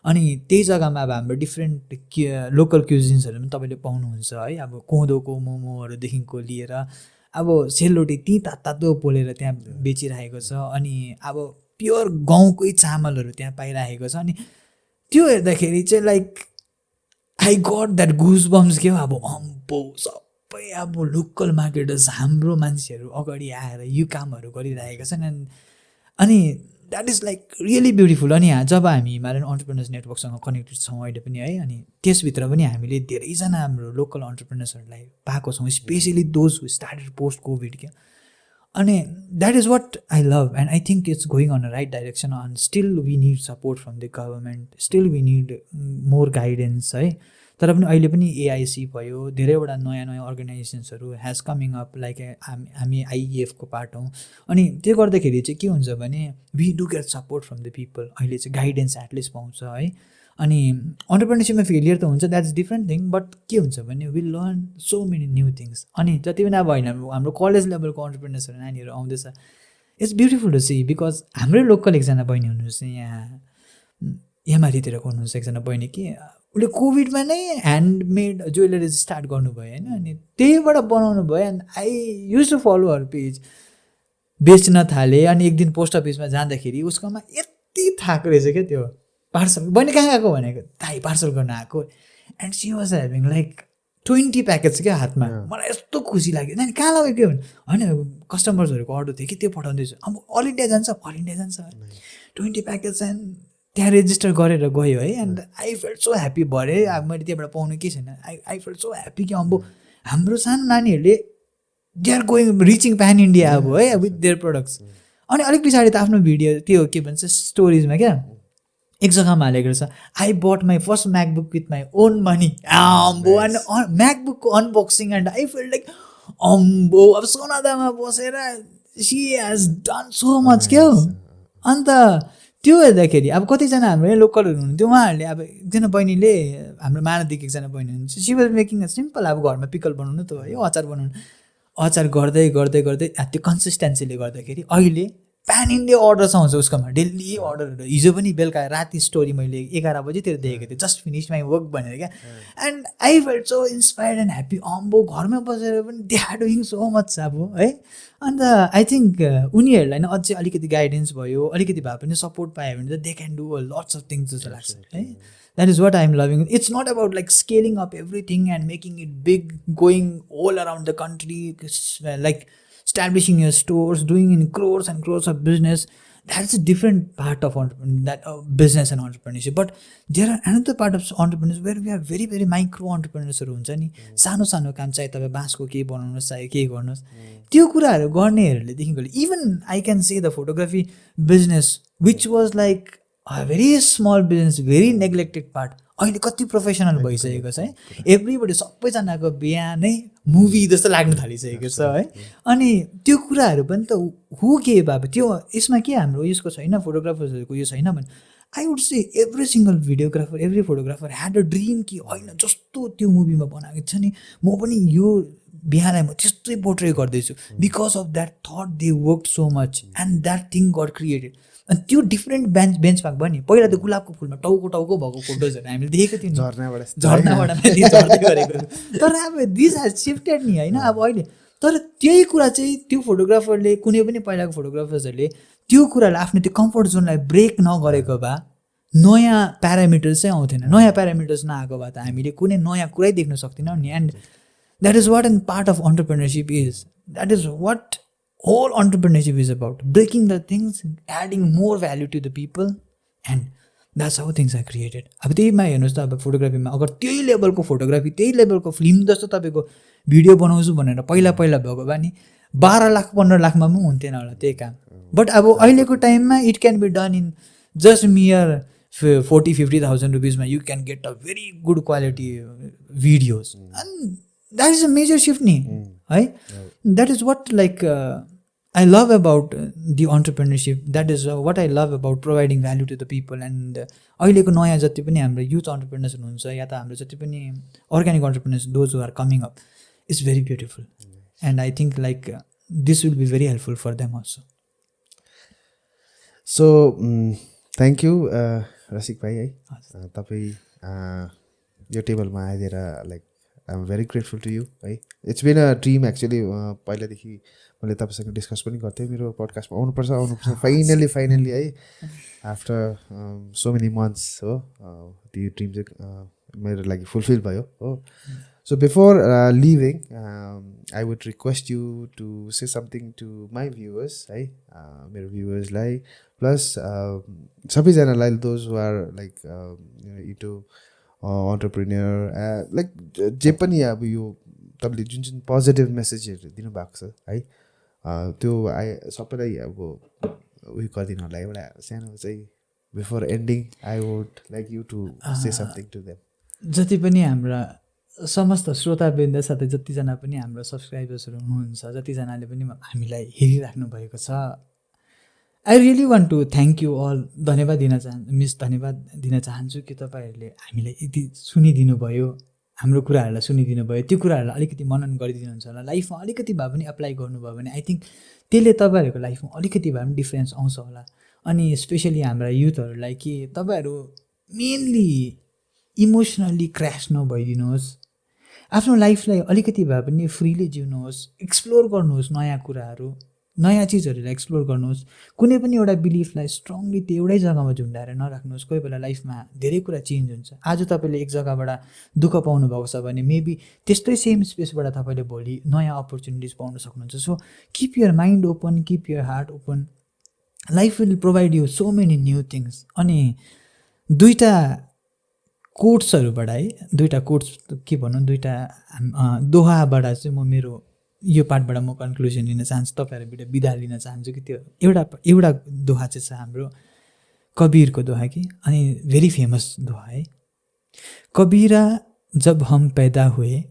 अनि त्यही जग्गामा अब हाम्रो डिफ्रेन्ट लोकल क्युजिन्सहरू पनि तपाईँले पाउनुहुन्छ है. अब कोदोको मोमोहरूदेखिको लिएर अब सेलरोटी त्यहीँ तातो पोलेर त्यहाँ बेचिरहेको छ. अनि अब प्योर गाउँकै चामलहरू त्यहाँ पाइरहेको छ अनि त्यो हेर्दाखेरि चाहिँ लाइक आई गट द्याट गुज बम्स के हो अब अम्बो सबै अब लोकल मार्केटर्स हाम्रो मान्छेहरू अगाडि आएर यो कामहरू गरिरहेका छन् अनि that is like really beautiful अनि जब हामी हिमालयन अन्टरप्रेनर्स नेटवर्कसँग कनेक्टेड छौँ अहिले पनि है अनि त्यसभित्र पनि हामीले धेरैजना हाम्रो लोकल अन्टरप्रेनर्सहरूलाई पाएको छौँ specially those who started post Covid क्या अनि that is what I love and I think it's going on a right direction on still we need support from the government still we need more guidance है तर पनि अहिले पनि एआइसी भयो धेरैवटा नयाँ नयाँ अर्गनाइजेसन्सहरू हेज कमिङ अप लाइक हामी आइइएफको पार्ट हौँ अनि त्यो गर्दाखेरि चाहिँ के हुन्छ भने we do get support from the people अहिले चाहिँ गाइडेन्स एटलिस्ट पाउँछ है अनि अन्टरप्रेनरसिपमा फेलियर त हुन्छ द्याट्स डिफ्रेन्ट थिङ बट के हुन्छ भने we learn so many new things अनि जति पनि अब होइन हाम्रो कलेज लेभलको अन्टरप्रेनर्सहरू नानीहरू आउँदैछ it's beautiful to see because हाम्रै लोकल एकजना बहिनी हुनुहुन्छ यहाँ एमआरटीतिर गर्नुहुन्छ एकजना बहिनी कि उसले कोभिडमा नै ह्यान्डमेड ज्वेलरिज स्टार्ट गर्नुभयो होइन अनि त्यहीबाट बनाउनु भयो and I use to follow her page बेच्न थालेँ अनि एक दिन पोस्ट अफिसमा जाँदाखेरि उसकोमा यति थाएको रहेछ क्या त्यो पार्सल बहिनी कहाँ गएको भनेको ताई पार्सल गर्न आएको and she was having like 20 packets क्या हातमा मलाई यस्तो खुसी लाग्यो नानी कहाँ लगेको भने होइन कस्टमर्सहरूको अर्डर थियो कि त्यो पठाउँदैछु अब अल इन्डिया जान्छ 20 प्याकेट्स एन्ड त्यहाँ रेजिस्टर गरेर गयो है and I felt so happy भरे अब मैले त्यहाँबाट पाउनु केही छैन आई फेल्ट सो ह्याप्पी कि अब हाम्रो सानो नानीहरूले they are going reaching pan India अब है विथ देयर प्रडक्ट्स अनि अलिक पछाडि त आफ्नो भिडियो त्यो के भन्छ स्टोरिजमा क्या एक जग्गामा हालेको रहेछ I bought my first MacBook with my own money अम्बो एन्ड म्याकबुकको unboxing and I feel like अम्बो अब सोनादामा बसेर she has done so much क्या हो अन्त त्यो हेर्दाखेरि अब कतिजना हाम्रो यहाँ लोकलहरू हुनुहुन्थ्यो उहाँहरूले अब एकजना बहिनीले हाम्रो मानवदेखि एकजना बहिनी हुनुहुन्छ she was making a simple अब घरमा पिकल बनाउनु त है अचार बनाउनु अचार गर्दै गर्दै गर्दै त्यो कन्सिस्टेन्सीले गर्दाखेरि अहिले प्यान इन्डिया अर्डर्स आउँछ उसकोमा डेली अर्डरहरू हिजो पनि बेलुका राति स्टोरी मैले 11 बजीतिर देखेको थिएँ जस्ट फिनिस माई वर्क भनेर क्या and I felt so inspired and happy अम्बो घरमै बसेर पनि they are doing so much अब है अन्त आई थिङ्क उनीहरूलाई नै अझै अलिकति गाइडेन्स भयो अलिकति भए पनि सपोर्ट पायो भने त they can do lots of things जस्तो लाग्छ है that is what I am loving it's not about like scaling up everything and making it big going whole around the country like establishing your stores, doing in crores and crores of business, that's a different part of business and entrepreneurship. But there are another part of entrepreneurs where we are very, very micro entrepreneurs हुन्छ नि सानो सानो काम चाहिँ तपाईँ बाँसको केही बनाउनुहोस् चाहे केही गर्नुहोस् त्यो कुराहरू गर्नेहरूलेदेखिको even I can say the photography business which was like a very small business very neglected part अहिले कति प्रोफेसनल भइसकेको छ है एभ्रीबडी सबैजनाको बिहान नै मुभी जस्तो लाग्नु थालिसकेको छ है अनि त्यो कुराहरू पनि त हु के अब त्यो यसमा के हाम्रो यसको छैन फोटोग्राफर्सहरूको यो छैन भने I would say every single videographer every photographer had a dream कि होइन जस्तो त्यो मुभीमा बनाएको छ नि म पनि यो बिहालाई म त्यस्तै पोर्ट्रे गर्दैछु because of that thought they work so much and that thing got created अनि त्यो डिफ्रेन्ट बेन्चमार्क भयो नि पहिला त गुलाबको फुलमा टाउको भएको फोटोजहरू हामीले देखेको थियौँ झर्नाबाट माथि झर्दै गरेको तर अब दिस हेज सिफ्टेड नि होइन अब अहिले तर त्यही कुरा चाहिँ त्यो फोटोग्राफरले कुनै पनि पहिलाको फोटोग्राफर्सहरूले त्यो कुरालाई आफ्नो त्यो कम्फर्ट जोनलाई ब्रेक नगरेको भए नयाँ प्यारामिटर्स चाहिँ आउँथेन नयाँ प्यारामिटर्स नआएको भए त हामीले कुनै नयाँ कुरै देख्न सक्दैनौँ नि and that is what and part of entrepreneurship is that is what whole entrepreneurship is about breaking the things, adding more value to the people, and that's how things are created. अब त्यहीमा हेर्नुहोस् त अब फोटोग्राफीमा अगर त्यही लेभलको photography त्यही लेभलको फिल्म जस्तो तपाईँको भिडियो बनाउँछु भनेर पहिला भएको भए नि 12 लाख 15 लाखमा पनि हुन्थेन होला त्यही काम बट अब अहिलेको टाइममा it can be done in just mere 40-50,000 रुपिसमा you can get a very good quality videos and that is a major shift नि है that is what like I love about the entrepreneurship. That is what I love about providing value to the people. And अहिलेको नयाँ जति पनि हाम्रो youth entrepreneurs हुनुहुन्छ या त हाम्रो जति पनि organic entrepreneurs, those who are coming up, it's very beautiful. And I think like this will be very helpful for them also. So thank you Rasik bhai है तपाईँ यो टेबलमा आइदिएर like am very grateful to you है. It's been a dream actually. पहिलादेखि मैले तपाईँसँग discuss पनि गर्थेँ मेरो पडकास्टमा आउनुपर्छ फाइनली है. आफ्टर सो मेनी मन्थ्स हो त्यो ड्रिम चाहिँ मेरो लागि फुलफिल भयो हो. So before leaving, I would request you to say something to my viewers, है. मेरो viewers-लाई plus सबैजनालाई, those who are like YouTube entrepreneur, like जे पनि अब यो तपाईँले जुन पोजिटिभ मेसेजहरू दिनुभएको छ है, त्यो सबैलाई अब उयो गरिदिनु होला. एउटा सानो चाहिँ before ending I would like you to say something to them. जति पनि हाम्रा समस्त श्रोतावृन्द साथै जतिजना पनि हाम्रो सब्सक्राइबर्सहरू हुनुहुन्छ, जतिजनाले पनि हामीलाई हेरिराख्नु भएको छ, I really want to thank you all. धन्यवाद दिन चाहन्छु कि तपाईँहरूले हामीलाई यति सुनिदिनु भयो, हाम्रो कुराहरूलाई सुनिदिनु भयो, त्यो कुराहरूलाई अलिकति मनन गरिदिनुहुन्छ होला. लाइफमा अलिकति भए पनि एप्लाई गर्नुभयो भने आई थिङ्क त्यसले तपाईँहरूको लाइफमा अलिकति भए पनि डिफ्रेन्स आउँछ होला. अनि स्पेसली हाम्रा युथहरूलाई कि तपाईँहरू मेनली इमोसनल्ली क्र्यास नभइदिनुहोस्, आफ्नो लाइफलाई अलिकति भए पनि फ्रीली जिउनुहोस्, एक्सप्लोर गर्नुहोस्, नयाँ कुराहरू, नयाँ चिजहरूलाई एक्सप्लोर गर्नुहोस्. कुनै पनि एउटा बिलिफलाई स्ट्रङली त्यो एउटै जग्गामा झुन्डाएर नराख्नुहोस्. कोही बेला लाइफमा धेरै कुरा चेन्ज हुन्छ. आज तपाईँले एक जग्गाबाट दुःख पाउनुभएको छ भने मेबी त्यस्तै सेम स्पेसबाट तपाईँले भोलि नयाँ अपर्च्युनिटिज पाउन सक्नुहुन्छ. So keep your mind open, keep your heart open. Life will provide you so many new things. अनि दुईवटा कोट्सहरूबाट है, दुईवटा कोट्स के भनौँ, दुईवटा दोहाबाट चाहिँ म मेरो यो पार्टबाट म कन्क्लुजन लिन चाहन्छु, तपाईँहरूबाट बिदा लिन चाहन्छु कि त्यो एउटा दोहा चाहिँ छ हाम्रो कबीरको दोहा कि, अनि भेरी फेमस दोहा है. कबीरा जब हम पैदा हुए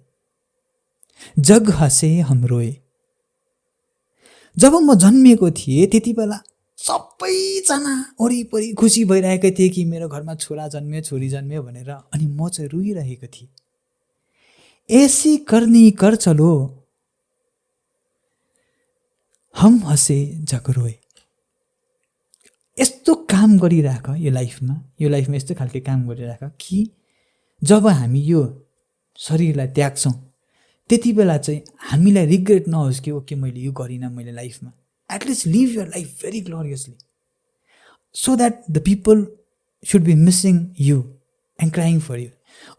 जग हँसे हम रोए. जब म जन्मिएको थिएँ त्यति बेला सबैजना वरिपरि खुसी भइरहेको थिए कि मेरो घरमा छोरा जन्मियो, छोरी जन्मियो भनेर, अनि म चाहिँ रोइरहेको थिएँ. ऐसी करनी कर चलो हम हँसे जग रोए. यस्तो काम गरिराख यो लाइफमा यस्तो खालको काम गरिराख कि जब हामी यो शरीरलाई त्याग्छौँ त्यति बेला चाहिँ हामीलाई रिग्रेट नहोस् कि ओके मैले यो गरिनँ मैले लाइफमा. At least live your life very gloriously so that the people should be missing you and crying for you.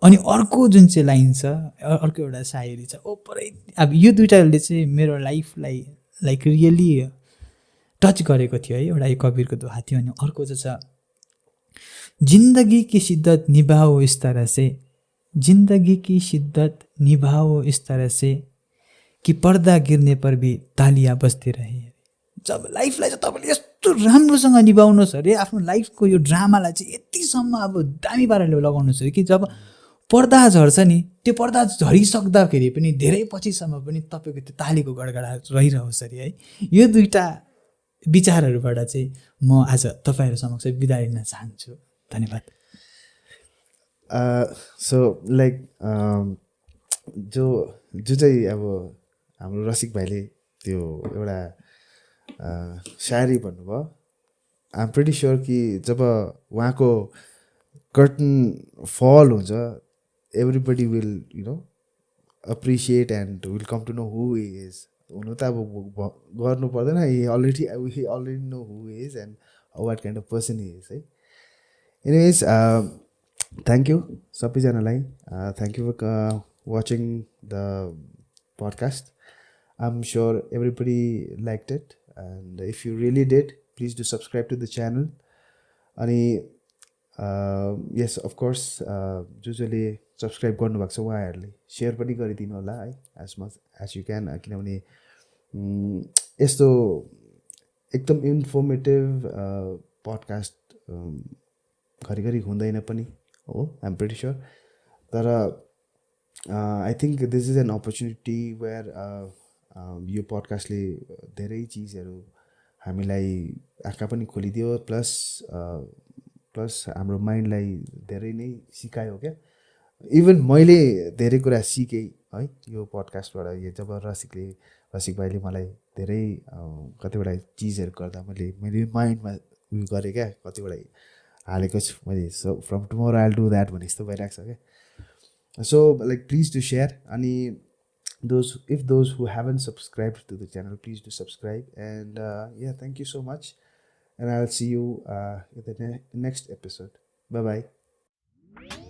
अनि अर्को जुन चाहिँ लाइन छ, अर्को एउटा सायरी छ ओपरै, अब यो दुइटाले चाहिँ मेरो लाइफलाई लाइक रियली टच गरेको थियो है. एउटा यो कबीरको दोहा थियो. अनि अर्को चाहिँ छ, जिन्दगी की शिद्दत निभाओ इस तरह से, जिन्दगी की शिद्दत निभाओ इस तरह से कि पर्दा गिर्ने पर भी तालिया बजते रहे. जब लाइफलाई चाहिँ तपाईँले यस्तो राम्रोसँग निभाउनुहोस् अरे, आफ्नो लाइफको यो ड्रामालाई चाहिँ यतिसम्म अब दामी पाराले लगाउनुहोस् अरे कि जब पर्दा झर्छ नि, त्यो पर्दा झरिसक्दाखेरि पनि धेरै पछिसम्म पनि तपाईँको त्यो तालीको गडगडाट रहिरहोस् अरे है. यो दुईवटा विचारहरूबाट चाहिँ म आज तपाईँहरू समक्ष बिदा लिन चाहन्छु. धन्यवाद. सो लाइक जो चाहिँ अब हाम्रो रसिक भाइले त्यो एउटा शायरी भन्नुभयो, आइ एम प्रिटी स्योर कि जब उहाँको कर्टन फल हुन्छ everybody will appreciate and will come to know who he is. हुनु त अब गर्नु पर्दैन, he already know who he is and what kind of person he is है. Anyways, thank you सबैजनालाई. Thank you for watching the podcast. I'm sure everybody liked it, and if you really did, please do subscribe to the channel. अनि yes, of course, जसले subscribe गर्नुभएको छ उहाँहरूले share पनि गरिदिनु होला है, as much as you can. किनभने यस्तो एकदम इन्फर्मेटिभ पडकास्ट घरिघरि हुँदैन पनि हो, आइ एम प्रिटी स्योर. तर I think this is an opportunity where यो पडकास्टले धेरै चिजहरू हामीलाई आँखा पनि खोलिदियो, प्लस हाम्रो माइन्डलाई धेरै नै सिकायो क्या. इभन मैले धेरै कुरा सिकेँ है यो पडकास्टबाट. यो जब रसिक भाइले मलाई धेरै कतिवटा चिजहरू गर्दा मैले माइन्डमा उयो गरेँ क्या, कतिवटा हालेको छु मैले. So from tomorrow I will do that भने जस्तो भइरहेको छ क्या. So like please do share, अनि those who haven't subscribed to the channel, please do subscribe. And yeah, thank you so much, and I'll see you in the next episode. Bye bye.